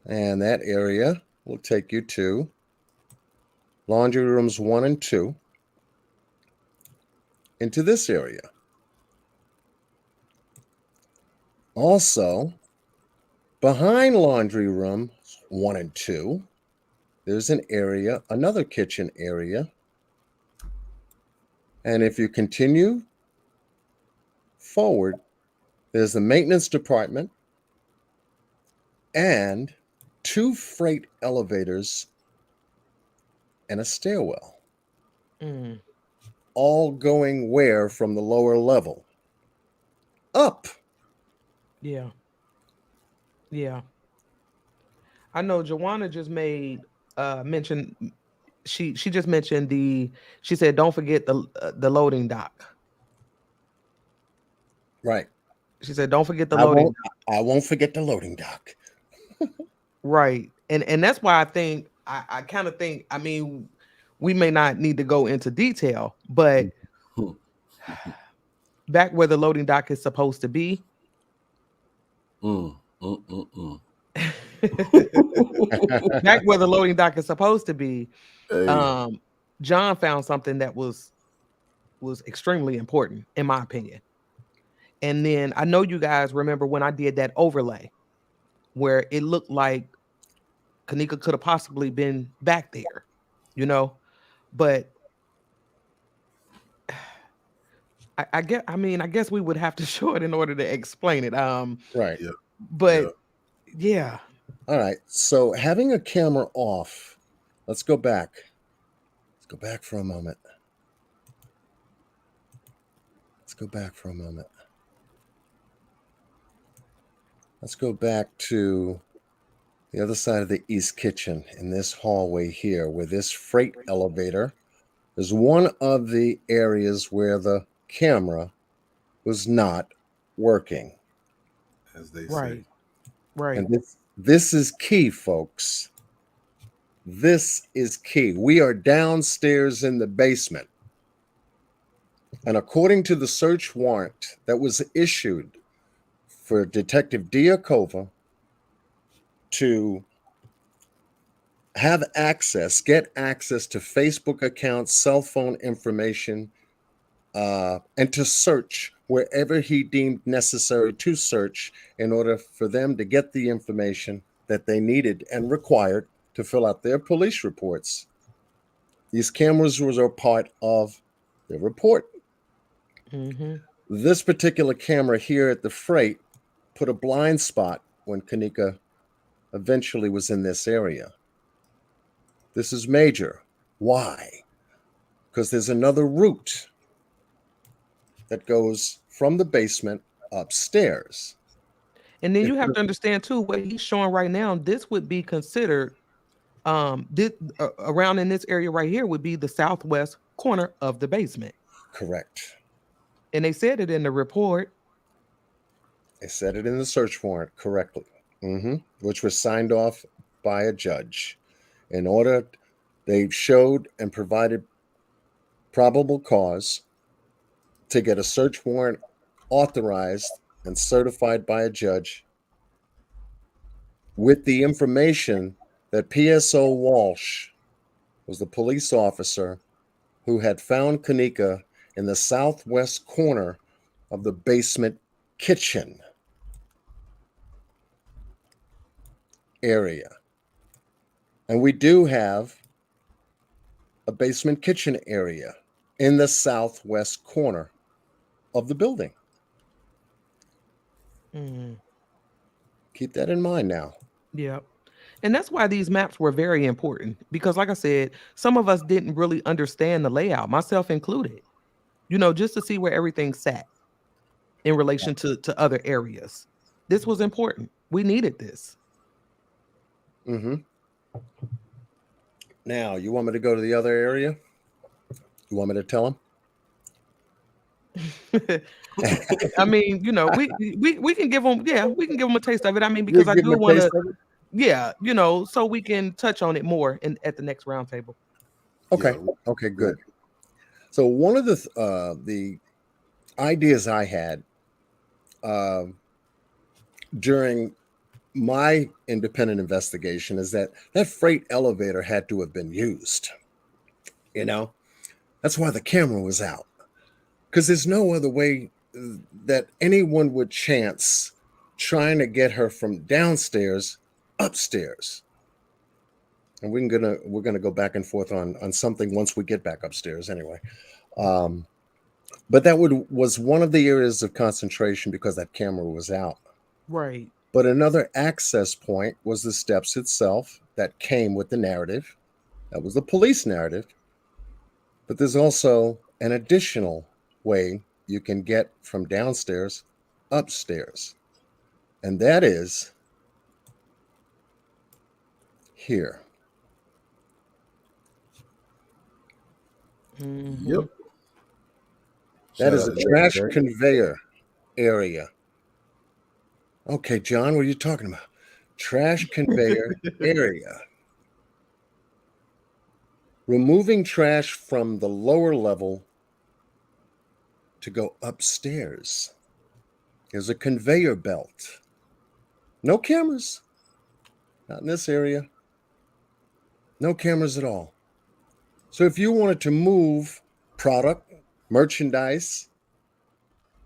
And that area will take you to laundry rooms 1 and 2 into this area. Also, behind laundry room 1 and 2, there's an area, another kitchen area. And if you continue forward, there's the maintenance department and 2 freight elevators and a stairwell, Mm, all going where from the lower level? Up. yeah. Yeah. I know Joanna just made mention she just mentioned she said don't forget the loading dock. Right. She said don't forget the I loading won't I won't forget the loading dock. Right. And that's why I think I kind of think, I mean, we may not need to go into detail, but Hmm. back where the loading dock is supposed to be. Mm, mm, mm, Back where the loading dock is supposed to be, Hey, John found something that was extremely important, in my opinion. And then I know you guys remember when I did that overlay where it looked like Kanika could have possibly been back there, but I guess we would have to show it in order to explain it. Right. yeah, yeah. But yeah. All right. So having a camera off, let's go back. Let's go back for a moment. Let's go back for a moment. Let's go back to the other side of the east kitchen in this hallway here, where this freight elevator is one of the areas where the camera was not working. As they Right. say. Right. And this is key, folks. This is key. We are downstairs in the basement. And according to the search warrant that was issued for Detective Diakova to have access, get access to Facebook accounts, cell phone information, and to search wherever he deemed necessary to search in order for them to get the information that they needed and required to fill out their police reports. These cameras were a part of the report. Mm-hmm. This particular camera here at the freight put a blind spot when Kanika eventually was in this area. This is major. Why? Because there's another route that goes from the basement upstairs. And then If you have you're- to understand too, what he's showing right now, this would be considered this around in this area right here would be the southwest corner of the basement. Correct. And they said it in the report. They said it in the search warrant correctly, which was signed off by a judge. In order, they showed and provided probable cause to get a search warrant authorized and certified by a judge with the information that PSO Walsh was the police officer who had found Kanika in the southwest corner of the basement kitchen area. And we do have a basement kitchen area in the southwest corner of the building. Keep that in mind now. Yeah. And that's why these maps were very important because, like I said, some of us didn't really understand the layout, myself included, just to see where everything sat in relation to other areas. This was important. We needed this. Now, you want me to go to the other area? You want me to tell them? I mean, we can give them, we can give them a taste of it. I mean, You because I give them do a want taste to, of it? so we can touch on it more at the next roundtable. Okay. Yeah. Okay, good. So one of the ideas I had during my independent investigation is that freight elevator had to have been used. That's why the camera was out. Because there's no other way that anyone would chance trying to get her from downstairs upstairs. And we're gonna go back and forth on something once we get back upstairs anyway. But that was one of the areas of concentration because that camera was out. Right. But another access point was the steps itself that came with the narrative. That was the police narrative. But there's also an additional way you can get from downstairs upstairs. And that is here. Yep. That Shout is out a to trash Derek. conveyor area. Okay, John, what are you talking about? Trash conveyor area. Removing trash from the lower level to go upstairs. There's a conveyor belt. No cameras. Not in this area. No cameras at all. So if you wanted to move product, merchandise,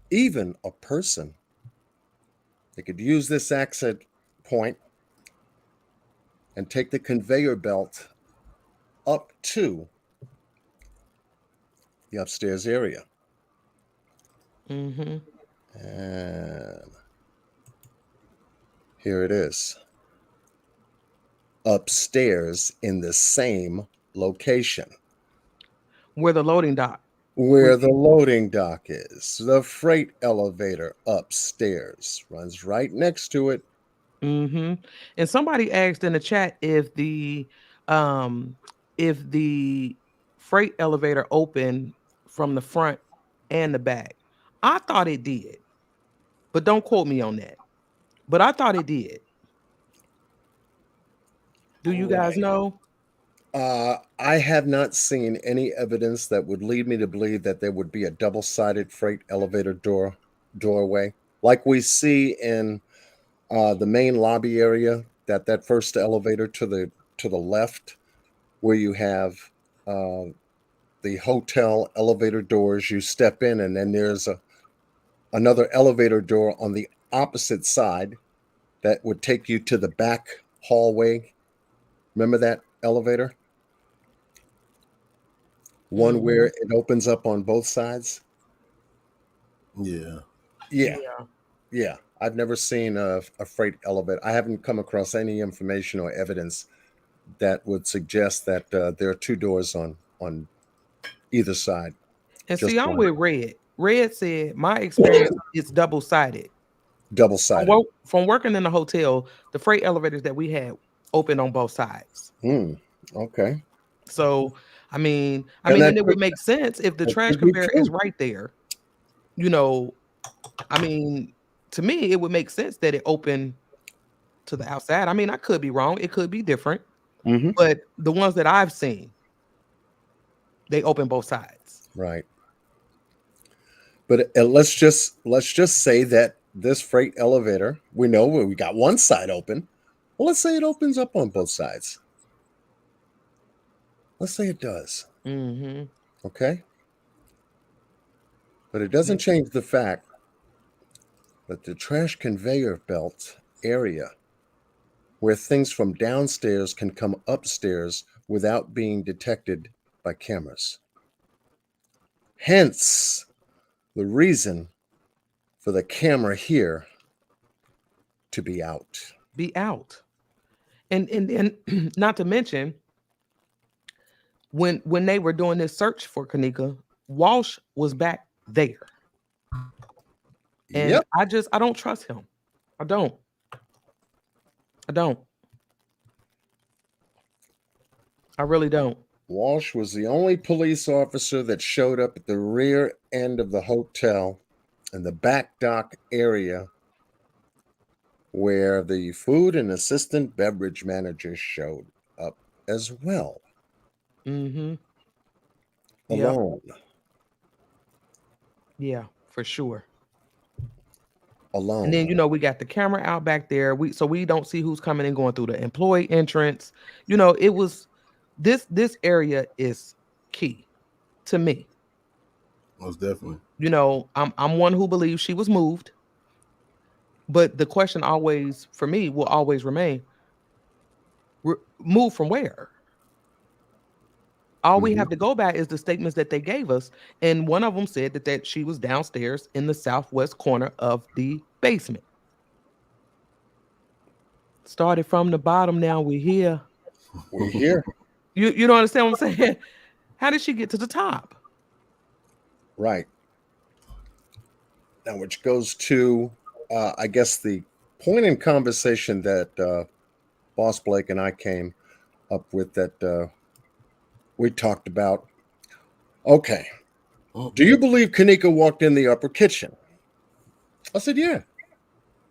even a person, they could use this access point and take the conveyor belt up to the upstairs area. And here it is. Upstairs in the same location. Where the loading dock. Where the loading dock is. The freight elevator upstairs runs right next to it. And somebody asked in the chat if the freight elevator opened from the front and the back. I thought it did, but don't quote me on that. But I thought it did. Do you guys know? I have not seen any evidence that would lead me to believe that there would be a double-sided freight elevator doorway like we see in the main lobby area. That first elevator to the left, where you have the hotel elevator doors. You step in, and then there's another elevator door on the opposite side that would take you to the back hallway. Remember that elevator? One where it opens up on both sides. Yeah. I've never seen a freight elevator. I haven't come across any information or evidence that would suggest that there are two doors on either side. And Just see, I'm one. with Red. Red said my experience is double-sided. Double-sided. From working in the hotel, the freight elevators that we had opened on both sides. Okay. So, I mean, And and it would make sense if the that trash could be conveyor is true. right there. You know, I mean, to me, it would make sense that it opened to the outside. I mean, I could be wrong. It could be different. Mm-hmm. But the ones that I've seen, they open both sides. Right. But let's just say that this freight elevator, we know we got one side open. Well, let's say it opens up on both sides. Let's say it does. Mm-hmm. Okay. But it doesn't change the fact that the trash conveyor belt area, where things from downstairs can come upstairs without being detected by cameras. Hence, the reason for the camera here to be out. Be out. And not to mention, when they were doing this search for Kanika, Walsh was back there. And Yep. I don't trust him. I don't. I really don't. Walsh was the only police officer that showed up at the rear end of the hotel in the back dock area where the food and assistant beverage manager showed up as well. Mm-hmm. Alone. Yep. Yeah, for sure. Alone. And then, we got the camera out back there. So we don't see who's coming and going through the employee entrance. It was this area is key to me. Most definitely. I'm one who believes she was moved. But the question always, for me, will always remain, move from where? All we have to go by is the statements that they gave us. And one of them said that she was downstairs in the southwest corner of the basement. Started from the bottom, now we're here. We're here. You don't understand what I'm saying? How did she get to the top? Right. Now, which goes to, I guess, the point in conversation that Boss Blake and I came up with that we talked about. Okay. Do you believe Kanika walked in the upper kitchen? I said, yeah.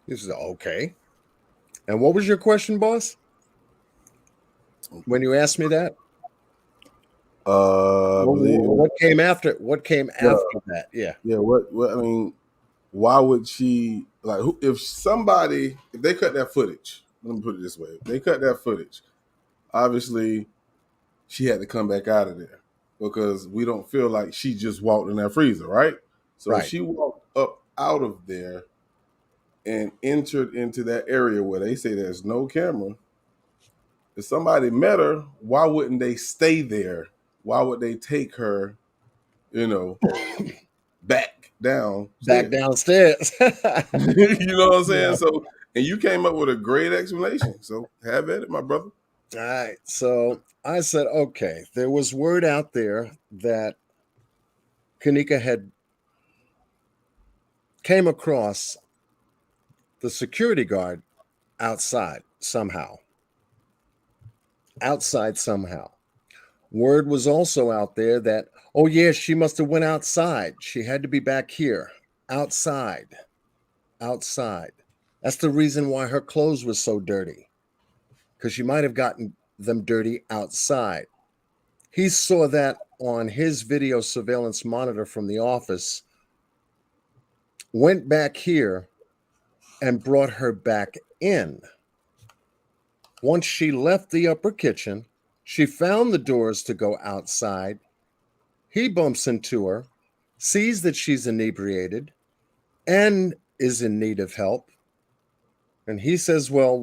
He said, okay. And what was your question, boss? When you asked me that? What came after? What came after that? Yeah. Yeah. What? I mean, why would she if they cut that footage? Let me put it this way: if they cut that footage, obviously, she had to come back out of there because we don't feel like she just walked in that freezer, right? So she walked up out of there and entered into that area where they say there's no camera. If somebody met her, why wouldn't they stay there? Why would they take her, back downstairs? Back downstairs. You know what I'm saying? Yeah. So, and you came up with a great explanation. So have at it, my brother. All right. So I said, okay, there was word out there that Kanika had came across the security guard outside somehow. Word was also out there that, oh yeah, she must have went outside. She had to be back here. Outside. That's the reason why her clothes were so dirty. Because she might have gotten them dirty outside. He saw that on his video surveillance monitor from the office, went back here and brought her back in. Once she left the upper kitchen, she found the doors to go outside. He bumps into her, sees that she's inebriated and is in need of help. And he says, well,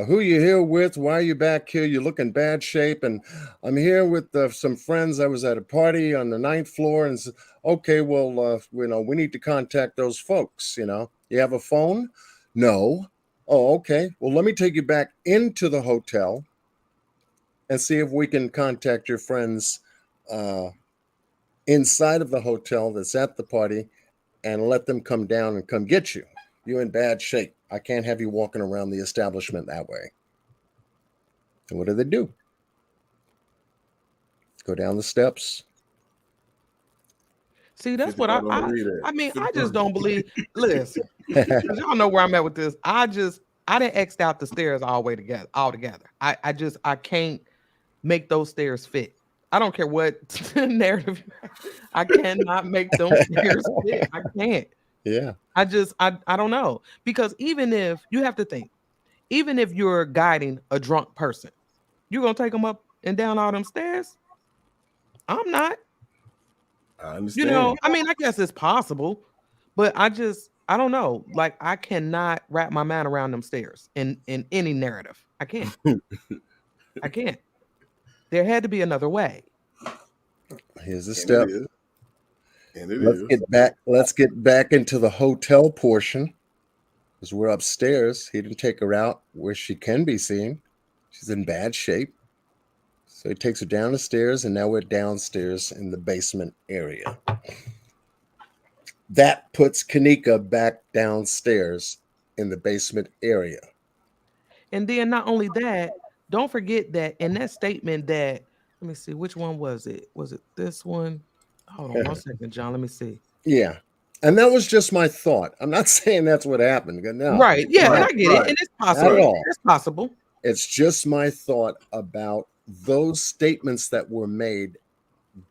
who are you here with? Why are you back here? You look in bad shape. And I'm here with some friends. I was at a party on the 9th floor. And said, okay, well, we need to contact those folks. You have a phone? No. Oh, okay. Well, let me take you back into the hotel. and see if we can contact your friends inside of the hotel that's at the party and let them come down and come get you. You're in bad shape. I can't have you walking around the establishment that way. And what do? Go down the steps. See, that's what 55 don't agree that. I mean, I 55 just don't believe. Listen, 'cause y'all know where I'm at with this. I didn't X out the stairs all the way together altogether. I can't make those stairs fit. I don't care what narrative. I cannot make them stairs fit. I can't. Yeah. I don't know. Because even if you have to think, even if you're guiding a drunk person, you're gonna take them up and down all them stairs. I'm not. I You understand. know, I mean, I guess it's possible, but I don't know. Like, I cannot wrap my mind around them stairs in any narrative. I can't. I can't. There had to be another way. Here's the And step. it is. And it Let's is. get back. Let's get back into the hotel portion because we're upstairs. He didn't take her out where she can be seen. She's in bad shape. So he takes her down the stairs, and now we're downstairs in the basement area. That puts Kanika back downstairs in the basement area. And then not only that, don't forget that in that statement that, let me see, which one was it? Was it this one? Hold on one second, John. Let me see. Yeah. And that was just my thought. I'm not saying that's what happened. No. Right. Yeah, and Right, I get right. it. And it's Not possible. at all. It's possible. It's just my thought about those statements that were made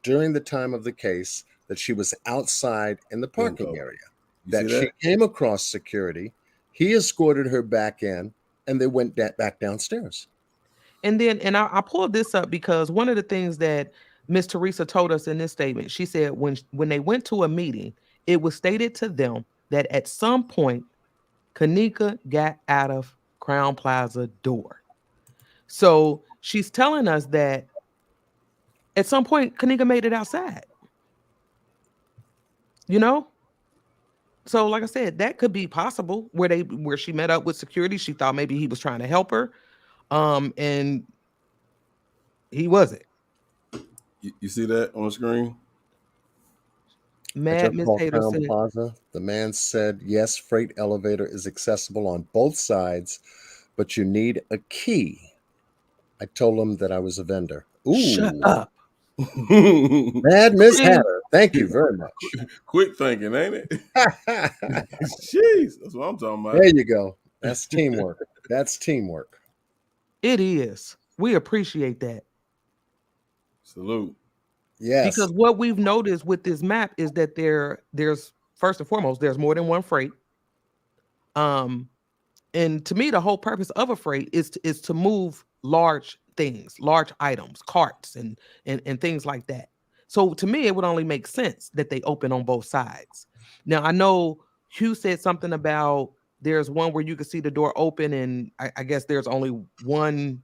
during the time of the case that she was outside in the parking Bingo. area, You that see she came across security. He escorted her back in, and they went back downstairs. And then, and I pulled this up because one of the things that Miss Teresa told us in this statement, she said when they went to a meeting, it was stated to them that at some point, Kanika got out of Crown Plaza door. So she's telling us that at some point, Kanika made it outside. You know? So, like I said, that could be possible where she met up with security. She thought maybe he was trying to help her. And he wasn't. You see that on the screen? Mad Miss Tater Crown said, Plaza. The man said, yes, freight elevator is accessible on both sides, but you need a key. I told him that I was a vendor. Ooh, shut up. Mad Miss Hatter. Thank you very much. Quick thinking, ain't it? Jeez, that's what I'm talking about. There you go. That's teamwork. That's teamwork. It is. We appreciate that. Salute. Yes. Because what we've noticed with this map is that there's first and foremost, there's more than one freight. And to me, the whole purpose of a freight is to move large things, large items, carts and things like that. So to me, it would only make sense that they open on both sides. Now, I know Hugh said something about there's one where you can see the door open, and I guess there's only one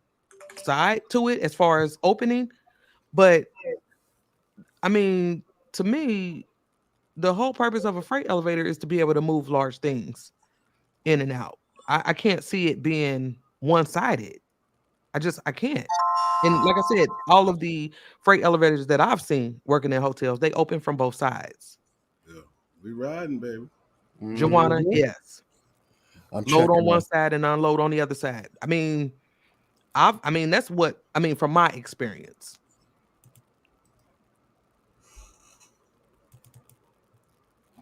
side to it as far as opening. But I mean, to me, the whole purpose of a freight elevator is to be able to move large things in and out. I can't see it being one-sided. I can't. And like I said, all of the freight elevators that I've seen working in hotels, they open from both sides. Yeah, we riding, baby. Joanna, yes. I'm Load on one out. side and unload on the other side. I mean, that's what I mean from my experience.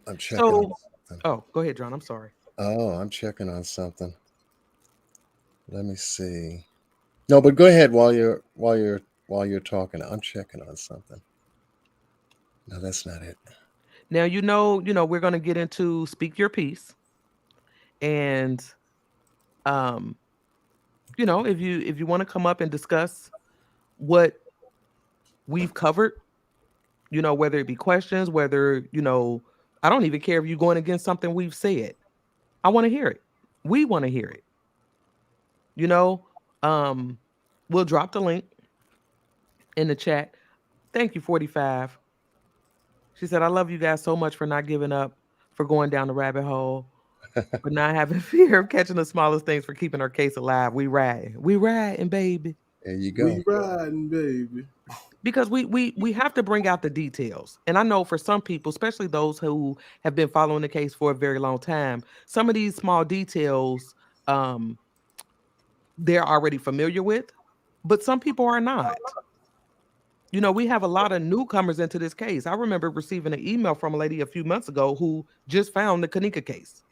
I'm checking. On something. Oh, go ahead, John. I'm sorry. Oh, I'm checking on something. Let me see. No, but go ahead while you're talking. I'm checking on something. No, that's not it. Now you know, we're gonna get into speak your piece, and if you want to come up and discuss what we've covered, whether it be questions, whether I don't even care if you're going against something we've said. I want to hear it. We want to hear it. We'll drop the link in the chat. Thank you, 45. She said, I love you guys so much for not giving up, for going down the rabbit hole, for not having fear of catching the smallest things, for keeping our case alive. We riding, baby. There you We go. riding, baby. Because we have to bring out the details. And I know for some people, especially those who have been following the case for a very long time, some of these small details um they're already familiar with, but some people are not. You know, we have a lot of newcomers into this case. I remember receiving an email from a lady a few months ago who just found the Kanika case.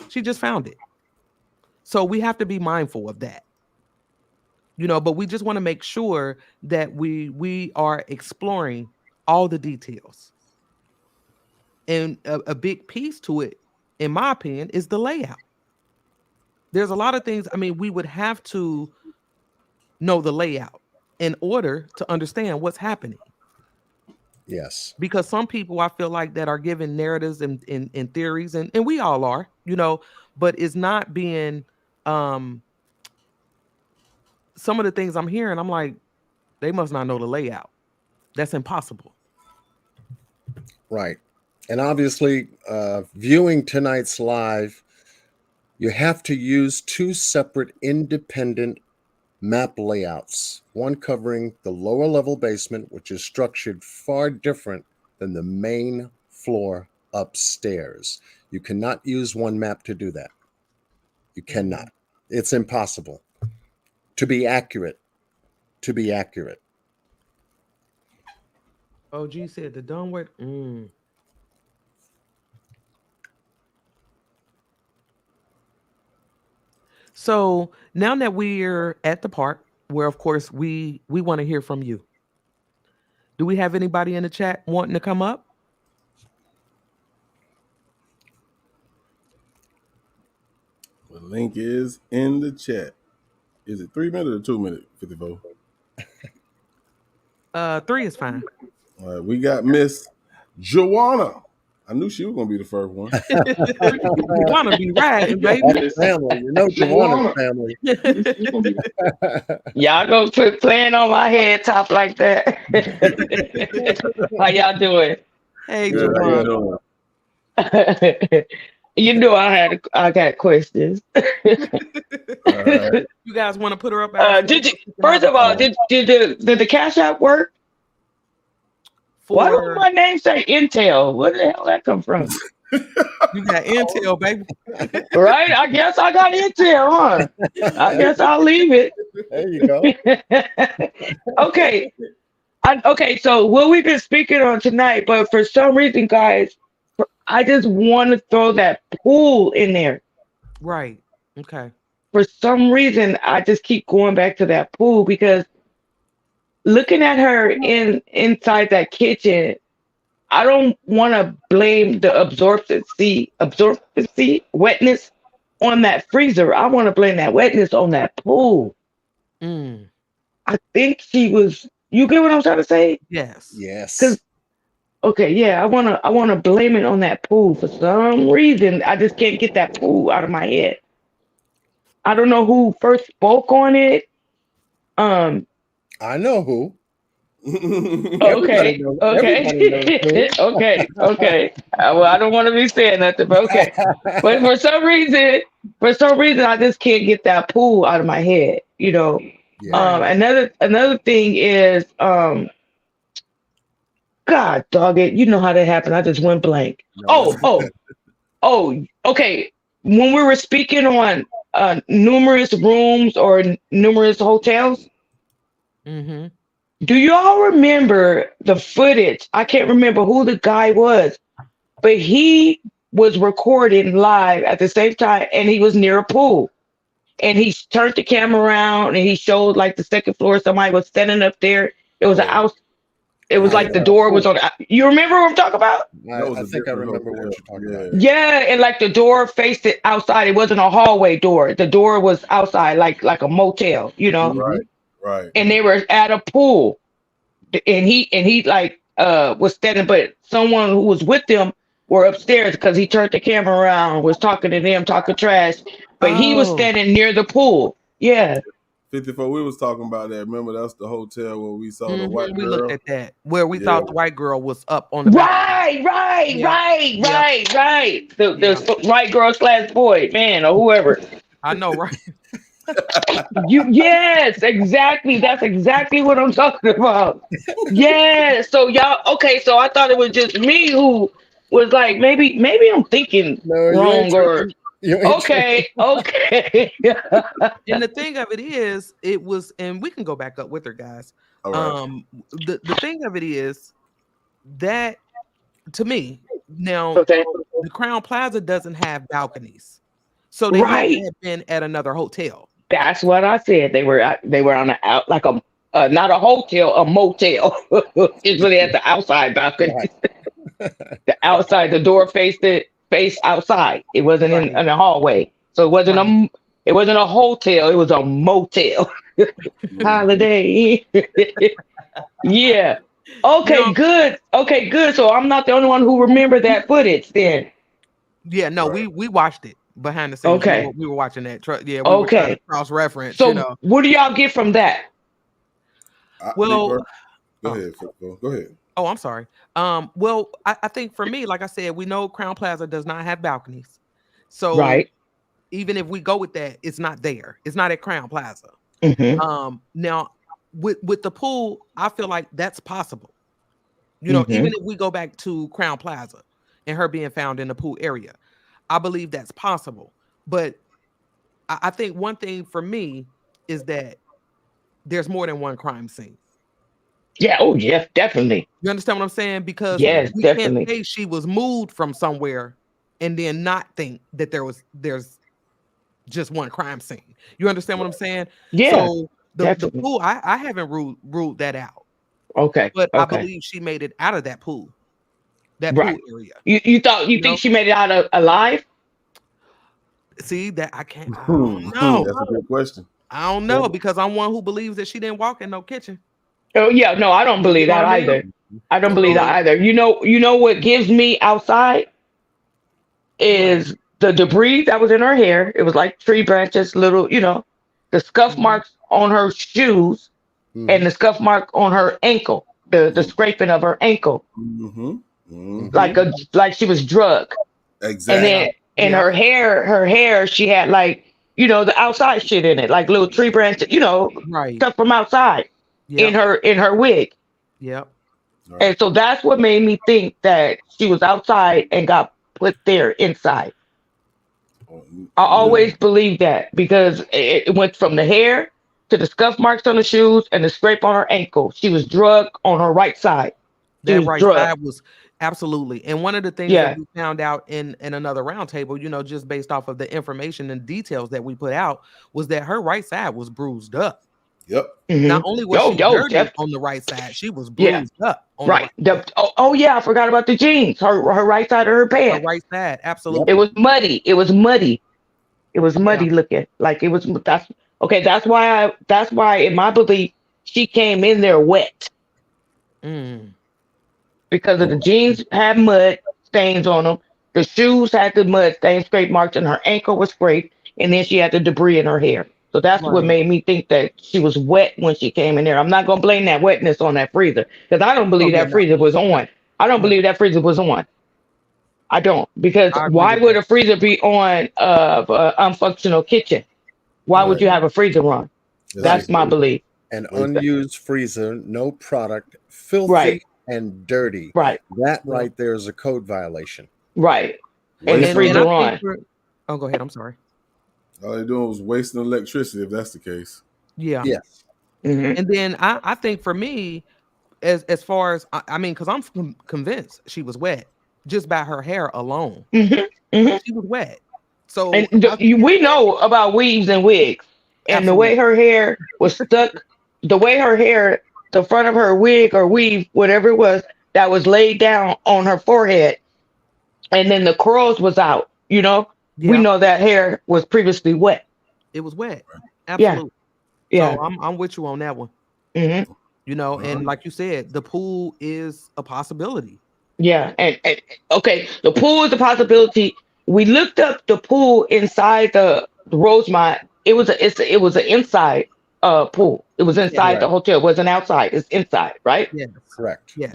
She just found it. So we have to be mindful of that. You know, but we just want to make sure that we are exploring all the details. And a big piece to it, in my opinion, is the layout. There's a lot of things, I mean, we would have to know the layout in order to understand what's happening. Yes. Because some people I feel like that are given narratives and theories, and we all are, you know, but it's not being some of the things I'm hearing, I'm like, they must not know the layout. That's impossible. Right. And obviously, viewing tonight's live, you have to use two separate independent map layouts, one covering the lower level basement, which is structured far different than the main floor upstairs. You cannot use one map to do that. You cannot. It's impossible. To be accurate. To be accurate. OG said the dumb word. So now that we're at the part where, of course, we want to hear from you. Do we have anybody in the chat wanting to come up? The link is in the chat. Is it 3 minutes or 2 minutes? 54. 3 is fine. All right, we got Miss Joanna. I knew she was gonna be the first one. You want to be riding, baby. Family, you know, Joanna's family. Y'all go quit playing on my head top like that. How y'all doing? Hey, Good, how you Joanna. doing? You know I got questions. All right. You guys want to put her up? First of all, did the Cash App work? Why don't my name say Intel? Where the hell that come from? You got Intel, baby. Right? I guess I got Intel, huh? I guess I'll leave it. There you go. Okay. Okay, so what we've been speaking on tonight, but for some reason, guys, I just want to throw that pool in there. Right. Okay. For some reason, I just keep going back to that pool because looking at her inside that kitchen, I don't want to blame the absorption wetness on that freezer. I want to blame that wetness on that pool. I think she was. You get what I'm trying to say? Yes. Yes. Okay, yeah, I wanna blame it on that pool. For some reason, I just can't get that pool out of my head. I don't know who first spoke on it. I know who. Okay. Okay. Well, I don't want to be saying nothing, but okay. But for some reason, I just can't get that pool out of my head. You know. Yeah. Another thing is God dog it, you know how that happened. I just went blank. No, Okay. When we were speaking on numerous rooms or numerous hotels, do you all remember the footage? I can't remember who the guy was, but he was recording live at the same time, and he was near a pool. And he turned the camera around, and he showed like the second floor. Somebody was standing up there. It was a house. It was like the door was on. You remember what I'm talking about? I think I remember what you're talking about. Yeah, and like the door faced it outside. It wasn't a hallway door. The door was outside, like a motel, you know. Right. And they were at a pool, and he like was standing, but someone who was with them were upstairs because he turned the camera around, was talking to them, talking trash, but he was standing near the pool. Yeah. 54, we was talking about that. Remember, that's the hotel where we saw the white girl. We looked at that, where we thought the white girl was up on the Right. The white girl / boy, man, or whoever. I know, right? Yes, exactly. That's exactly what I'm talking about. Yes. So y'all, okay. So I thought it was just me who was like, maybe I'm thinking No, you ain't wrong or tripping. You ain't tripping. okay. And the thing of it is, it was, and we can go back up with her, guys. All right. The thing of it is that to me, now Okay. the Crown Plaza doesn't have balconies, so they had to Right. have been at another hotel. That's what I said. They were on a out like a not a hotel, a motel. It's really at the outside balcony. Right. The outside, the door faced outside. It wasn't in, Right, in the hallway. So right. it wasn't a hotel, it was a motel. Mhm. Holiday Inn. Yeah. Okay, Now, good. Okay, good. So I'm not the only one who remember that footage then. yeah, no, Right. we watched it behind the scenes. Okay. We were watching that. Yeah, we were trying to Okay. cross reference. So what do y'all get from that? Me Well, personally, go oh, ahead, Phil. Go ahead. oh, I'm sorry. Well, I think for me, like I said, we know Crown Plaza does not have balconies, so Right. even if we go with that, it's not there. It's not at Crown Plaza. Mm-hmm. Now with the pool, I feel like that's possible. Mm-hmm. Even if we go back to Crown Plaza and her being found in the pool area, I believe that's possible. But I think one thing for me is that there's more than one crime scene. Yeah, oh yes, definitely. You understand what I'm saying? Because Yeah. Yes, we can't definitely. say she was moved from somewhere and then not think that there's just one crime scene. You understand what I'm saying? Yeah, So the definitely. pool, I haven't ruled that out, Okay. but I Okay. believe she made it out of that pool Right. area. You You think know, she made it out alive? see that I don't know. That's a good question. I don't know Well, because I'm one who believes that she didn't walk in no kitchen. Oh yeah, no, I don't You believe know what that I mean? either. I don't believe that So either. You know what gives me outside what? is the debris that was in her hair. It was like tree branches, little, the scuff Mhm. marks on her shoes and hmm the scuff mark on her ankle, the Mm-hmm. scraping of her ankle, Mm-hmm. hmm Mm-hmm. like she was drugged. And Yeah, then Exactly. in yeah, her hair, she had like, the outside shit in it, like little tree branches, right. stuff from outside in Yep, her wig. yep, Right. And so that's what made me think that she was outside and got put there inside. Oh, I yeah. mm, always believed that because it went from the hair to the scuff marks on the shoes and the scrape on her ankle. She was drugged on her right side. She that was right drugged. side was absolutely. And one of the things that Yeah. we found out in another roundtable, just based off of the information and details that we put out, was that her right side was bruised up. Yep. Hmm. Not only was Yo, she yo, dirty Jeff. on the right side, she was Yeah. bruised up on the Right. right side. Oh, yeah, I forgot about the jeans. Her right side of her Her pants. right side, Yep. It absolutely. was muddy. It was muddy. It was Yeah. muddy looking. Like it was that's okay. That's why in my belief she came in there wet Mm, because of the Okay. jeans had mud stains on them. The shoes had the mud stain scrape marks, and her ankle was scraped, and then she had the debris in her hair. So that's what right. made me think that she was wet when she came in there. I'm not gonna blame that wetness on that freezer because I don't Oh believe yeah, that no, freezer was no, on. I don't no. believe that freezer was on. I don't because I agree why with would that. a freezer be on of a unfunctional kitchen? Why would Right. you Mhm. have a freezer on? That's Right. That's just my belief. An waste. unused freezer, no product, Right, filthy and dirty. right, That Yep. right there is a code violation. right. And the Waste And on I freezer think on. for oh, go ahead. I'm sorry. all they're doing was wasting electricity if that's the case. Yeah. Yes. Hmm. And then I think for me, as far as I mean, because I'm convinced she was wet just by her hair alone. Hmm. Hmm. She was wet. So And how she get we there? know about weaves and wigs, and the way Absolutely. her hair was stuck, the way her hair, the front of her wig or weave, whatever it was, that was laid down on her forehead, and then the curls was out. We Yeah, know that hair was previously wet. it was wet. Yeah, Absolutely. So yeah. I'm with you on that one. Hmm. All And right. like you said, the pool is a possibility. Yeah, and okay, the pool is a possibility. We looked up the pool inside the Rosemont. It was an inside pool. It was Yes, inside the Correct. hotel. It wasn't outside. It's inside, right? yes, Correct. yes.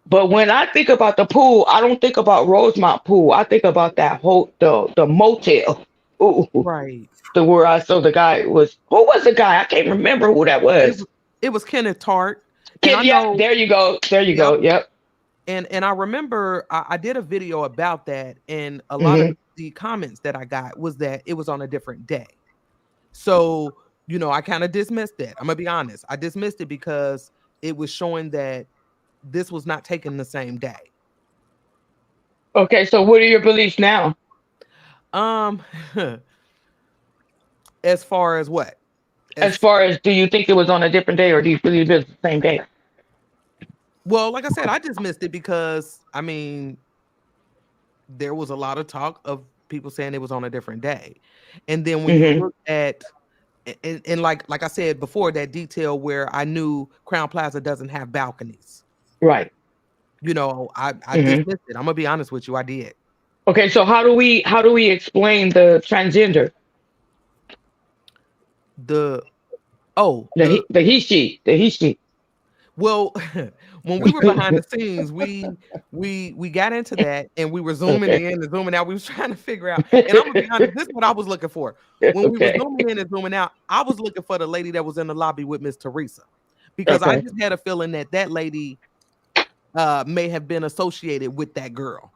But when I think about the pool, I don't think about Rosemont pool. I think about that whole the motel. Ooh. Right. The where I saw the guy was, who was the guy? I can't remember who that It was. was it was Kenneth Tart, and Kid, I yep, know. there you go. There you Yep. go. Yep. And I remember I did a video about that, and a lot of Hmm. the comments that I got was that it was on a different day. So, I kind of dismissed it. I'm gonna be honest. I dismissed it because it was showing that this was not taken the same day. Okay, so what are your beliefs now? Um, as far as what? As As far as, do you think it was on a different day, or do you believe it's the same day? well, like I said, I dismissed it because there was a lot of talk of people saying it was on a different day. And then when you Hmm. look at and like I said before, that detail where I knew Crown Plaza doesn't have balconies. Right. I Hmm. dismissed it. I'm gonna be honest with you, I did. Okay, so how do we explain the transgender, The oh, the he she? well, when we were behind the scenes, we got into that, and we were zooming Okay. in and zooming out. We was trying to figure out, and I'm gonna be honest, this is what I was looking for. When we were Okay. zooming in and zooming out, I was looking for the lady that was in the lobby with Miss Teresa, because I Okay. just had a feeling that that lady may have been associated with that girl,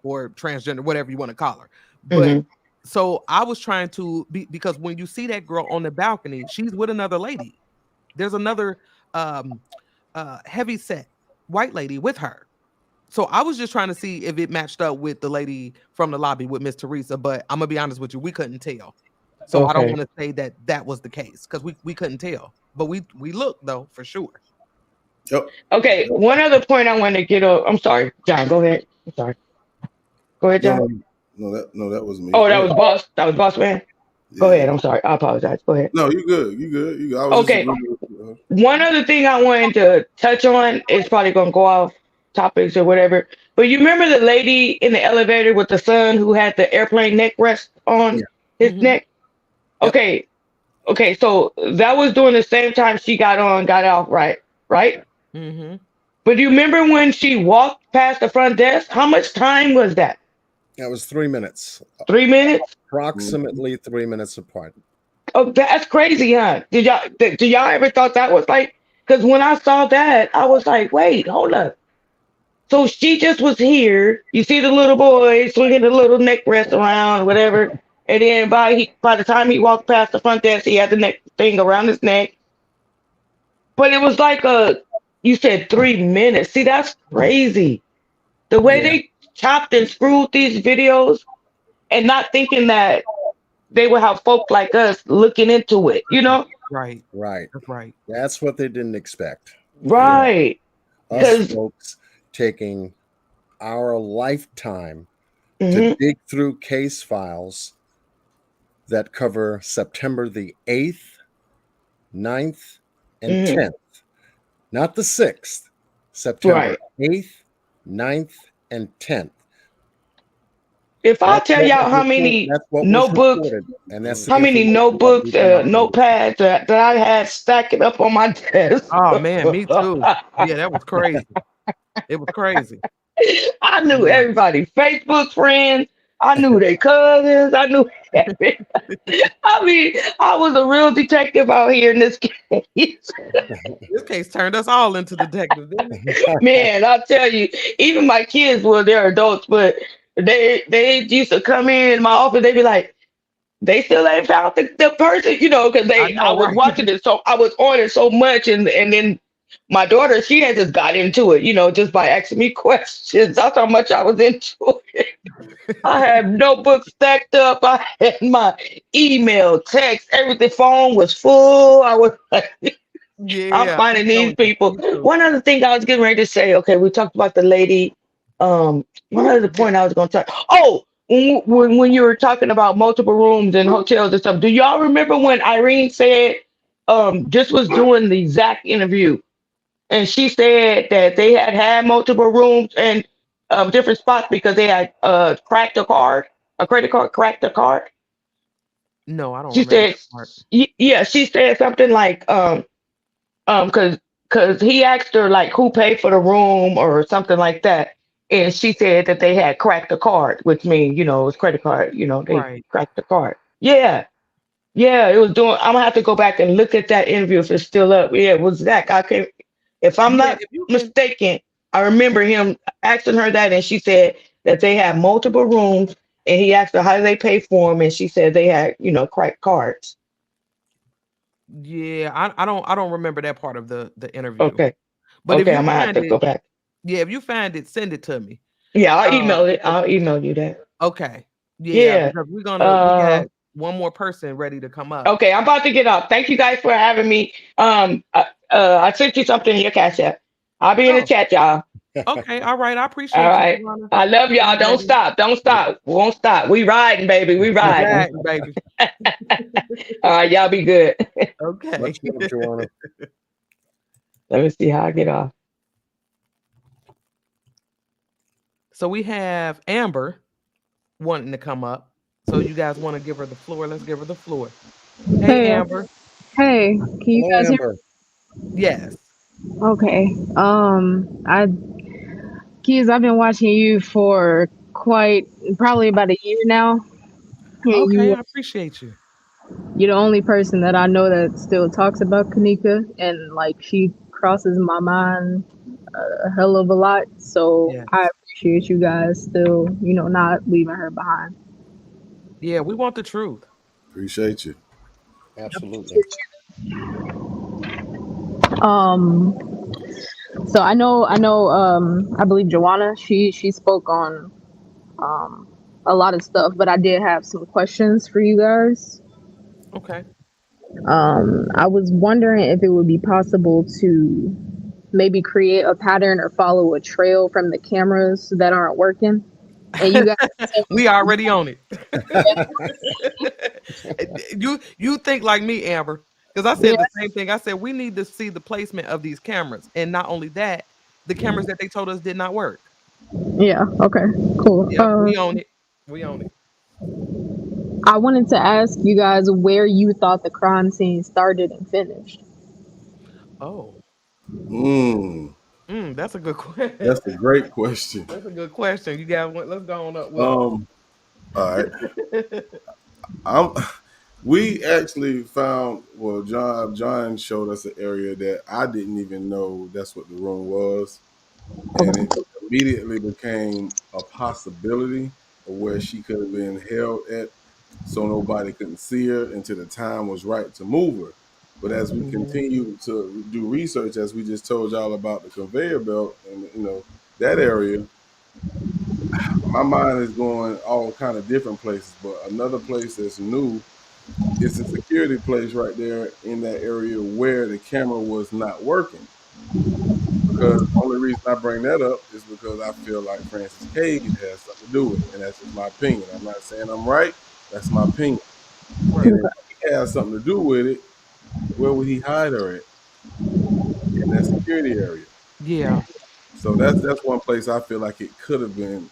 or transgender, whatever you want to call her. But Hmm. so I was trying to because when you see that girl on the balcony, she's with another lady. There's another um heavy set white lady with her. So I was just trying to see if it matched up with the lady from the lobby with Miss Teresa, but I'm gonna be honest with you, we couldn't tell. So I don't Okay. want to say that that was the case, because we couldn't tell, but we looked though for sure. Yep. Okay. Yep. One other point I want to get up. I'm sorry, John. Go ahead. I'm sorry. Go ahead, No, John. no, that was me. Oh, Go that ahead. was boss. That was boss man. Go Yeah. ahead. I'm sorry. I apologize. Go ahead. No, you good. You good. You good. I was just Okay. agreeing with you. One other thing I wanted to touch on is probably going to go off topics or whatever. But you remember the lady in the elevator with the son who had the airplane neck rest on Yeah. his Hmm. neck? Yep. Okay. Okay. So that was during the same time she got off, right? Right. Hmm. But do you remember when she walked past the front desk? How much time was that? That was 3 minutes, 3 minutes? Mhm. approximately 3 minutes apart. Oh, that's crazy, huh? Do y'all ever thought that was like? Because when I saw that, I was like, wait, hold up. So she just was here. You see the little boy swinging the little neck rest around, whatever. And then by the time he walked past the front desk, he had the neck thing around his neck. But it was like you said 3 minutes. See, that's crazy. The way Yeah. they chopped and screwed these videos, and not thinking that they would have folk like us looking into it, you know? Right. Right. That's right. That's what they didn't expect. You Yeah. know, Right. us Because folks taking our lifetime to hmm dig through case files that cover September the 8th, 9th, and hmm 10th, not the 6th, September right. 8th, 9th, and 10th. If I That's tell what was y'all how reported. many That's what was notebooks, reported, and that's the how many information that we notebooks, do not believe. notepads that I had stacking up on my desk. Oh man, me too. Yeah, that was crazy. It was crazy. I knew Yeah. everybody, Facebook friends. I knew their cousins. I knew everybody. I mean, I was a real detective out here in this case. This case turned us all into detectives, didn't it? Man, I'll tell you, even my kids, well, they're adults, but they used to come in my office. They'd be like, they still ain't found the person, because I I know, was right? watching it, so I was on it so much, and then my daughter, she had just got into it, just by asking me questions. That's how much I was into it. I had notebooks stacked up. I had my email, text, everything. Phone was full. I was like, I'm Yeah, I'm finding these telling you, people. me too. One other thing I was getting ready to say, okay, we talked about the lady. One other point I was going to talk. Oh, when you were talking about multiple rooms and hotels and stuff, do y'all remember when Irene said, just was doing the Zach interview, and she said that they had multiple rooms and different spots because they had cracked a credit card cracked a card. No, I don't She remember said, that part. yeah, she said something like, because he asked her like who paid for the room or something like that, and she said that they had cracked the card, which means it was credit card. They Right. cracked the card. Yeah, yeah, it was doing. I'm gonna have to go back and look at that interview if it's still up. Yeah, it was Zach. I can, if I'm Yeah, not if you can. mistaken, I remember him asking her that, and she said that they had multiple rooms, and he asked her how do they pay for them, and she said they had, credit cards. Yeah, I don't remember that part of the interview. Okay, But if okay, you I'm gonna have find to it, go back. yeah, if you find it, send it to me. Yeah, I'll Um, email it. I'll email you that. okay. Yeah, Yeah. because we Uh, got one more person ready to come up. okay, I'm about to get off. Thank you guys for having me. I sent you something in your cash app. I'll be in the Oh, chat, y'all. okay, all right. I All appreciate you, right. Joanna. I love All y'all. Don't righty. stop. Don't stop. We won't stop. We riding, baby. We We riding. riding, baby. All right, y'all be good. Okay. Much love, Joanna. Let me see how I get off. So we have Amber wanting to come up. So you guys want to give her the floor? Let's give her the floor. Hey, Hey, Amber. hey, can you Hello, guys hear Amber. Yes. me? Okay. Keys, I've been watching you for probably about a year now, and Okay, I appreciate you. you're the only person that I know that still talks about Kanika, and like she crosses my mind a hell of a lot. So I Yes. appreciate you guys still, not leaving her behind. Yeah, we want the truth. Appreciate you. Absolutely. Um, so I believe Joanna, she spoke on um a lot of stuff, but I did have some questions for you guys. Okay. I was wondering if it would be possible to maybe create a pattern or follow a trail from the cameras that aren't working, and you guys tell me. We already on it. You think like me, Amber, because I Yeah, said the same thing. I said we need to see the placement of these cameras, and not only that, the cameras that they told us did not work. yeah, okay, cool. Yep, we own it. We own it. I wanted to ask you guys where you thought the crime scene started and finished. Oh, Mm, that's a good question. that's a great question. That's a good question. You guys, let's go on up with Um, all right. it. I'm we actually found well John showed us an area that I didn't even know that's what the room was. And it Okay. immediately became a possibility of where she could have been held at so nobody couldn't see her until the time was right to move her. But as we Mm, continue to do research, as we just told y'all about the conveyor belt and that area, my mind is going all kind of different places. But another place that's new is a security place right there in that area where the camera was not working. Because the only reason I bring that up is because I feel like Francis Cage has something to do with it, and that's just my opinion. I'm not saying I'm right. That's my opinion. right. And if he has something to do with it, where would he hide her at in that security area? Yeah. So that's one place I feel like it could have been,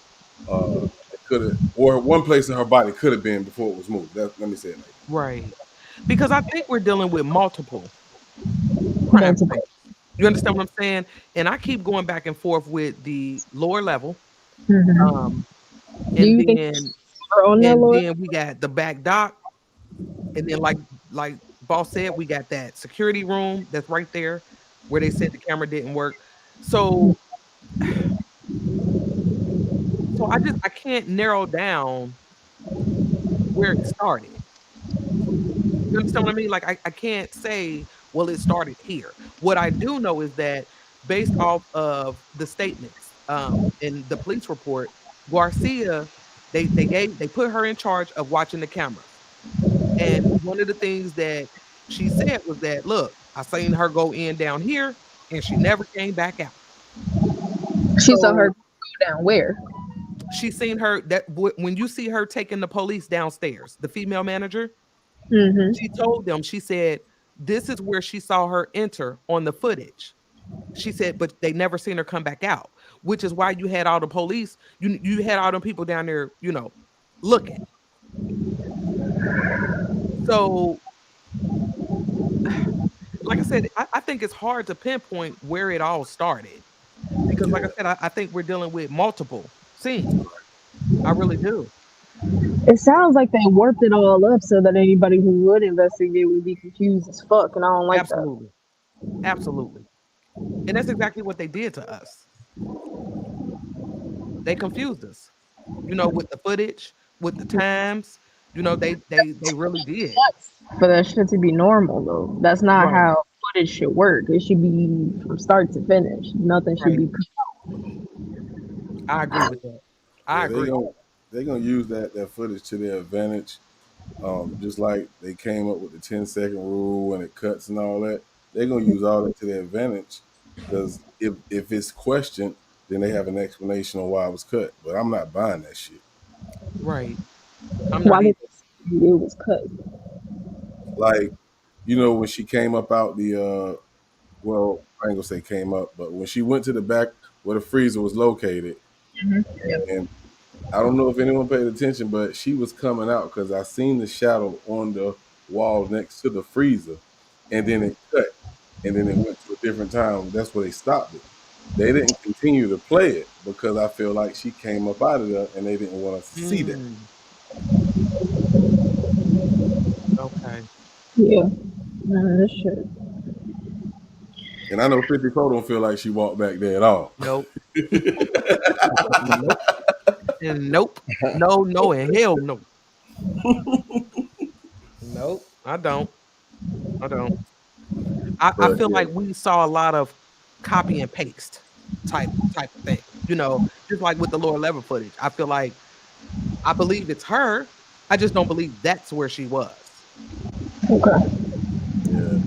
it could have, or one place in her body could have been before it was moved. Let me say it like Right. Because I think we're dealing with multiple crime Multiple. scenes. You understand what I'm saying? And I keep going back and forth with the lower level. Hmm. Um, Do and you think then we're on that, and Lord? then we got the back dock. And then like boss said, we got that security room that's right there where they said the camera didn't work. So I can't narrow down where it started. You understand what I mean? Like I can't say, well, it started here. What I do know is that based off of the statements in the police report, Garcia, they put her in charge of watching the cameras. And one of the things that she said was that, look, I seen her go in down here and she never came back out. She saw her So go down where? she seen her when you see her taking the police downstairs, the female manager, Hmm. she told them, she said, this is where she saw her enter on the footage. She said, but they never seen her come back out, which is why you had all the police, you had all them people down there, looking. So, like I said, I think it's hard to pinpoint where it all started because, like I that. said, I think we're dealing with multiple scenes. I really do. It sounds like they warped it all up so that anybody who would investigate would be confused as fuck, and I don't like that. Absolutely. Absolutely. And that's exactly what they did to us. They confused us. With the footage, with the times, they really did. For that shit to be normal, though, that's not Right. how footage should work. It should be from start to finish. Nothing should Right. be. I agree with that. I Yeah, agree. they gonna use that footage to their advantage. Just like they came up with the 10-second rule and it cuts and all that, they're gonna use all that to their advantage. Because if it's questioned, then they have an explanation on why it was cut. But I'm not buying that shit. Right. I'm Why not did either. it was cut? Like, when she came up out the well, I ain't gonna say came up, but when she went to the back where the freezer was located, and I don't know if anyone paid attention, but she was coming out because I seen the shadow on the wall next to the freezer, and then it cut, and then it went to a different time. That's where they stopped it. They didn't continue to play it because I feel like she came up out of there, and they didn't want us to see that. Mm, okay. Yeah, none of this shit. And I know 54 don't feel like she walked back there at all. Nope. Nope. And nope. No, no, and hell no. Nope. I don't. I don't. I But feel yeah, like we saw a lot of copy and paste type of thing. Just like with the lower level footage. I feel like I believe it's her. I just don't believe that's where she was. Okay. yeah,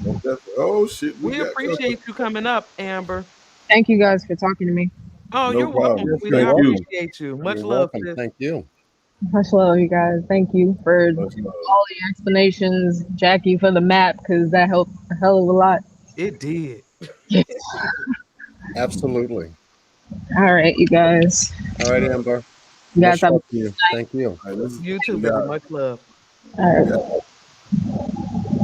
most definitely. Oh shit, we We got custom. appreciate you coming up, Amber. Thank you guys for talking to me. Oh, No you're welcome, problem. Yes, sweetie. you're I Thank you. welcome. appreciate you. Much You're love, welcome. sis. Thank you. Much love, you guys. Thank you for Much love. all the explanations, Jackie, for the map, because that helped a hell of a lot. It did. Absolutely. All right, you guys. All right, Amber. You guys Much have. love to you. Thank you. All right, You too, we baby. got Much love. All we right. got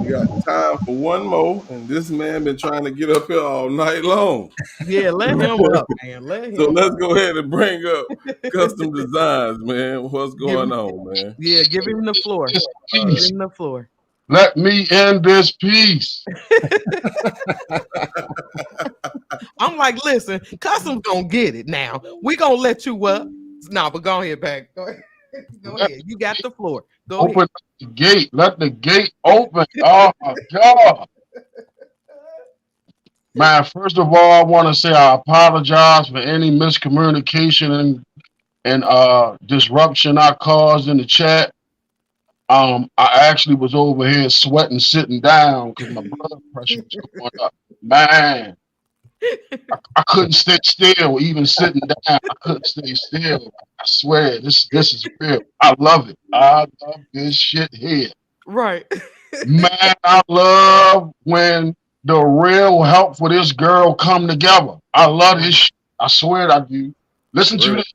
we got time for one more, and this man been trying to get up here all night long. Yeah, let him up, man. Let So him let's up. go ahead and bring up custom designs, man. What's Give going him, on, man? yeah, give him the floor. This Give piece. him the floor. Let me end this piece. I'm like, listen, Custom's gonna get it now. We gonna let you up. No, but go ahead, back. Go ahead. Go ahead. You got the floor. Go ahead. Open the gate. Let the gate open. Oh my God. Man, first of all, I want to say I apologize for any miscommunication and disruption I caused in the chat. I actually was over here sweating sitting down because my blood pressure was going up. Man, I couldn't stay still, even sitting down. I couldn't stay still. I swear, this is real. I love it. I love this shit here. Right. Man, I love when the real help for this girl come together. I love this shit. I swear I do. Listen to Real. this.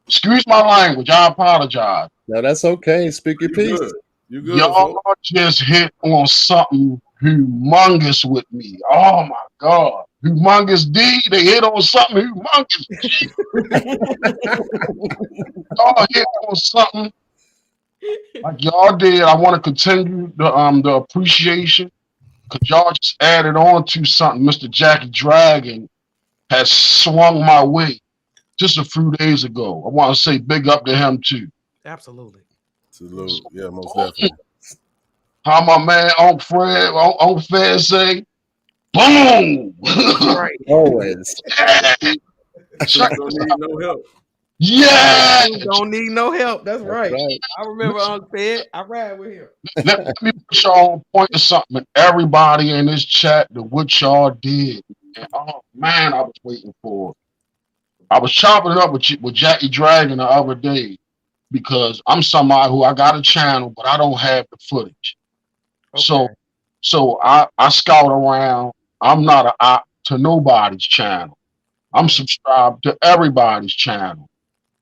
Excuse my language. I apologize. No, that's okay. Speak your You piece. good? You good, Y'all folks? just hit on something humongous with me. Oh my God. Humongous D, they hit on something humongous. Y'all hit on something like y'all did. I want to continue the appreciation because y'all just added on to something Mr. Jackie Dragon has swung my way just a few days ago. I want to say big up to him too. Absolutely. Salute. Yeah, most definitely. How my man Unc Fed say, boom! Right. Always. Yeah! Truth don't need no help. Yeah! You don't need no help. That's That's right. right. I remember Unc Fed. I ride with him. Let me put y'all on point to something. Everybody in this chat to what y'all did. And oh man, I was waiting for it. I was chopping it up with Jackie Dragon the other day because I'm somebody who I got a channel, but I don't have the footage. Okay. So I scout around. I'm not a op to nobody's channel. I'm subscribed to everybody's channel.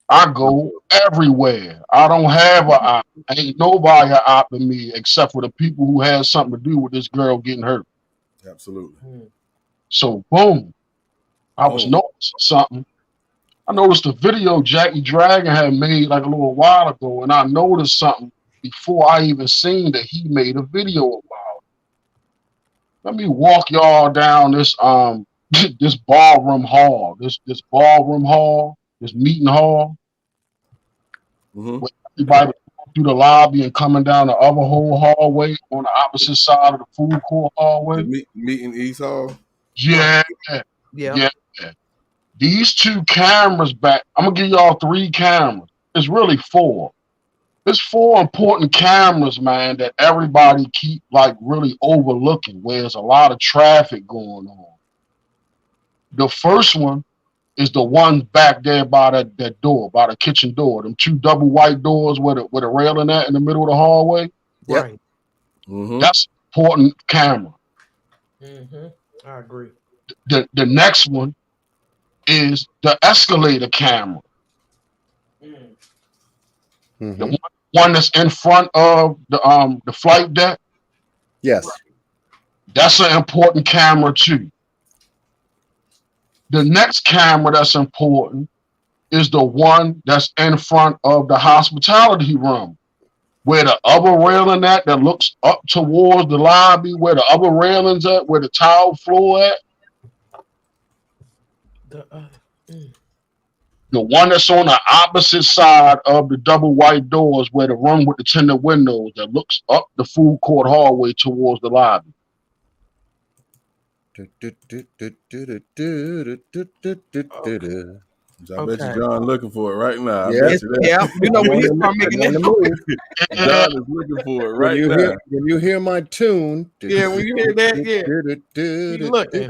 I go everywhere. I don't have a op. Ain't nobody a op to me except for the people who had something to do with this girl getting hurt. Absolutely. So boom, I was Boom. noticing something. I noticed a video Jackie Dragon had made like a little while ago, and I noticed something before I even seen that he made a video about. Let me walk y'all down this this ballroom hall, this ballroom hall, this meeting hall, with everybody through the lobby and coming down the other whole hallway on the opposite side of the food court hallway. The meeting East Hall. Yeah, Yeah. yeah. These 2 cameras back. I'm gonna give y'all 3 cameras. It's really 4. There's 4 important cameras, man, that everybody keep like really overlooking where there's a lot of traffic going on. The first one is the one back there by that door, by the kitchen door. Them 2 double white doors with a railing at in the middle of the hallway. Right. That's an important camera. I agree. The next one is the escalator camera. The one that's in front of the flight deck. Yes. That's an important camera too. The next camera that's important is the one that's in front of the hospitality room, where the other railing that looks up towards the lobby, where the other railings at, where the tile floor at. The one that's on the opposite side of the double white doors, where the room with the tinted windows that looks up the food court hallway towards the lobby. I bet you John looking for it right now. Yeah, you know when he start making that move. John is looking for it right now. When you hear my tune, yeah, when you hear that, he's looking.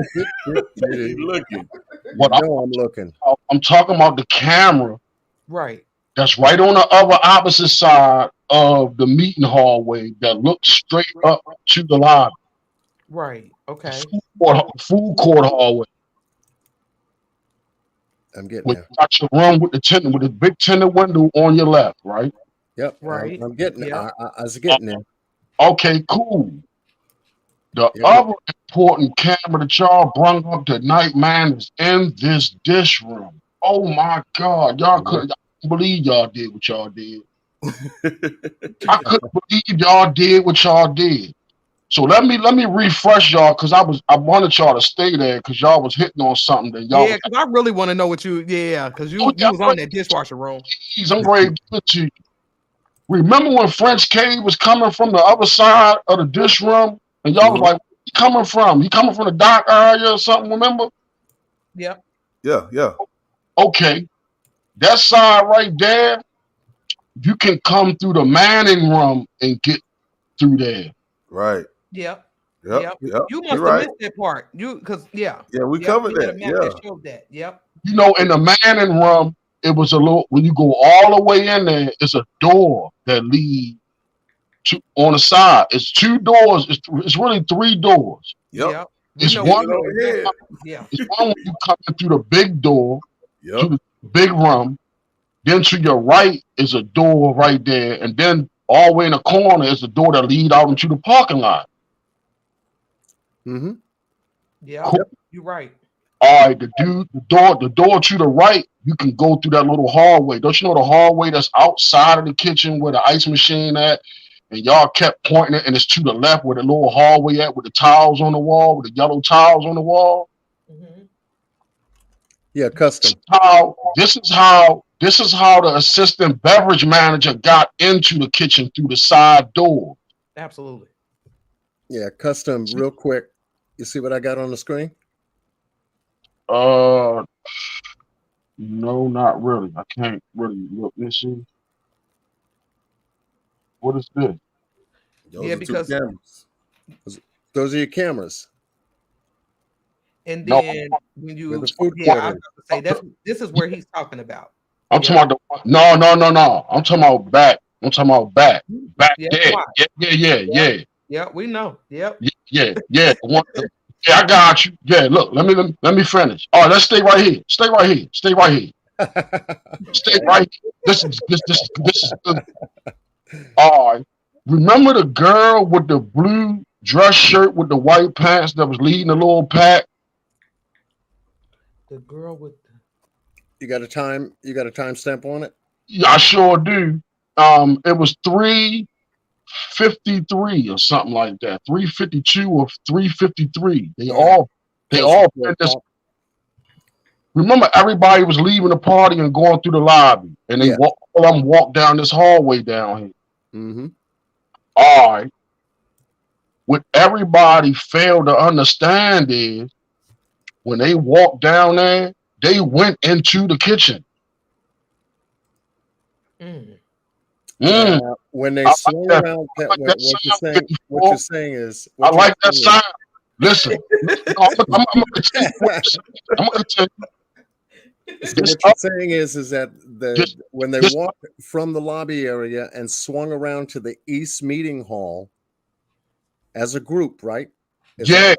He's looking. What I'm looking. I'm talking about the camera, right? That's right on the other opposite side of the meeting hallway that looks straight up to the lobby. Right. Okay. Food court hallway. I'm getting there. Got your room with the big tinted window on your left, right? Yep. Right. I'm getting it. I was getting there. Okay, cool. The other important camera that y'all brung up tonight, man, is in this dish room. Oh my God, I couldn't believe y'all did what y'all did. I couldn't believe y'all did what y'all did. So let me refresh y'all, because I wanted y'all to stay there because y'all was hitting on something that y'all. Yeah, because I really want to know what you. Yeah, because you was on that dishwasher room. Please, I'm ready to give it to you. Remember when French K was coming from the other side of the dish room, and y'all was like, "Where he coming from? He coming from the dock area or something?" Remember? Yep. Yeah. Okay, that side right there, you can come through the Manning room and get through there. Right. Yep. You must have missed that part. We covered that. That showed that. Yep. You know, in the Manning room, it was a little. When you go all the way in there, it's a door that leads to on the side. It's 2 doors. It's really 3 doors. Yep. It's one over here. It's one when you coming through the big door to the big room. Then to your right is a door right there, and then all the way in the corner is a door that leads out into the parking lot. Yeah, cool. You're right. All right, the door to the right, you can go through that little hallway. Don't you know the hallway that's outside of the kitchen where the ice machine at? And y'all kept pointing it, and it's to the left where the little hallway at, with the tiles on the wall, with the yellow tiles on the wall. Yeah, custom. This is how the assistant beverage manager got into the kitchen through the side door. Absolutely. Yeah, custom. Real quick, you see what I got on the screen? No, not really. I can't really look. Let's see. What is this? Because those are your cameras. And then when you, I was going to say this is where he's talking about. I'm talking about no. I'm talking about back. Back there. Yeah, we know. Yep. Yeah. I got you. Yeah, look, let me finish. All right, let's stay right here. Stay right here. Stay right here. This is good. All right. Remember the girl with the blue dress shirt with the white pants that was leading the little pack? The girl with You got a timestamp on it? Yeah, I sure do. It was 3:53 or something like that. 3:52 or 3:53. They all Close to 4 been this. o'clock. Remember, everybody was leaving the party and going through the lobby, and they all of them walked down this hallway down here. Mm-hmm. All right. What everybody failed to understand is when they walked down there, they went into the kitchen. When they swung around, what you're saying is, I like that sound. Listen, I'm going to tell you. So what you're saying is that when they walked from the lobby area and swung around to the East Meeting Hall as a group, right? Yeah.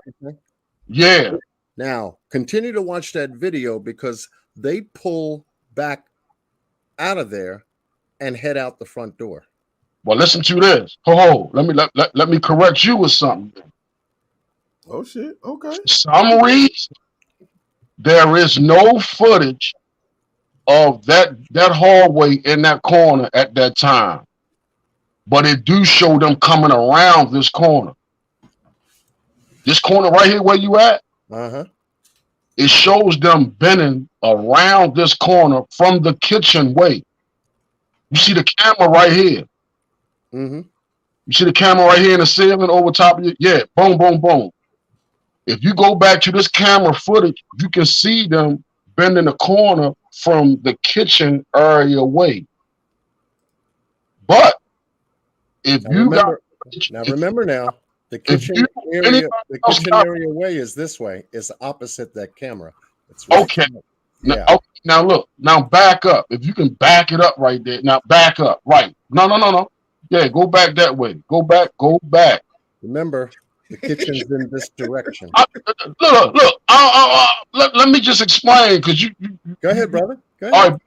Now, continue to watch that video because they pull back out of there and head out the front door. Well, listen to this. Let me correct you with something. Oh shit. Okay. For some reason, there is no footage of that hallway in that corner at that time, but it do show them coming around this corner. This corner right here, where you at? It shows them bending around this corner from the kitchen way. You see the camera right here. Mm-hmm. You see the camera right here in the ceiling over top of you? Yeah, boom, boom, boom. If you go back to this camera footage, you can see them bending the corner from the kitchen area away. But if you remember the kitchen area way is this way. It's opposite that camera. It's right. Okay. Now look. Now back up. If you can back it up right there. Now back up. Right. No. Yeah, go back that way. Go back. Remember, the kitchen's in this direction. Look. Let me just explain, because you. Go ahead, brother. Go ahead. All right.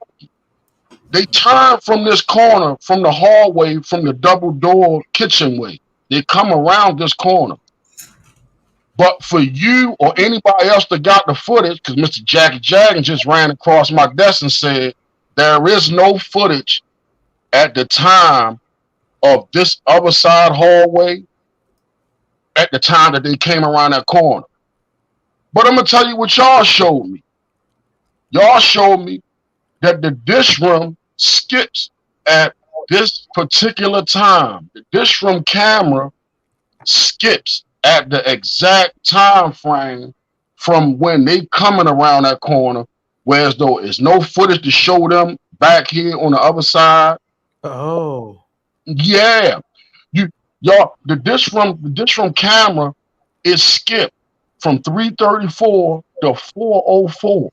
They turn from this corner, from the hallway, from the double door kitchen way. They come around this corner. But for you or anybody else that got the footage, because Mr. Jackie Jagan just ran across my desk and said, there is no footage at the time of this other side hallway at the time that they came around that corner. But I'm going to tell you what y'all showed me. Y'all showed me that the dish room skips at this particular time. The dish room camera skips at the exact time frame from when they coming around that corner, whereas though there's no footage to show them back here on the other side. Oh. Yeah. The dish room camera is skipped from 3:34 to 4:04.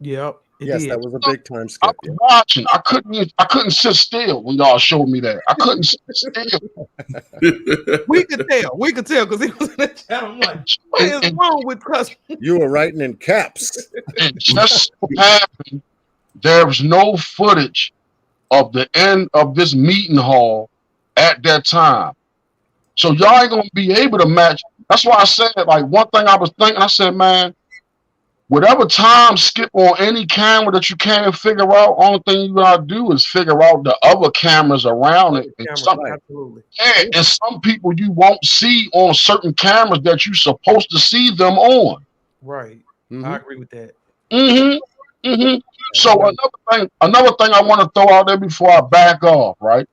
Yep. Yes, that was a big time skip. I was watching. I couldn't sit still when y'all showed me that. I couldn't sit still. We could tell because he was in the chat. I'm like, what is wrong with customers? You were writing in caps. It just so happened there's no footage of the end of this meeting hall at that time. So y'all ain't gonna be able to match. That's why I said, like, one thing I was thinking, I said, man, whatever time skip on any camera that you can't figure out, only thing you gotta do is figure out the other cameras around it. Absolutely. Yeah, and some people you won't see on certain cameras that you're supposed to see them on. Right. Mm-hmm. I agree with that. Mm-hmm. Mm-hmm. So another thing I want to throw out there before I back off, right?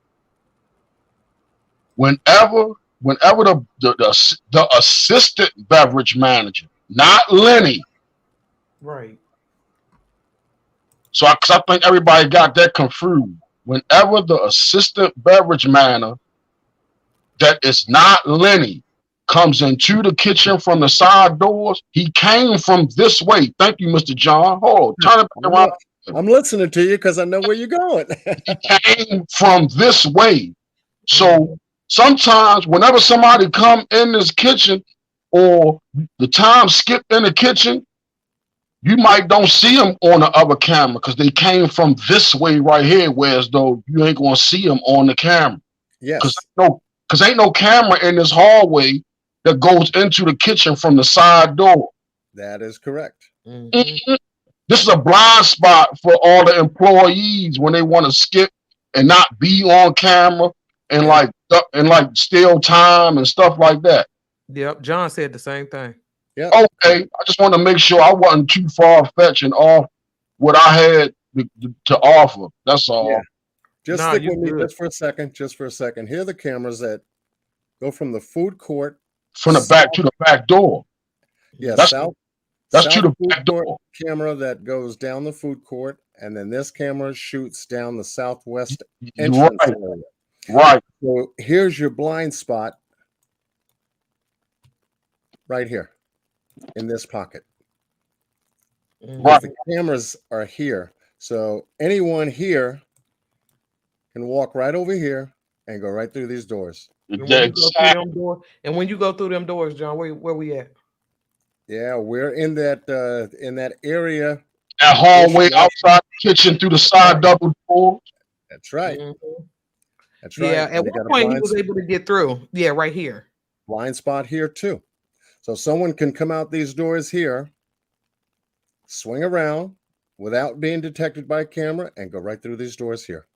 Whenever the assistant beverage manager, not Lenny. Right. So, because I think everybody got that confused. Whenever the assistant beverage manager that is not Lenny comes into the kitchen from the side doors, he came from this way. Thank you, Mr. John. Hold on, turn it back around. I'm listening to you because I know where you're going. He came from this way. So sometimes whenever somebody come in this kitchen or the time skip in the kitchen, you might don't see them on the other camera because they came from this way right here, whereas though you ain't gonna see them on the camera. Yes. Because ain't no camera in this hallway that goes into the kitchen from the side door. That is correct. Mm-hmm. this is a blind spot for all the employees when they want to skip and not be on camera and Yep. like steal time and stuff like that. Yep. John said the same thing. Yep. Okay, I just want to make sure I wasn't too far fetched and off what I had to offer. That's all. Yeah. Just Nah, stick you with me good. just for a second. Just for a second. Here are the cameras that go from the food court From the back to the back door. Yeah, That's south to south the food back court door. camera that goes down the food court, and then this camera shoots down the southwest You're entrance right. area. Right. So here's your blind spot right here in this pocket. Mhm. Right. The cameras are here. So anyone here can walk right over here and go right through these doors. And when you go through Exactly. them doors, and when you go through them doors, John, where we at? Yeah, we're in that area. That hallway outside the kitchen through the side double door. That's right. Mhm. That's right. Yeah. At And they one got a point, he was able to get through. Yeah, right here. blind spot here too. So someone can come out these doors here, swing around without being detected by camera, and go right through these doors here.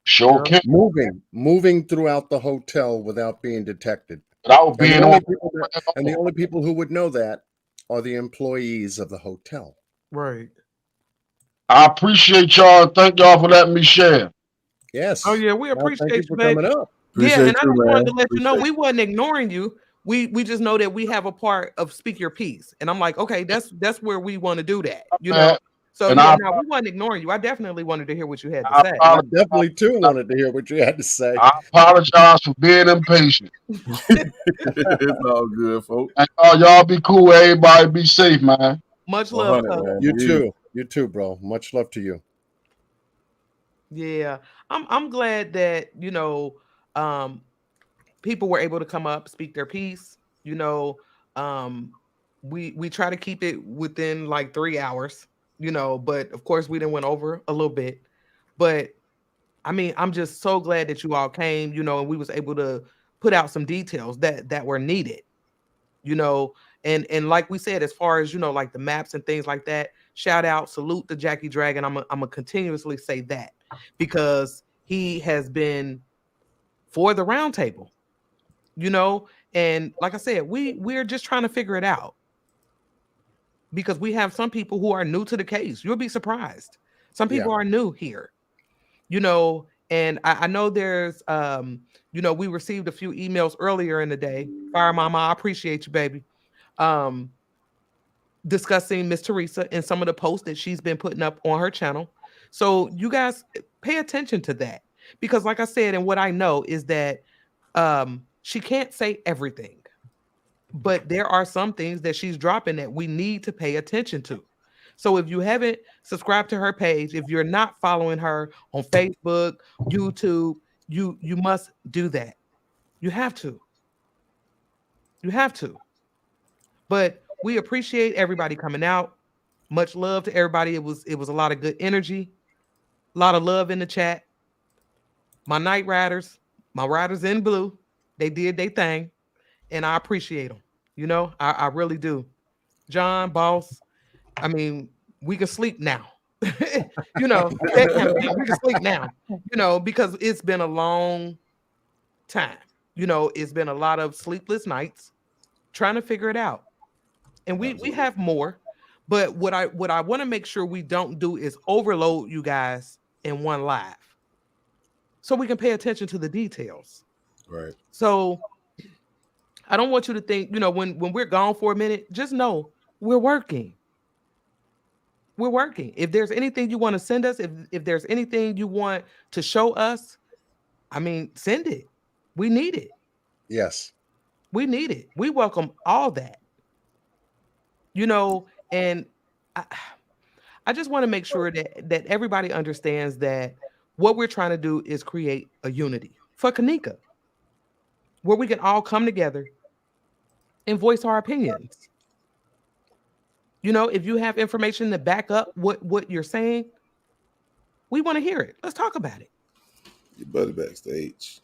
Sure Yeah. can. Moving throughout the hotel without being detected. Without And being the on. only people who would know that are the employees of the hotel. Right. I appreciate y'all. Thank y'all for letting me share. Yes. Oh yeah, we Well, thank appreciate you you, for baby. coming up. Yeah, Appreciate and I you, just wanted man. to let you know Appreciate we wasn't ignoring you. We just know that we have a part of speak your piece, and I'm like, okay, that's where we want to do that, you know. Man, So and yeah, no, we wasn't ignoring you. I definitely wanted to hear what you had to I say. And I apologize. definitely too wanted to hear what you had to say. I apologize for being impatient. It's all good, folks. And y'all be cool. Everybody be safe, man. Much love, 100, cuz. man. You Indeed. too. You too, bro. Much love to you. Yeah, I'm glad that um people were able to come up, speak their piece. You know, um, we try to keep it within like 3 hours. But of course we didn't went over a little bit. But I mean, I'm just so glad that you all came. And we was able to put out some details that were needed. You know, and like we said, as far as like the maps and things like that, shout out, salute to Jackie Dragon. I'm gonna continuously say that because he has been for the roundtable. And like I said, we're just trying to figure it out because we have some people who are new to the case. You'll be surprised. Some people are new here, and I know there's we received a few emails earlier in the day. Fire Mama, I appreciate you, baby. Discussing Miss Teresa and some of the posts that she's been putting up on her channel. So you guys pay attention to that because like I said, and what I know is that she can't say everything, but there are some things that she's dropping that we need to pay attention to. So if you haven't subscribed to her page, if you're not following her on Facebook, YouTube, you must do that. You have to. You have to. But we appreciate everybody coming out. Much love to everybody. It was a lot of good energy, a lot of love in the chat. My night riders, my riders in blue, they did their thing, and I appreciate them. I really do. John, boss, I mean, we can sleep now. That kind of thing. We can sleep now, because it's been a long time. It's been a lot of sleepless nights trying to figure it out. And we have more, but what I want to make sure we don't do is overload you guys in one live. So we can pay attention to the details. Right. So I don't want you to think, when we're gone for a minute, just know we're working. We're working. If there's anything you want to send us, if there's anything you want to show us, I mean, send it. We need it. Yes. We need it. We welcome all that. And I just want to make sure that everybody understands that what we're trying to do is create a unity for Kanika, where we can all come together and voice our opinions. If you have information to back up what you're saying, we want to hear it. Let's talk about it. Your buddy backstage.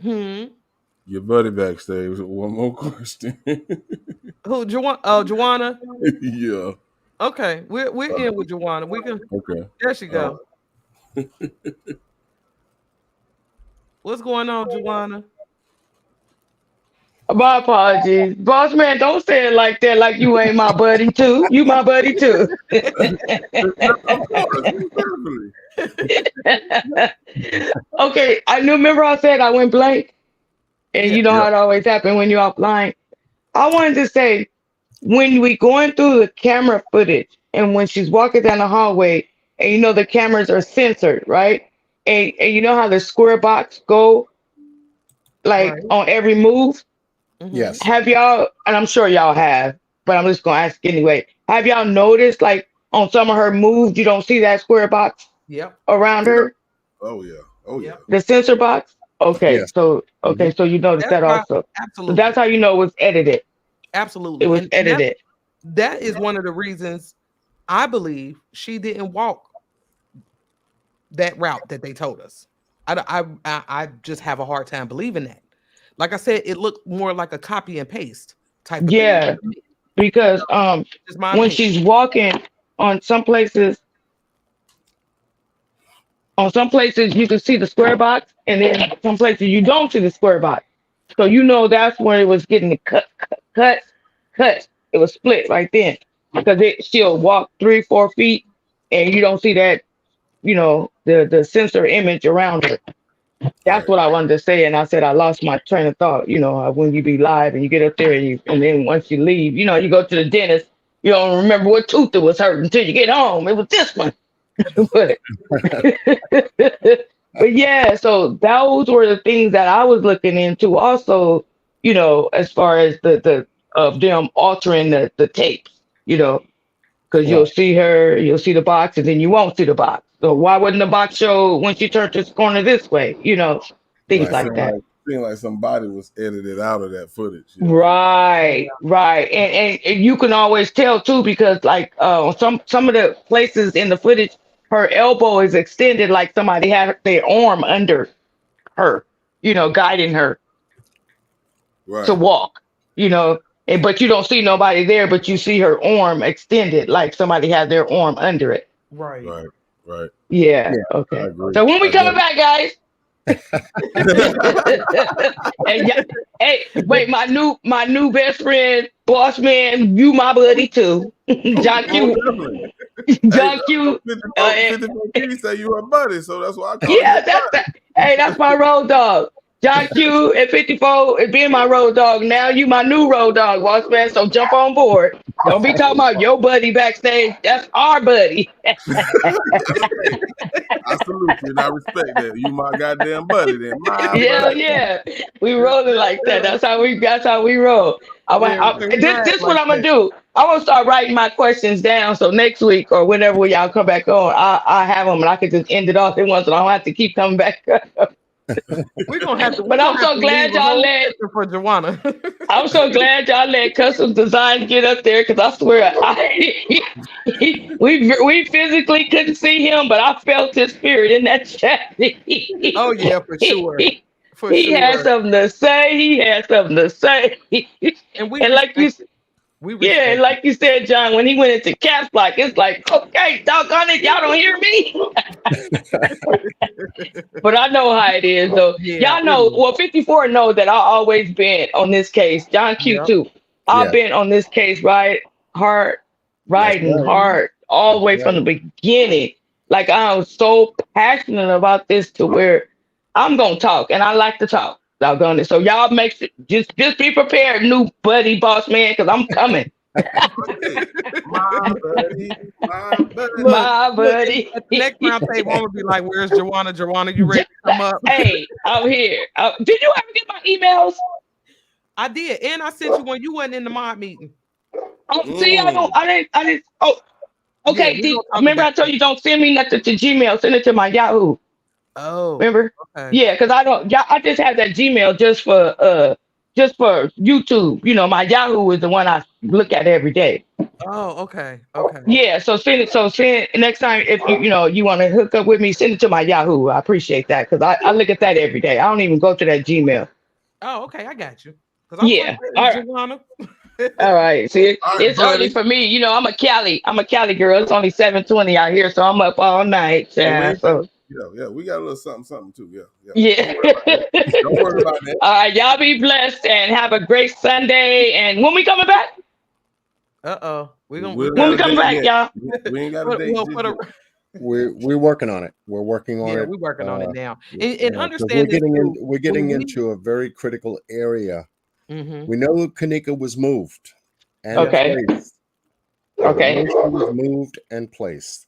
Hmm. Your buddy backstage. One more question. Who, Joanna? Yeah. Okay, we're in with Joanna. We can. Okay. There she go. What's going on, Joanna? My apologies. Boss man, don't say it like that, like you ain't my buddy too. You my buddy too. Of course, definitely. Okay, I remember I said I went blank, and Yeah. you know Yeah. how it always happens when you're offline. I wanted to say when we going through the camera footage and when she's walking down the hallway, and you know the cameras are censored, right? And you know how the square box go like Right. on every move. Mm-hmm. Yes. Have y'all, and I'm sure y'all have, but I'm just gonna ask anyway. Have y'all noticed like on some of her moves, you don't see that square box Yep. around Yeah. her, Oh yeah. Oh yeah. Yep. the sensor box? Okay, Yes. so Hmm. okay, so you noticed That's that why. also. So that's Absolutely. how you know it was edited. It Absolutely. was And that edited. that is one of the reasons I believe she didn't walk that route that they told us. I just have a hard time believing that. Like I said, it looked more like a copy and paste type of thing. Yeah, because Just my when opinion. she's walking on some places you can see the square box, and then some places you don't see the square box. So you know that's when it was getting cut. It was split right then because she'll walk 3, 4 feet, and you don't see that, the sensor image around her. That's Right. what I wanted to say, and I said I lost my train of thought. When you be live and you get up there and then once you leave, you go to the dentist, you don't remember what tooth it was hurting until you get home. It was this one. but but yeah, so those were the things that I was looking into also, as far as the of them altering the tapes, because Right. you'll see the box and then you won't see the box. So why wouldn't the box show when she turned this corner this way? Things Yeah. Right. like that. Seemed like somebody was edited out of that footage. Right, right, and you can always tell too because like some of the places in the footage, her elbow is extended like somebody had their arm under her, guiding her to Right. walk, but you don't see nobody there, but you see her arm extended like somebody had their arm under it. Right. Right. Right. Yeah, Yeah. I okay. agree. So when we I coming definitely. back, guys? And yeah, hey, wait, my new best friend, boss man, you my buddy too. John Most Q, definitely. Hey, John Q. 54 P say you her buddy, so that's why I call you Yeah, a that's buddy. that. Hey, that's my road dog. John Q at 54 is being my road dog. Now you my new road dog, boss man. So jump on board. Don't be talking about your buddy backstage. That's our buddy. Hey, I salute you and I respect that. You my goddamn buddy, then my Yeah, buddy. yeah. We rolling like that. That's how we roll. Yeah, we This what like I'm gonna that. do. I'm gonna start writing my questions down. So next week or whenever y'all come back on, I have them and I can just end it off at once, and I don't have to keep coming back. We're gonna have to But I'm so leave glad a y'all whole let section for Joanna. I'm so glad y'all let Custom Design get up there because I swear we physically couldn't see him, but I felt his spirit in that chat. Oh yeah, for sure. For He had sure. something to say. He had something to say. And we And like respect you, it. We yeah, and respect like you said, John, when he went into caps lock, it's like, okay, doggone it, y'all don't hear me. it. But I know how it is, though. Yeah, Y'all it know, is. well, 54 know that I always been on this case. John Q Yep. too. I've Yes. been on this case, right? Hard, That's riding right. Mhm. hard all the That's way right. from the beginning. Like I'm so passionate about this to where I'm gonna talk, and I like to talk. Doggone it. So y'all just be prepared, new buddy, boss man, because I'm coming. Hey, my buddy, my buddy. Look, My look, buddy. at the next round table, I'm gonna be like, "Where's Joanna? Joanna, you ready to come up?" Hey, I'm here. Did you ever get my emails? I did, and I sent you when you wasn't in the mod meeting. Oh, see, Mm. I didn't. Oh, Yeah, okay. we're gonna talk Remember about I told that. you don't send me nothing to Gmail. Send it to my Yahoo. Oh, Remember? okay. Yeah, because I don't. Yeah, I just have that Gmail just for YouTube. My Yahoo is the one I look at every day. Oh, okay. Okay. Yeah, so send it. So send next time if you want to hook up with me, send it to my Yahoo. I appreciate that because I look at that every day. I don't even go to that Gmail. Oh, okay. I got you. Because I was like, Yeah. "Where All is right. Joanna?" All right. See, All right, it's early buddy. for me. You know, I'm a Cali girl. It's only 7:20 out here, so I'm up all night. Oh, we Yeah. ain't got, So yeah, we got a little something, something too. Yeah, yeah. Don't yeah. worry about that. Don't worry about that. All right. Y'all be blessed and have a great Sunday. And when we coming back? We We ain't When got we a coming date back, yet. y'all? We ain't got a for, date well, just for the yet. We're working on it. We're working on yeah, it. we're working on it now. And Because we're understand this getting in, too. we're When getting we into a very critical area. hmm We know Kanika was moved and yeah, Okay. placed. We Okay. know she was moved and placed.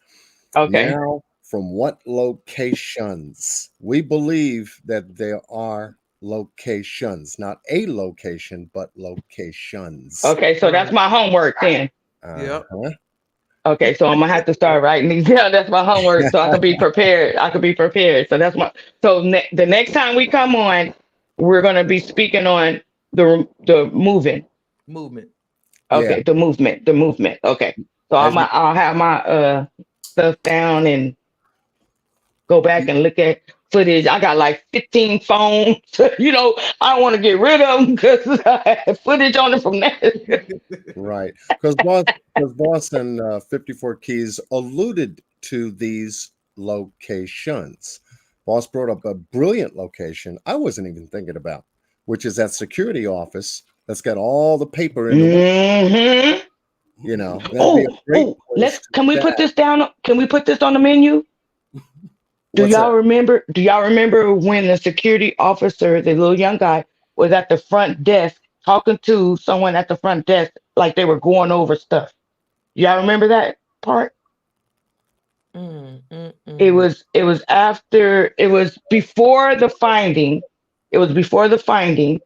Okay. Now, from what locations? We believe that there are locations, not a location, but locations. Okay. So that's right. my homework then. Yep. Uh-huh. Okay, so I'm gonna have to start writing these down. That's my homework, so I can be prepared. I can be prepared. So that's my. So the next time we come on, we're gonna be speaking on the moving. Movement. Yeah. Okay, the movement. Okay, so As you, I'll have my stuff down and go back and look at footage. I got like 15 phones. You know, I want to get rid of them because I have footage on it from that. right. Because Boss and 54 Keys alluded to these locations. Boss brought up a brilliant location I wasn't even thinking about, which is that security office that's got all the paper in the window. hmm That'd be a great Oh, place to can we chat. put this down? Can we put this on the menu? What's that? Do y'all remember when the security officer, the little young guy, was at the front desk talking to someone at the front desk like they were going over stuff? Y'all remember that part? Mm, mm, It mm. was it was after it was before the finding. It was before the finding,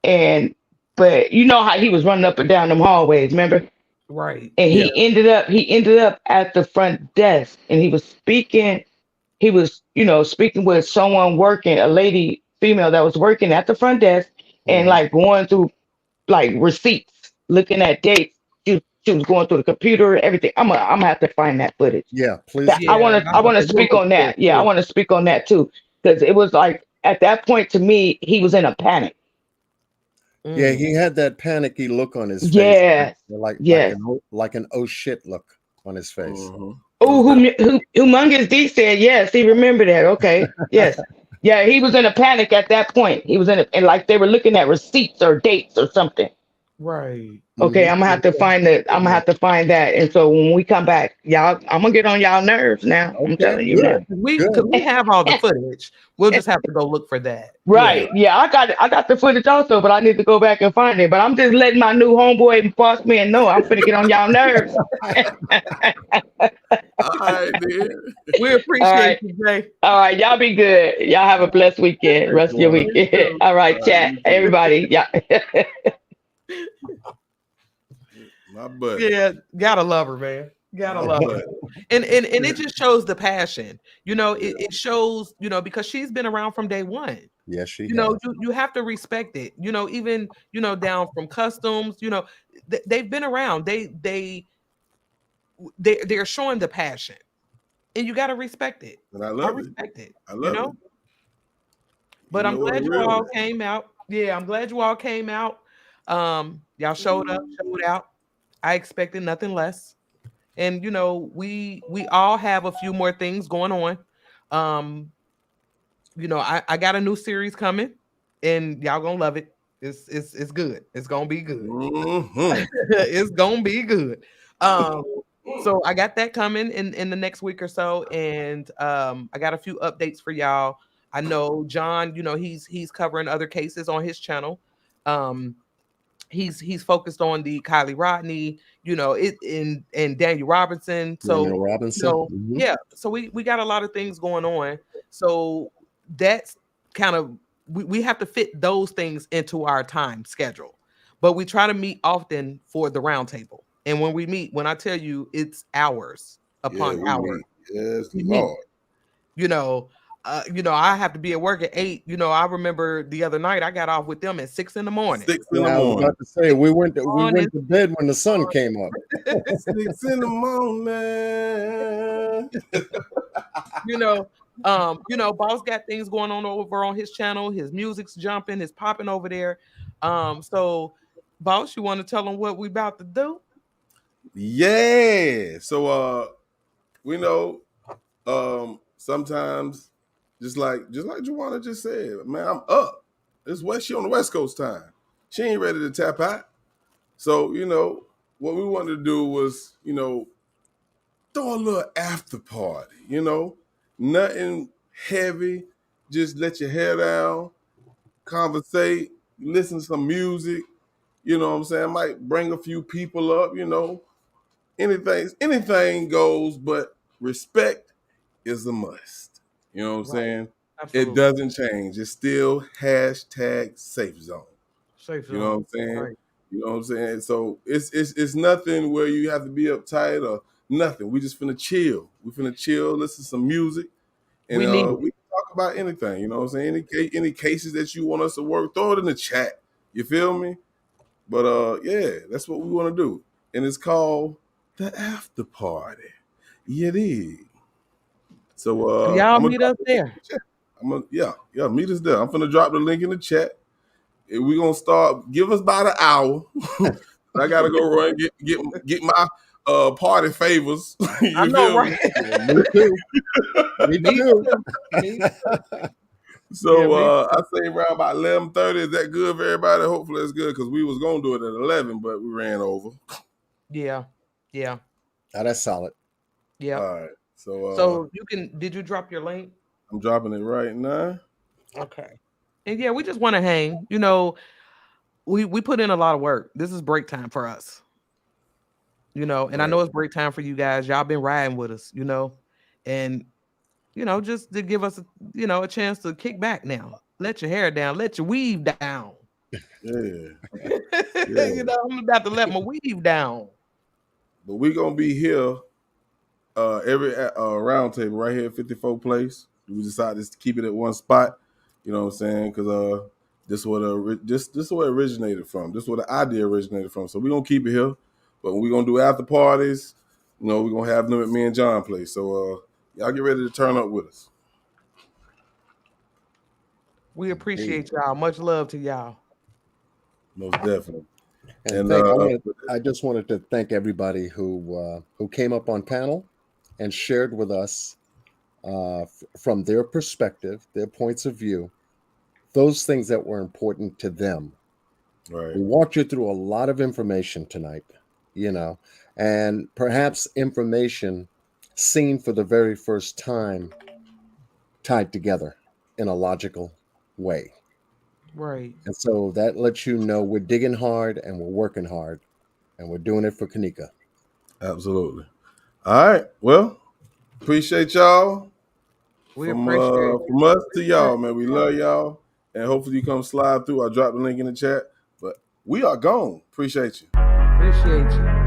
and but you know how he was running up and down them hallways, remember? Right. And Yeah. he ended up at the front desk and he was, speaking with someone working, a lady, female that was working at the front desk and Mm-hmm. like going through like receipts, looking at dates. She was going through the computer, everything. I'm gonna have to find that footage. Yeah, please That do. Yeah. I I want to think speak we'll on look for it that. Yeah, I too. want to speak on that too because it was like at that point to me he was in a panic. Yeah, Mm. he had that panicky look on his face, Yes, yes. like an oh shit look on his face. Mm-hmm. Oh, Most definitely. humongous D said yes. He remembered that. Okay, yes, yeah. He was in a panic at that point. He was in a, and like they were looking at receipts or dates or something. Right. Okay, Hmm. I'm gonna have to find that. I'm gonna have to find that. And so when we come back, y'all, I'm gonna get on y'all nerves now. I'm Okay, telling you Yeah, now. good, because good. we have all the footage. We'll just have to go look for that. Yeah. Right. Yeah, I got the footage also, but I need to go back and find it. But I'm just letting my new homeboy and boss man know I'm finna get on y'all nerves. All right, then. We All appreciate right. you, Jay. All right. Y'all be good. Y'all have a blessed weekend. Thanks, Rest of your Juana. You weekend. too. All All right, right, chat. you too. Everybody. Yeah. My buddy. Yeah, gotta love her, man. Gotta My love her. buddy. And it just shows the passion. It shows, because she's been around from day one. Yes, she You know, has. you have to respect it. Even, down from customs, they've been around. They're showing the passion. And you gotta respect it. And I I love it. respect it, I love it. You But I'm know what a glad you real all is. came out. Yeah, I'm glad you all came out. Y'all showed up, showed out. I expected nothing less. And we all have a few more things going on. Um, I got a new series coming, and y'all gonna love it. It's good. It's gonna be good. Mm-hmm. It's gonna be good. Um, so I got that coming in the next week or so, and I got a few updates for y'all. I know John, he's covering other cases on his channel. Um, he's focused on the Kylie Rodney, it and Daniel Robinson. So, Daniel Robinson. Hmm. yeah, so we got a lot of things going on. So that's kind of we have to fit those things into our time schedule. But we try to meet often for the roundtable. And when we meet, when I tell you it's hours Yeah, upon we hours, meet. Yes, we meet, Lord. you know, I have to be at work at 8. I remember the other night I got off with them at 6 in the morning. 6 in the Yeah, I was morning. about to say we Morning. went to bed when the sun came up. 6 in the morning. Boss got things going on over on his channel. His music's jumping, is popping over there. So Boss, you want to tell them what we about to do? Yeah. So we know sometimes just like Juwana just said, man, I'm up. She on the West Coast time. She ain't ready to tap out. So, what we wanted to do was, throw a little after party, nothing heavy. Just let your hair down, conversate, listen to some music. You know what I'm saying? Might bring a few people up, anything goes, but respect is a must. You know what I'm Right. saying? It Absolutely. doesn't change. It's still hashtag safe zone. Safe You know what zone. I'm saying? Right. You know what I'm saying? So it's nothing where you have to be uptight or nothing. We just finna chill. We finna chill, listen to some music, and We need it. we can talk about anything. You know what I'm saying? Any cases that you want us to work, throw it in the chat. You feel me? But yeah, that's what we want to do, and it's called the after party. Yeah, it is. So So y'all I'm gonna meet drop us the link there. in the chat. Yeah, meet us there. I'm gonna drop the link in the chat. And we're gonna start. Give us about an hour. I gotta go run get my party favors. I You know, feel me? right? Me too. Me Me too. too. Me too. Yeah, So me. I say around about 11:30. Is that good for everybody? Hopefully it's good because we was gonna do it at 11, but we ran over. Yeah. Yeah. That's solid. Yeah. All right. So So you can. Did you drop your link? I'm dropping it right now. Okay. And yeah, we just want to hang. We put in a lot of work. This is break time for us. And I Right. know it's break time for you guys. Y'all been riding with us. And just to give us a chance to kick back now. Let your hair down. Let your weave down. Yeah. Yeah. I'm about to let my weave down. But we gonna be here every round table right here at 54 Place. We decided to keep it at one spot. You know what I'm saying? Because this is where it originated from. This is where the idea originated from. So we're gonna keep it here. But when we're gonna do after parties, we're gonna have them at me and John place. So y'all get ready to turn up with us. We appreciate y'all. Much love to y'all. Most definitely. And I just wanted to thank everybody who came up on panel and shared with us from their perspective, their points of view, those things that were important to them. Right. We walked you through a lot of information tonight, and perhaps information seen for the very first time tied together in a logical way. Right. And so that lets you know we're digging hard and we're working hard and we're doing it for Kanika. Absolutely. All right. Well, appreciate y'all. We appreciate From us to y'all, man. We love y'all. And hopefully you come slide through. I'll drop the link in the chat. But we are gone. Appreciate you. Appreciate you.